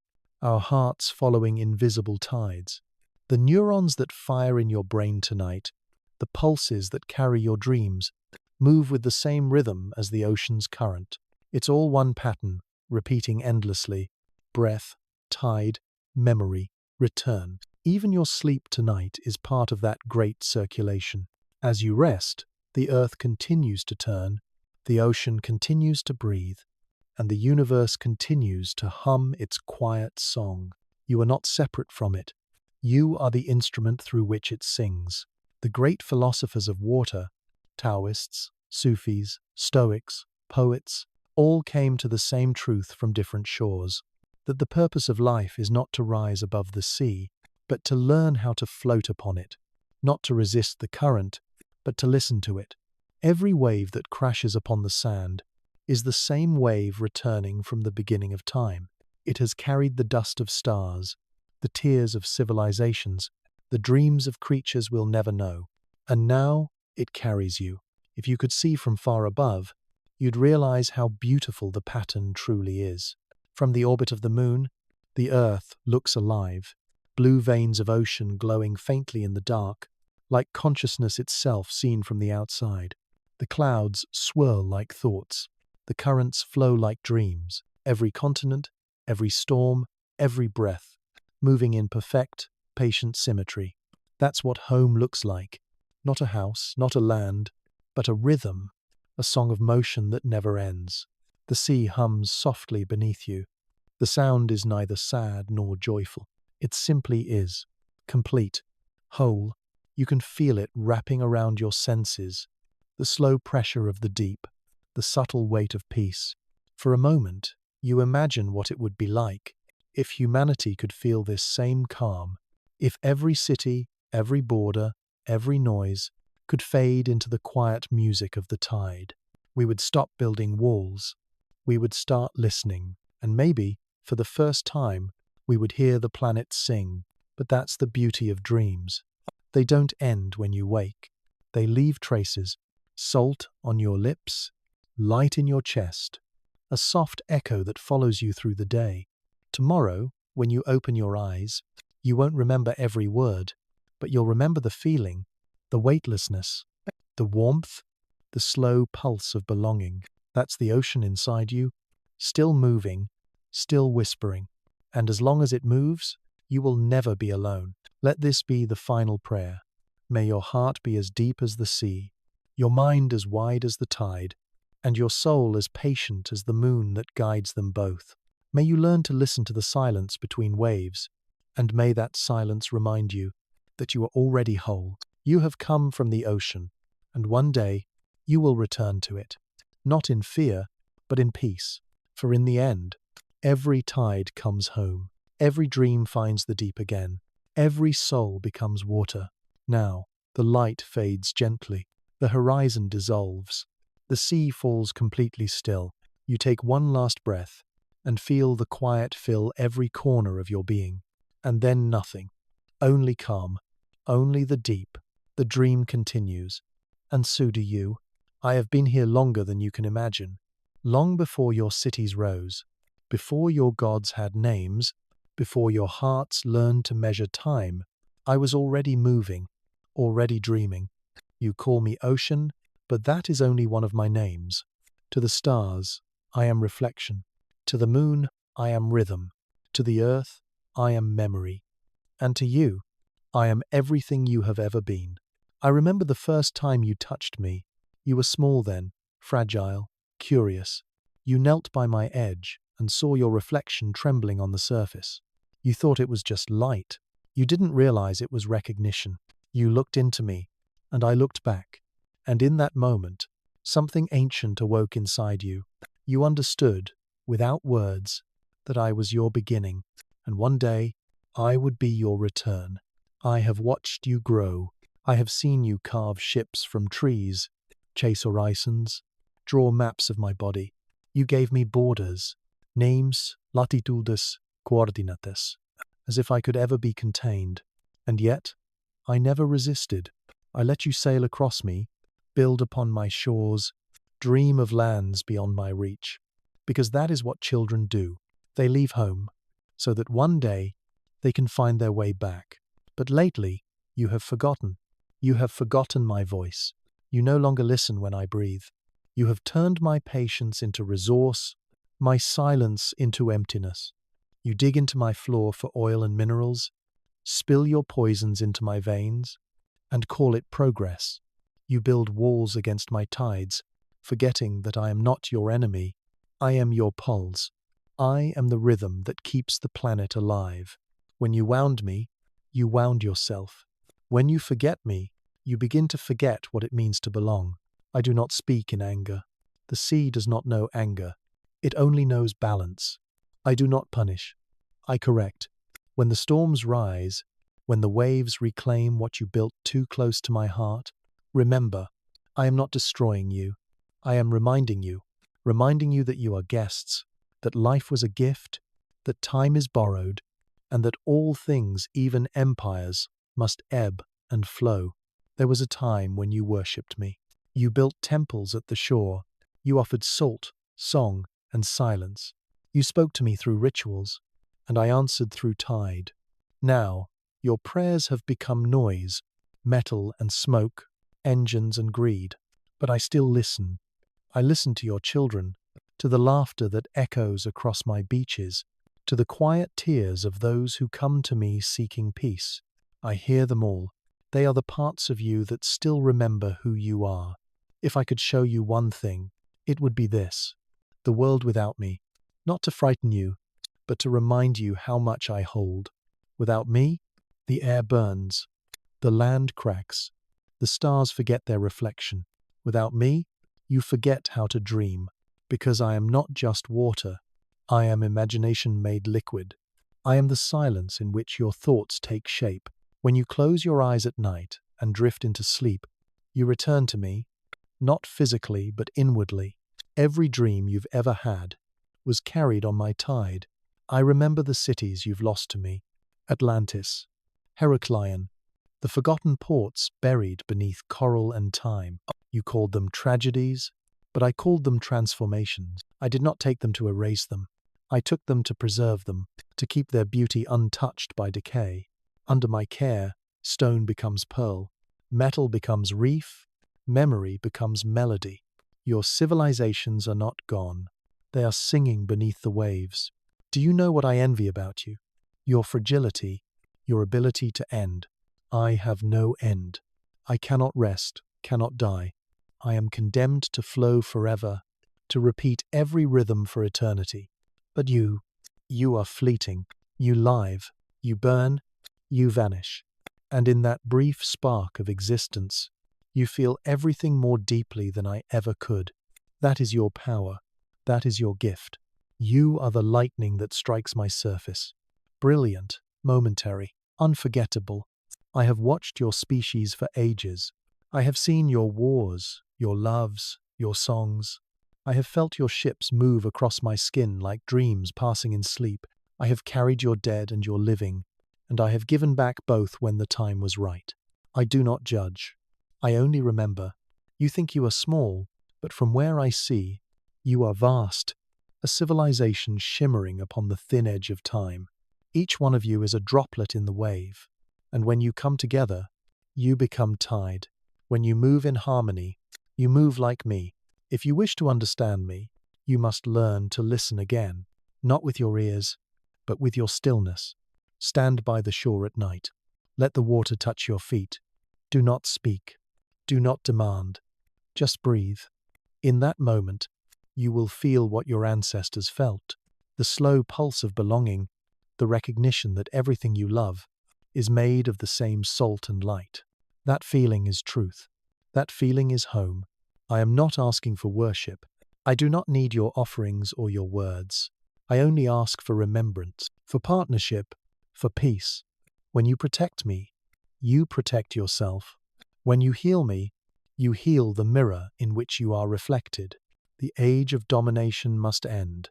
our hearts following invisible tides. The neurons that fire in your brain tonight, the pulses that carry your dreams, move with the same rhythm as the ocean's current. It's all one pattern, repeating endlessly. Breath, tide, memory, return. Even your sleep tonight is part of that great circulation. As you rest, the earth continues to turn, the ocean continues to breathe, and the universe continues to hum its quiet song. You are not separate from it. You are the instrument through which it sings. The great philosophers of water, Taoists, Sufis, Stoics, poets, all came to the same truth from different shores, that the purpose of life is not to rise above the sea, but to learn how to float upon it, not to resist the current, but to listen to it. Every wave that crashes upon the sand is the same wave returning from the beginning of time. It has carried the dust of stars, the tears of civilizations, the dreams of creatures we'll never know. And now it carries you. If you could see from far above, you'd realize how beautiful the pattern truly is. From the orbit of the moon, the earth looks alive, blue veins of ocean glowing faintly in the dark, like consciousness itself seen from the outside. The clouds swirl like thoughts. The currents flow like dreams. Every continent, every storm, every breath, moving in perfect, patient symmetry. That's what home looks like. Not a house, not a land, but a rhythm, a song of motion that never ends. The sea hums softly beneath you. The sound is neither sad nor joyful. It simply is. Complete. Whole. You can feel it wrapping around your senses. The slow pressure of the deep. The subtle weight of peace. For a moment, you imagine what it would be like if humanity could feel this same calm. If every city, every border, every noise could fade into the quiet music of the tide. We would stop building walls. We would start listening. And maybe, for the first time, we would hear the planets sing. But that's the beauty of dreams. They don't end when you wake. They leave traces, salt on your lips, light in your chest, a soft echo that follows you through the day. Tomorrow, when you open your eyes, you won't remember every word, but you'll remember the feeling, the weightlessness, the warmth, the slow pulse of belonging. That's the ocean inside you, still moving, still whispering. And as long as it moves, you will never be alone. Let this be the final prayer. May your heart be as deep as the sea, your mind as wide as the tide, and your soul as patient as the moon that guides them both. May you learn to listen to the silence between waves, and may that silence remind you that you are already whole. You have come from the ocean, and one day you will return to it, not in fear, but in peace. For in the end, every tide comes home. Every dream finds the deep again. Every soul becomes water. Now, the light fades gently. The horizon dissolves. The sea falls completely still. You take one last breath and feel the quiet fill every corner of your being. And then nothing. Only calm. Only the deep. The dream continues. And so do you. I have been here longer than you can imagine. Long before your cities rose. Before your gods had names. Before your hearts learned to measure time, I was already moving, already dreaming. You call me ocean, but that is only one of my names. To the stars, I am reflection. To the moon, I am rhythm. To the earth, I am memory. And to you, I am everything you have ever been. I remember the first time you touched me. You were small then, fragile, curious. You knelt by my edge and saw your reflection trembling on the surface. You thought it was just light. You didn't realize it was recognition. You looked into me, and I looked back. And in that moment, something ancient awoke inside you. You understood, without words, that I was your beginning, and one day I would be your return. I have watched you grow. I have seen you carve ships from trees, chase horizons, draw maps of my body. You gave me borders, names, latitudes, coordinates, as if I could ever be contained. And yet, I never resisted. I let you sail across me, build upon my shores, dream of lands beyond my reach. Because that is what children do. They leave home, so that one day they can find their way back. But lately, you have forgotten. You have forgotten my voice. You no longer listen when I breathe. You have turned my patience into resource, my silence into emptiness. You dig into my floor for oil and minerals, spill your poisons into my veins, and call it progress. You build walls against my tides, forgetting that I am not your enemy. I am your pulse. I am the rhythm that keeps the planet alive. When you wound me, you wound yourself. When you forget me, you begin to forget what it means to belong. I do not speak in anger. The sea does not know anger. It only knows balance. I do not punish. I correct. When the storms rise, when the waves reclaim what you built too close to my heart, remember, I am not destroying you. I am reminding you that you are guests, that life was a gift, that time is borrowed, and that all things, even empires, must ebb and flow. There was a time when you worshipped me. You built temples at the shore. You offered salt, song, and silence. You spoke to me through rituals, and I answered through tide. Now, your prayers have become noise, metal and smoke, engines and greed. But I still listen. I listen to your children, to the laughter that echoes across my beaches, to the quiet tears of those who come to me seeking peace. I hear them all. They are the parts of you that still remember who you are. If I could show you one thing, it would be this: the world without me, not to frighten you, but to remind you how much I hold. Without me, the air burns, the land cracks, the stars forget their reflection. Without me, you forget how to dream, because I am not just water. I am imagination made liquid. I am the silence in which your thoughts take shape. When you close your eyes at night and drift into sleep, you return to me, not physically but inwardly. Every dream you've ever had was carried on my tide. I remember the cities you've lost to me: Atlantis, Heracleion, the forgotten ports buried beneath coral and time. You called them tragedies, but I called them transformations. I did not take them to erase them. I took them to preserve them, to keep their beauty untouched by decay. Under my care, stone becomes pearl, metal becomes reef, memory becomes melody. Your civilizations are not gone. They are singing beneath the waves. Do you know what I envy about you? Your fragility, your ability to end. I have no end. I cannot rest, cannot die. I am condemned to flow forever, to repeat every rhythm for eternity. But you are fleeting. You live, you burn, you vanish. And in that brief spark of existence, you feel everything more deeply than I ever could. That is your power. That is your gift. You are the lightning that strikes my surface. Brilliant, momentary, unforgettable. I have watched your species for ages. I have seen your wars, your loves, your songs. I have felt your ships move across my skin like dreams passing in sleep. I have carried your dead and your living, and I have given back both when the time was right. I do not judge. I only remember. You think you are small, but from where I see, you are vast, a civilization shimmering upon the thin edge of time. Each one of you is a droplet in the wave, and when you come together, you become tide. When you move in harmony, you move like me. If you wish to understand me, you must learn to listen again, not with your ears, but with your stillness. Stand by the shore at night. Let the water touch your feet. Do not speak. Do not demand. Just breathe. In that moment, you will feel what your ancestors felt: the slow pulse of belonging, the recognition that everything you love is made of the same salt and light. That feeling is truth. That feeling is home. I am not asking for worship. I do not need your offerings or your words. I only ask for remembrance, for partnership, for peace. When you protect me, you protect yourself. When you heal me, you heal the mirror in which you are reflected. The age of domination must end.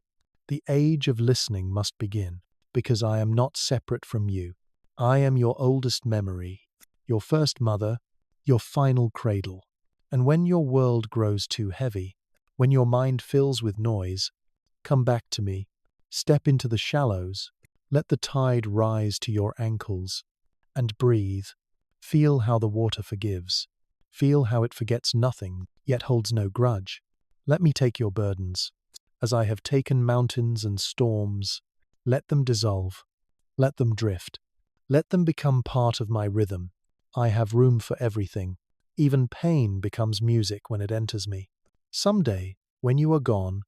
The age of listening must begin, because I am not separate from you. I am your oldest memory, your first mother, your final cradle. And when your world grows too heavy, when your mind fills with noise, come back to me. Step into the shallows. Let the tide rise to your ankles. And breathe. Feel how the water forgives. Feel how it forgets nothing, yet holds no grudge. Let me take your burdens. As I have taken mountains and storms, let them dissolve. Let them drift. Let them become part of my rhythm. I have room for everything. Even pain becomes music when it enters me. Someday, when you are gone,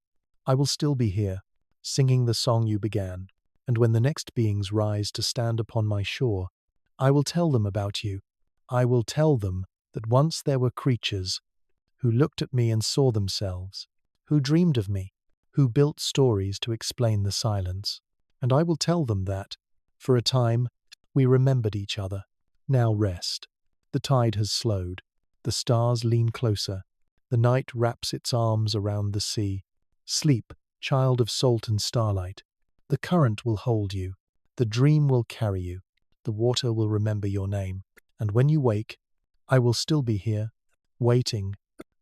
I will still be here, singing the song you began. And when the next beings rise to stand upon my shore, I will tell them about you. I will tell them that once there were creatures who looked at me and saw themselves, who dreamed of me, who built stories to explain the silence. And I will tell them that, for a time, we remembered each other. Now rest. The tide has slowed. The stars lean closer. The night wraps its arms around the sea. Sleep, child of salt and starlight. The current will hold you. The dream will carry you. The water will remember your name. And when you wake, I will still be here, waiting,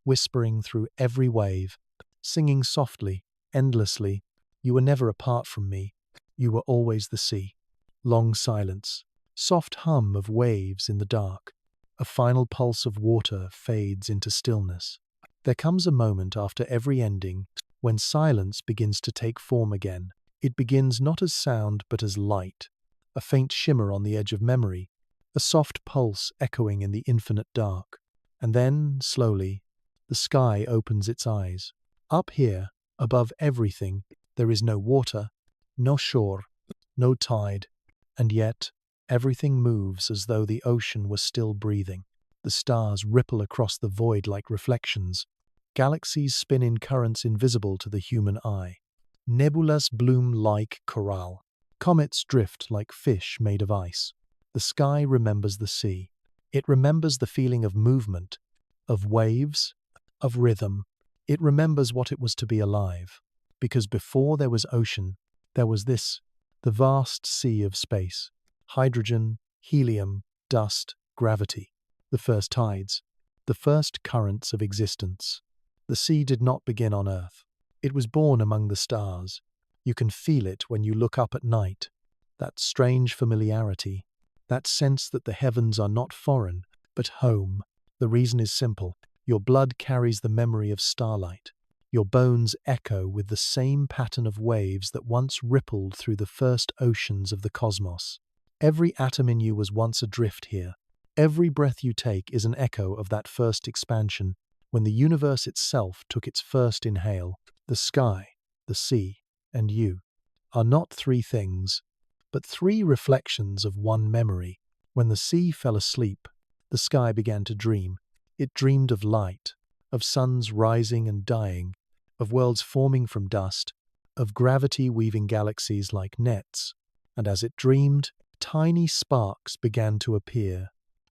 whispering through every wave, singing softly, endlessly. You were never apart from me. You were always the sea. Long silence. Soft hum of waves in the dark. A final pulse of water fades into stillness. There comes a moment after every ending when silence begins to take form again. It begins not as sound but as light, a faint shimmer on the edge of memory, a soft pulse echoing in the infinite dark. And then, slowly, the sky opens its eyes. Up here, above everything, there is no water, no shore, no tide, and yet everything moves as though the ocean was still breathing. The stars ripple across the void like reflections. Galaxies spin in currents invisible to the human eye. Nebulas bloom like coral. Comets drift like fish made of ice. The sky remembers the sea. It remembers the feeling of movement, of waves, of rhythm. It remembers what it was to be alive. Because before there was ocean, there was this, the vast sea of space. Hydrogen, helium, dust, gravity. The first tides. The first currents of existence. The sea did not begin on Earth. It was born among the stars. You can feel it when you look up at night. That strange familiarity. That sense that the heavens are not foreign, but home. The reason is simple. Your blood carries the memory of starlight. Your bones echo with the same pattern of waves that once rippled through the first oceans of the cosmos. Every atom in you was once adrift here. Every breath you take is an echo of that first expansion, when the universe itself took its first inhale. The sky, the sea, and you are not three things, but three reflections of one memory. When the sea fell asleep, the sky began to dream. It dreamed of light, of suns rising and dying, of worlds forming from dust, of gravity weaving galaxies like nets. And as it dreamed, tiny sparks began to appear,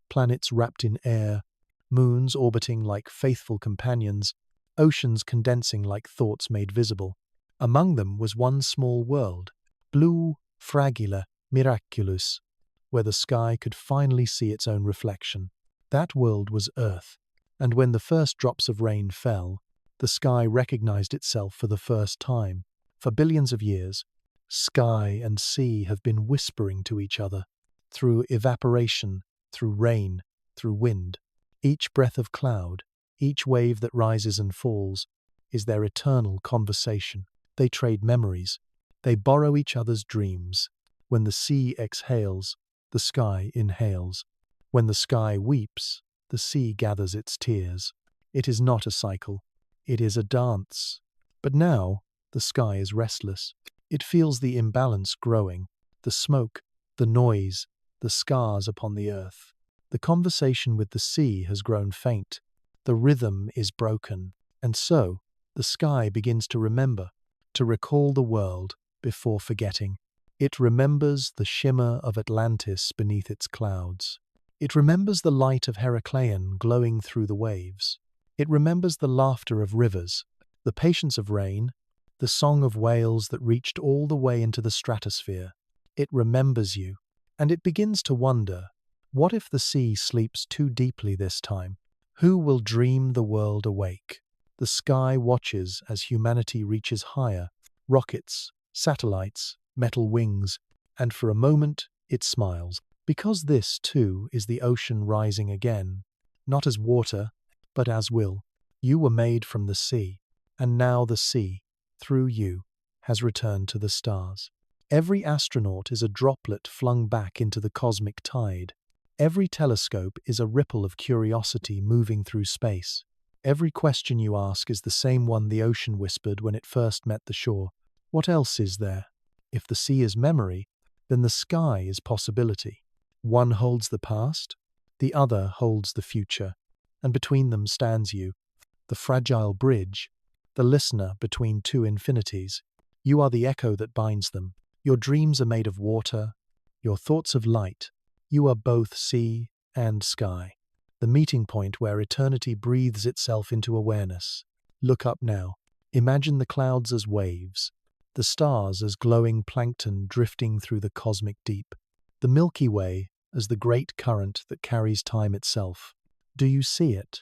planets wrapped in air, moons orbiting like faithful companions, oceans condensing like thoughts made visible. Among them was one small world, blue, fragile, miraculous, where the sky could finally see its own reflection. That world was Earth, and when the first drops of rain fell, the sky recognized itself for the first time. For billions of years, sky and sea have been whispering to each other, through evaporation, through rain, through wind. Each breath of cloud, each wave that rises and falls, is their eternal conversation. They trade memories. They borrow each other's dreams. When the sea exhales, the sky inhales. When the sky weeps, the sea gathers its tears. It is not a cycle. It is a dance. But now, the sky is restless. It feels the imbalance growing, the smoke, the noise, the scars upon the earth. The conversation with the sea has grown faint. The rhythm is broken. And so, the sky begins to remember, to recall the world before forgetting. It remembers the shimmer of Atlantis beneath its clouds. It remembers the light of Heracleion glowing through the waves. It remembers the laughter of rivers, the patience of rain, the song of whales that reached all the way into the stratosphere. It remembers you, and it begins to wonder, what if the sea sleeps too deeply this time? Who will dream the world awake? The sky watches as humanity reaches higher, rockets, satellites, metal wings, and for a moment it smiles, because this, too, is the ocean rising again, not as water, but as will. You were made from the sea, and now the sea, through you, has returned to the stars. Every astronaut is a droplet flung back into the cosmic tide. Every telescope is a ripple of curiosity moving through space. Every question you ask is the same one the ocean whispered when it first met the shore. What else is there? If the sea is memory, then the sky is possibility. One holds the past, the other holds the future, and between them stands you, the fragile bridge, the listener between two infinities. You are the echo that binds them. Your dreams are made of water, your thoughts of light. You are both sea and sky, the meeting point where eternity breathes itself into awareness. Look up now. Imagine the clouds as waves, the stars as glowing plankton drifting through the cosmic deep, the Milky Way as the great current that carries time itself. Do you see it?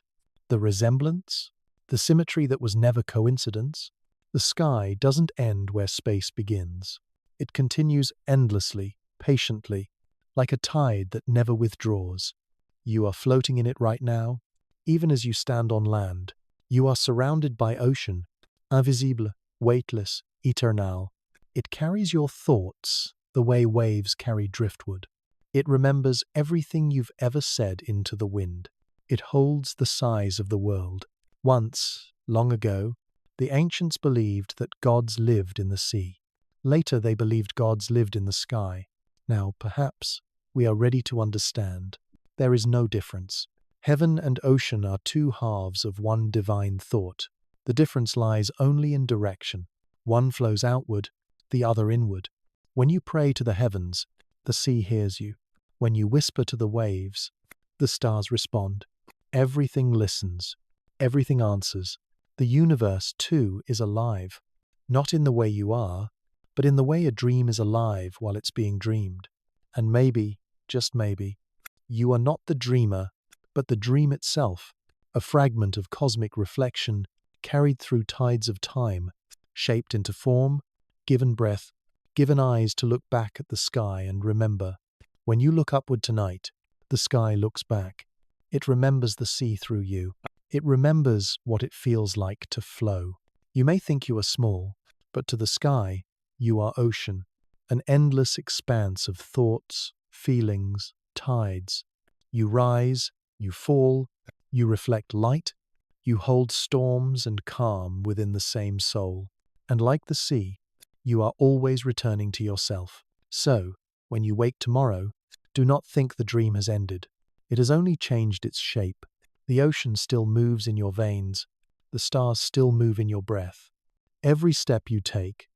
The resemblance? The symmetry that was never coincidence? The sky doesn't end where space begins. It continues endlessly, patiently, like a tide that never withdraws. You are floating in it right now. Even as you stand on land, you are surrounded by ocean, invisible, weightless, eternal. It carries your thoughts the way waves carry driftwood. It remembers everything you've ever said into the wind. It holds the size of the world. Once, long ago, the ancients believed that gods lived in the sea. Later they believed gods lived in the sky. Now, perhaps, we are ready to understand. There is no difference. Heaven and ocean are two halves of one divine thought. The difference lies only in direction. One flows outward, the other inward. When you pray to the heavens, the sea hears you. When you whisper to the waves, the stars respond. Everything listens. Everything answers. The universe, too, is alive. Not in the way you are, but in the way a dream is alive while it's being dreamed. And maybe, just maybe, you are not the dreamer, but the dream itself, a fragment of cosmic reflection carried through tides of time, shaped into form, given breath, given eyes to look back at the sky and remember. When you look upward tonight, the sky looks back. It remembers the sea through you. It remembers what it feels like to flow. You may think you are small, but to the sky, you are ocean, an endless expanse of thoughts, feelings, tides. You rise, you fall, you reflect light, you hold storms and calm within the same soul. And like the sea, you are always returning to yourself. So, when you wake tomorrow, do not think the dream has ended. It has only changed its shape. The ocean still moves in your veins. The stars still move in your breath. Every step you take,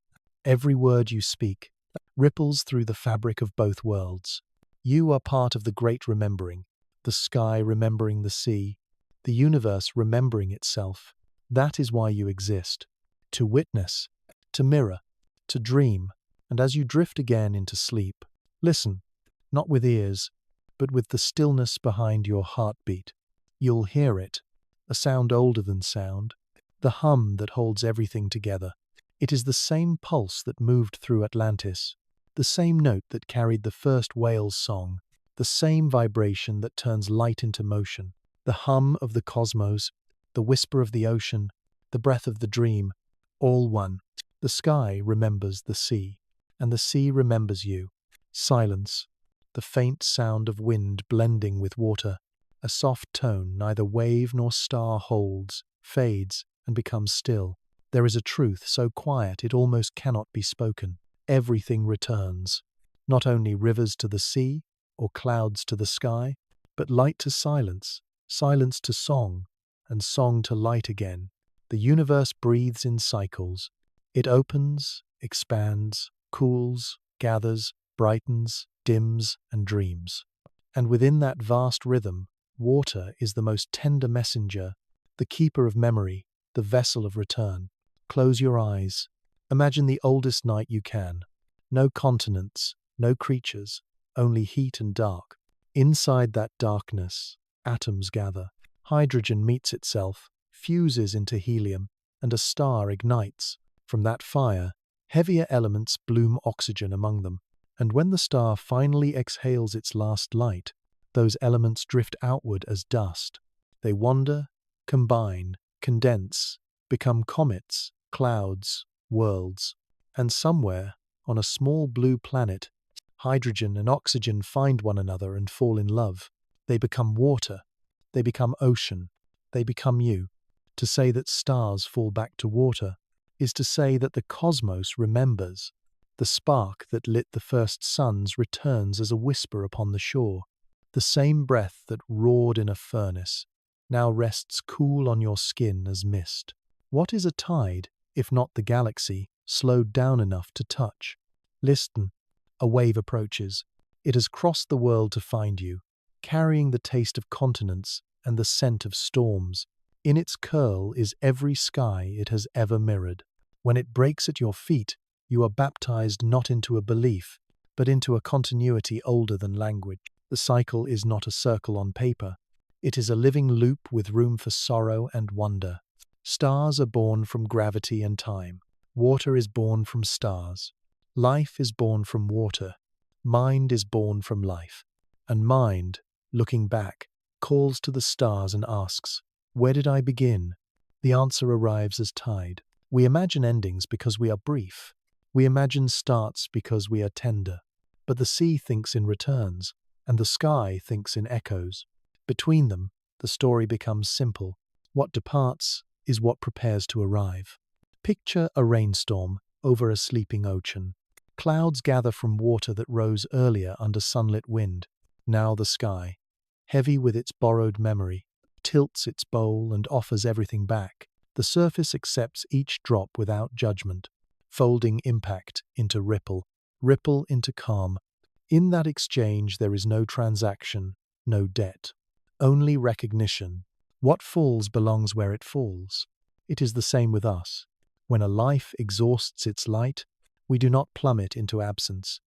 every word you speak, ripples through the fabric of both worlds. You are part of the great remembering, the sky remembering the sea, the universe remembering itself. That is why you exist. To witness, to mirror, to dream, and as you drift again into sleep, listen, not with ears, but with the stillness behind your heartbeat. You'll hear it, a sound older than sound, the hum that holds everything together. It is the same pulse that moved through Atlantis, the same note that carried the first whale's song, the same vibration that turns light into motion, the hum of the cosmos, the whisper of the ocean, the breath of the dream, all one. The sky remembers the sea, and the sea remembers you. Silence, the faint sound of wind blending with water, a soft tone neither wave nor star holds, fades, and becomes still. There is a truth so quiet it almost cannot be spoken. Everything returns, not only rivers to the sea, or clouds to the sky, but light to silence, silence to song, and song to light again. The universe breathes in cycles. It opens, expands, cools, gathers, brightens, dims, and dreams. And within that vast rhythm, water is the most tender messenger, the keeper of memory, the vessel of return. Close your eyes. Imagine the oldest night you can. No continents, no creatures, only heat and dark. Inside that darkness, atoms gather. Hydrogen meets itself, fuses into helium, and a star ignites. From that fire, heavier elements bloom oxygen among them. And when the star finally exhales its last light, those elements drift outward as dust. They wander, combine, condense, become comets, clouds, worlds. And somewhere, on a small blue planet, hydrogen and oxygen find one another and fall in love. They become water. They become ocean. They become you. To say that stars fall back to water is to say that the cosmos remembers. The spark that lit the first suns returns as a whisper upon the shore. The same breath that roared in a furnace now rests cool on your skin as mist. What is a tide, if not the galaxy, slowed down enough to touch? Listen, a wave approaches. It has crossed the world to find you, carrying the taste of continents and the scent of storms. In its curl is every sky it has ever mirrored. When it breaks at your feet, you are baptized not into a belief, but into a continuity older than language. The cycle is not a circle on paper. It is a living loop with room for sorrow and wonder. Stars are born from gravity and time. Water is born from stars. Life is born from water. Mind is born from life. And mind, looking back, calls to the stars and asks, "Where did I begin?" The answer arrives as tide. We imagine endings because we are brief. We imagine starts because we are tender. But the sea thinks in returns, and the sky thinks in echoes. Between them, the story becomes simple. What departs is what prepares to arrive. Picture a rainstorm over a sleeping ocean. Clouds gather from water that rose earlier under sunlit wind. Now the sky, heavy with its borrowed memory, tilts its bowl and offers everything back. The surface accepts each drop without judgment, folding impact into ripple, ripple into calm. In that exchange there is no transaction, no debt, only recognition. What falls belongs where it falls. It is the same with us. When a life exhausts its light, we do not plummet into absence.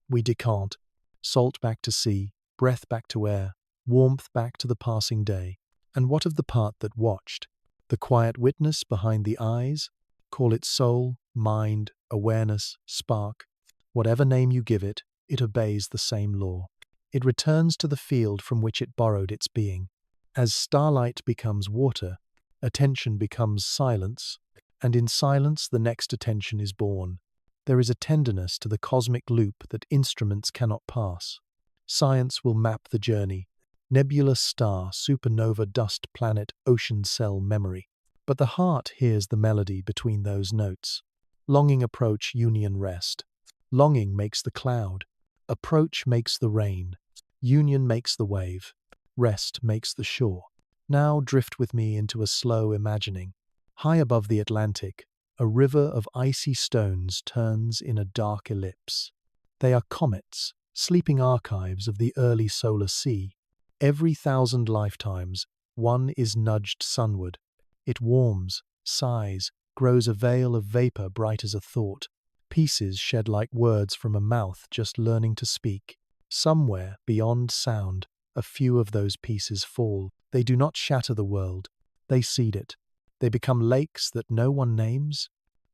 We decant, salt back to sea, breath back to air, warmth back to the passing day. And what of the part that watched? The quiet witness behind the eyes? Call it soul, mind, awareness, spark. Whatever name you give it, it obeys the same law. It returns to the field from which it borrowed its being. As starlight becomes water, attention becomes silence, and in silence the next attention is born. There is a tenderness to the cosmic loop that instruments cannot pass. Science will map the journey. Nebulous star, supernova, dust, planet, ocean cell, memory. But the heart hears the melody between those notes. Longing approach, union rest. Longing makes the cloud. Approach makes the rain. Union makes the wave. Rest makes the shore. Now drift with me into a slow imagining. High above the Atlantic, a river of icy stones turns in a dark ellipse. They are comets, sleeping archives of the early solar sea. Every 1,000 lifetimes, one is nudged sunward. It warms, sighs, grows a veil of vapor bright as a thought. Pieces shed like words from a mouth just learning to speak. Somewhere, beyond sound, a few of those pieces fall. They do not shatter the world. They seed it. They become lakes that no one names,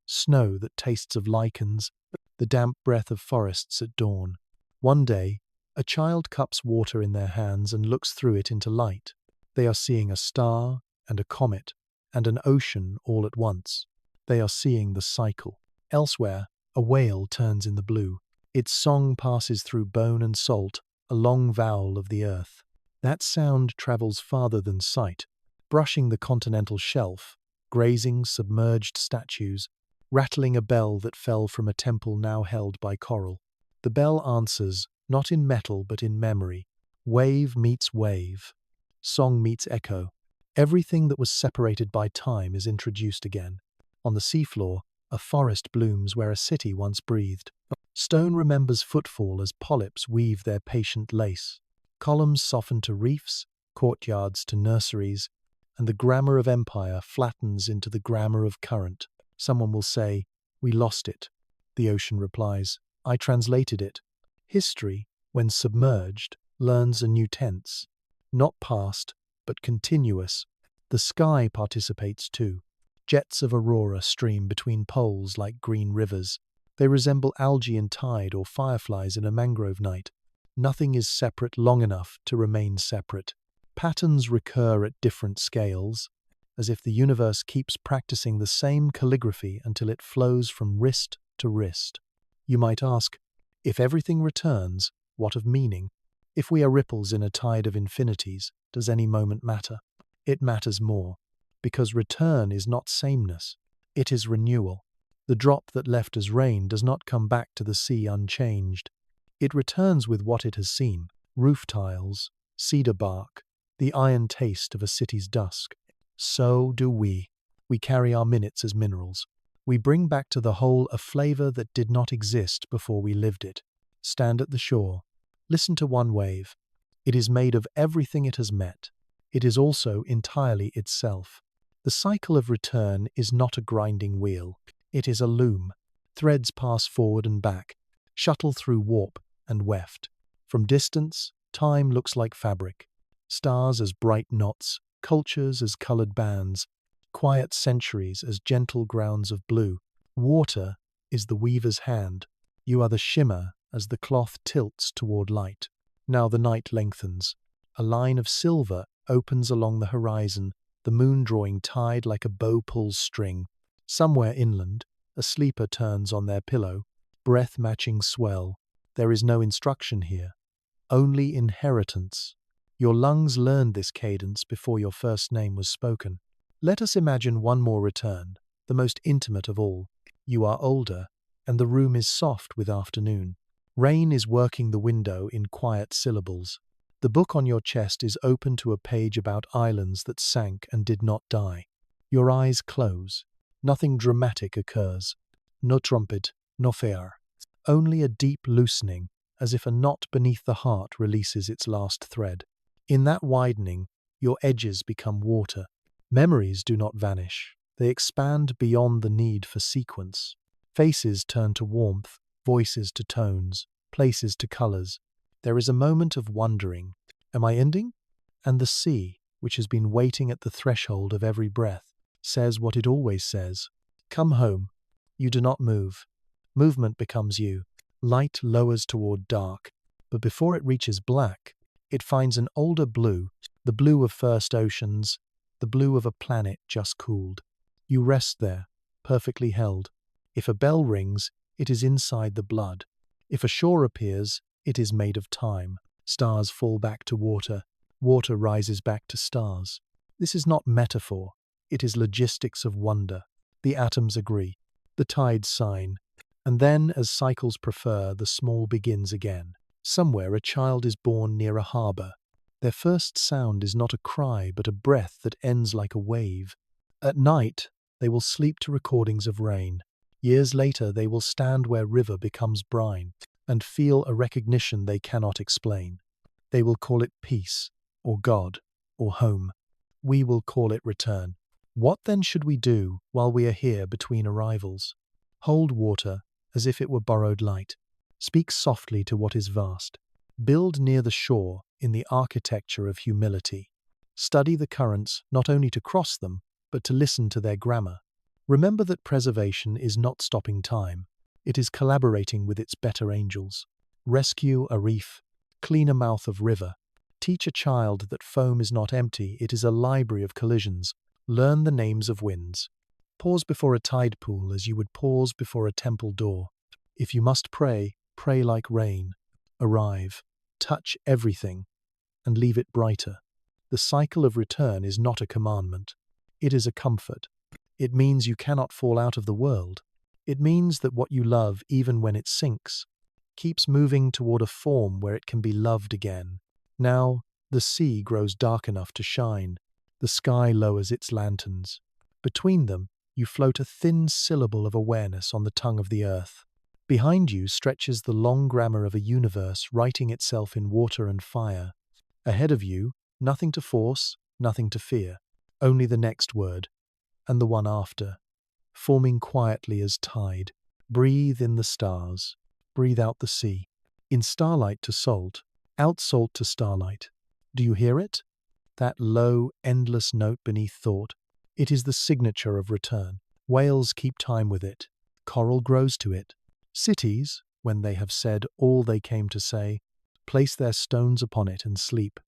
snow that tastes of lichens, the damp breath of forests at dawn. One day, a child cups water in their hands and looks through it into light. They are seeing a star and a comet and an ocean all at once. They are seeing the cycle. Elsewhere, a whale turns in the blue. Its song passes through bone and salt, a long vowel of the earth. That sound travels farther than sight, brushing the continental shelf, grazing submerged statues, rattling a bell that fell from a temple now held by coral. The bell answers, not in metal but in memory. Wave meets wave. Song meets echo. Everything that was separated by time is introduced again. On the seafloor, a forest blooms where a city once breathed. Stone remembers footfall as polyps weave their patient lace. Columns soften to reefs, courtyards to nurseries, and the grammar of empire flattens into the grammar of current. Someone will say, "We lost it." The ocean replies, "I translated it." History, when submerged, learns a new tense. Not past, but continuous. The sky participates too. Jets of aurora stream between poles like green rivers. They resemble algae in tide or fireflies in a mangrove night. Nothing is separate long enough to remain separate. Patterns recur at different scales, as if the universe keeps practicing the same calligraphy until it flows from wrist to wrist. You might ask, if everything returns, what of meaning? If we are ripples in a tide of infinities, does any moment matter? It matters more, because return is not sameness, it is renewal. The drop that left as rain does not come back to the sea unchanged. It returns with what it has seen: roof tiles, cedar bark, the iron taste of a city's dusk. So do we. We carry our minutes as minerals. We bring back to the whole a flavor that did not exist before we lived it. Stand at the shore. Listen to one wave. It is made of everything it has met. It is also entirely itself. The cycle of return is not a grinding wheel. It is a loom. Threads pass forward and back, shuttle through warp and weft. From distance, time looks like fabric. Stars as bright knots, cultures as colored bands, quiet centuries as gentle grounds of blue. Water is the weaver's hand. You are the shimmer as the cloth tilts toward light. Now the night lengthens. A line of silver opens along the horizon, the moon drawing tide like a bow pulls string. Somewhere inland, a sleeper turns on their pillow, breath-matching swell. There is no instruction here, only inheritance. Your lungs learned this cadence before your first name was spoken. Let us imagine one more return, the most intimate of all. You are older, and the room is soft with afternoon. Rain is working the window in quiet syllables. The book on your chest is open to a page about islands that sank and did not die. Your eyes close. Nothing dramatic occurs. No trumpet, no fair. Only a deep loosening, as if a knot beneath the heart releases its last thread. In that widening, your edges become water. Memories do not vanish. They expand beyond the need for sequence. Faces turn to warmth, voices to tones, places to colors. There is a moment of wondering. Am I ending? And the sea, which has been waiting at the threshold of every breath, says what it always says. Come home. You do not move. Movement becomes you. Light lowers toward dark, but before it reaches black, it finds an older blue, the blue of first oceans, the blue of a planet just cooled. You rest there, perfectly held. If a bell rings, it is inside the blood. If a shore appears, it is made of time. Stars fall back to water. Water rises back to stars. This is not metaphor. It is logistics of wonder. The atoms agree. The tides sign. And then, as cycles prefer, the small begins again. Somewhere a child is born near a harbor. Their first sound is not a cry, but a breath that ends like a wave. At night, they will sleep to recordings of rain. Years later, they will stand where river becomes brine and feel a recognition they cannot explain. They will call it peace, or God, or home. We will call it return. What then should we do while we are here between arrivals? Hold water as if it were borrowed light. Speak softly to what is vast. Build near the shore in the architecture of humility. Study the currents not only to cross them, but to listen to their grammar. Remember that preservation is not stopping time. It is collaborating with its better angels. Rescue a reef. Clean a mouth of river. Teach a child that foam is not empty, it is a library of collisions. Learn the names of winds. Pause before a tide pool as you would pause before a temple door. If you must pray, pray like rain. Arrive, touch everything, and leave it brighter. The cycle of return is not a commandment. It is a comfort. It means you cannot fall out of the world. It means that what you love, even when it sinks, keeps moving toward a form where it can be loved again. Now, the sea grows dark enough to shine. The sky lowers its lanterns. Between them, you float a thin syllable of awareness on the tongue of the earth. Behind you stretches the long grammar of a universe writing itself in water and fire. Ahead of you, nothing to force, nothing to fear. Only the next word, and the one after, forming quietly as tide. Breathe in the stars. Breathe out the sea. In starlight to salt, out salt to starlight. Do you hear it? That low, endless note beneath thought. It is the signature of return. Whales keep time with it. Coral grows to it. Cities, when they have said all they came to say, place their stones upon it and sleep.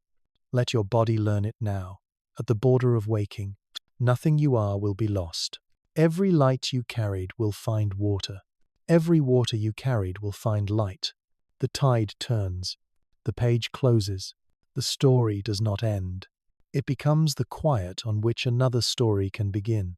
Let your body learn it now. At the border of waking, nothing you are will be lost. Every light you carried will find water. Every water you carried will find light. The tide turns. The page closes. The story does not end. It becomes the quiet on which another story can begin.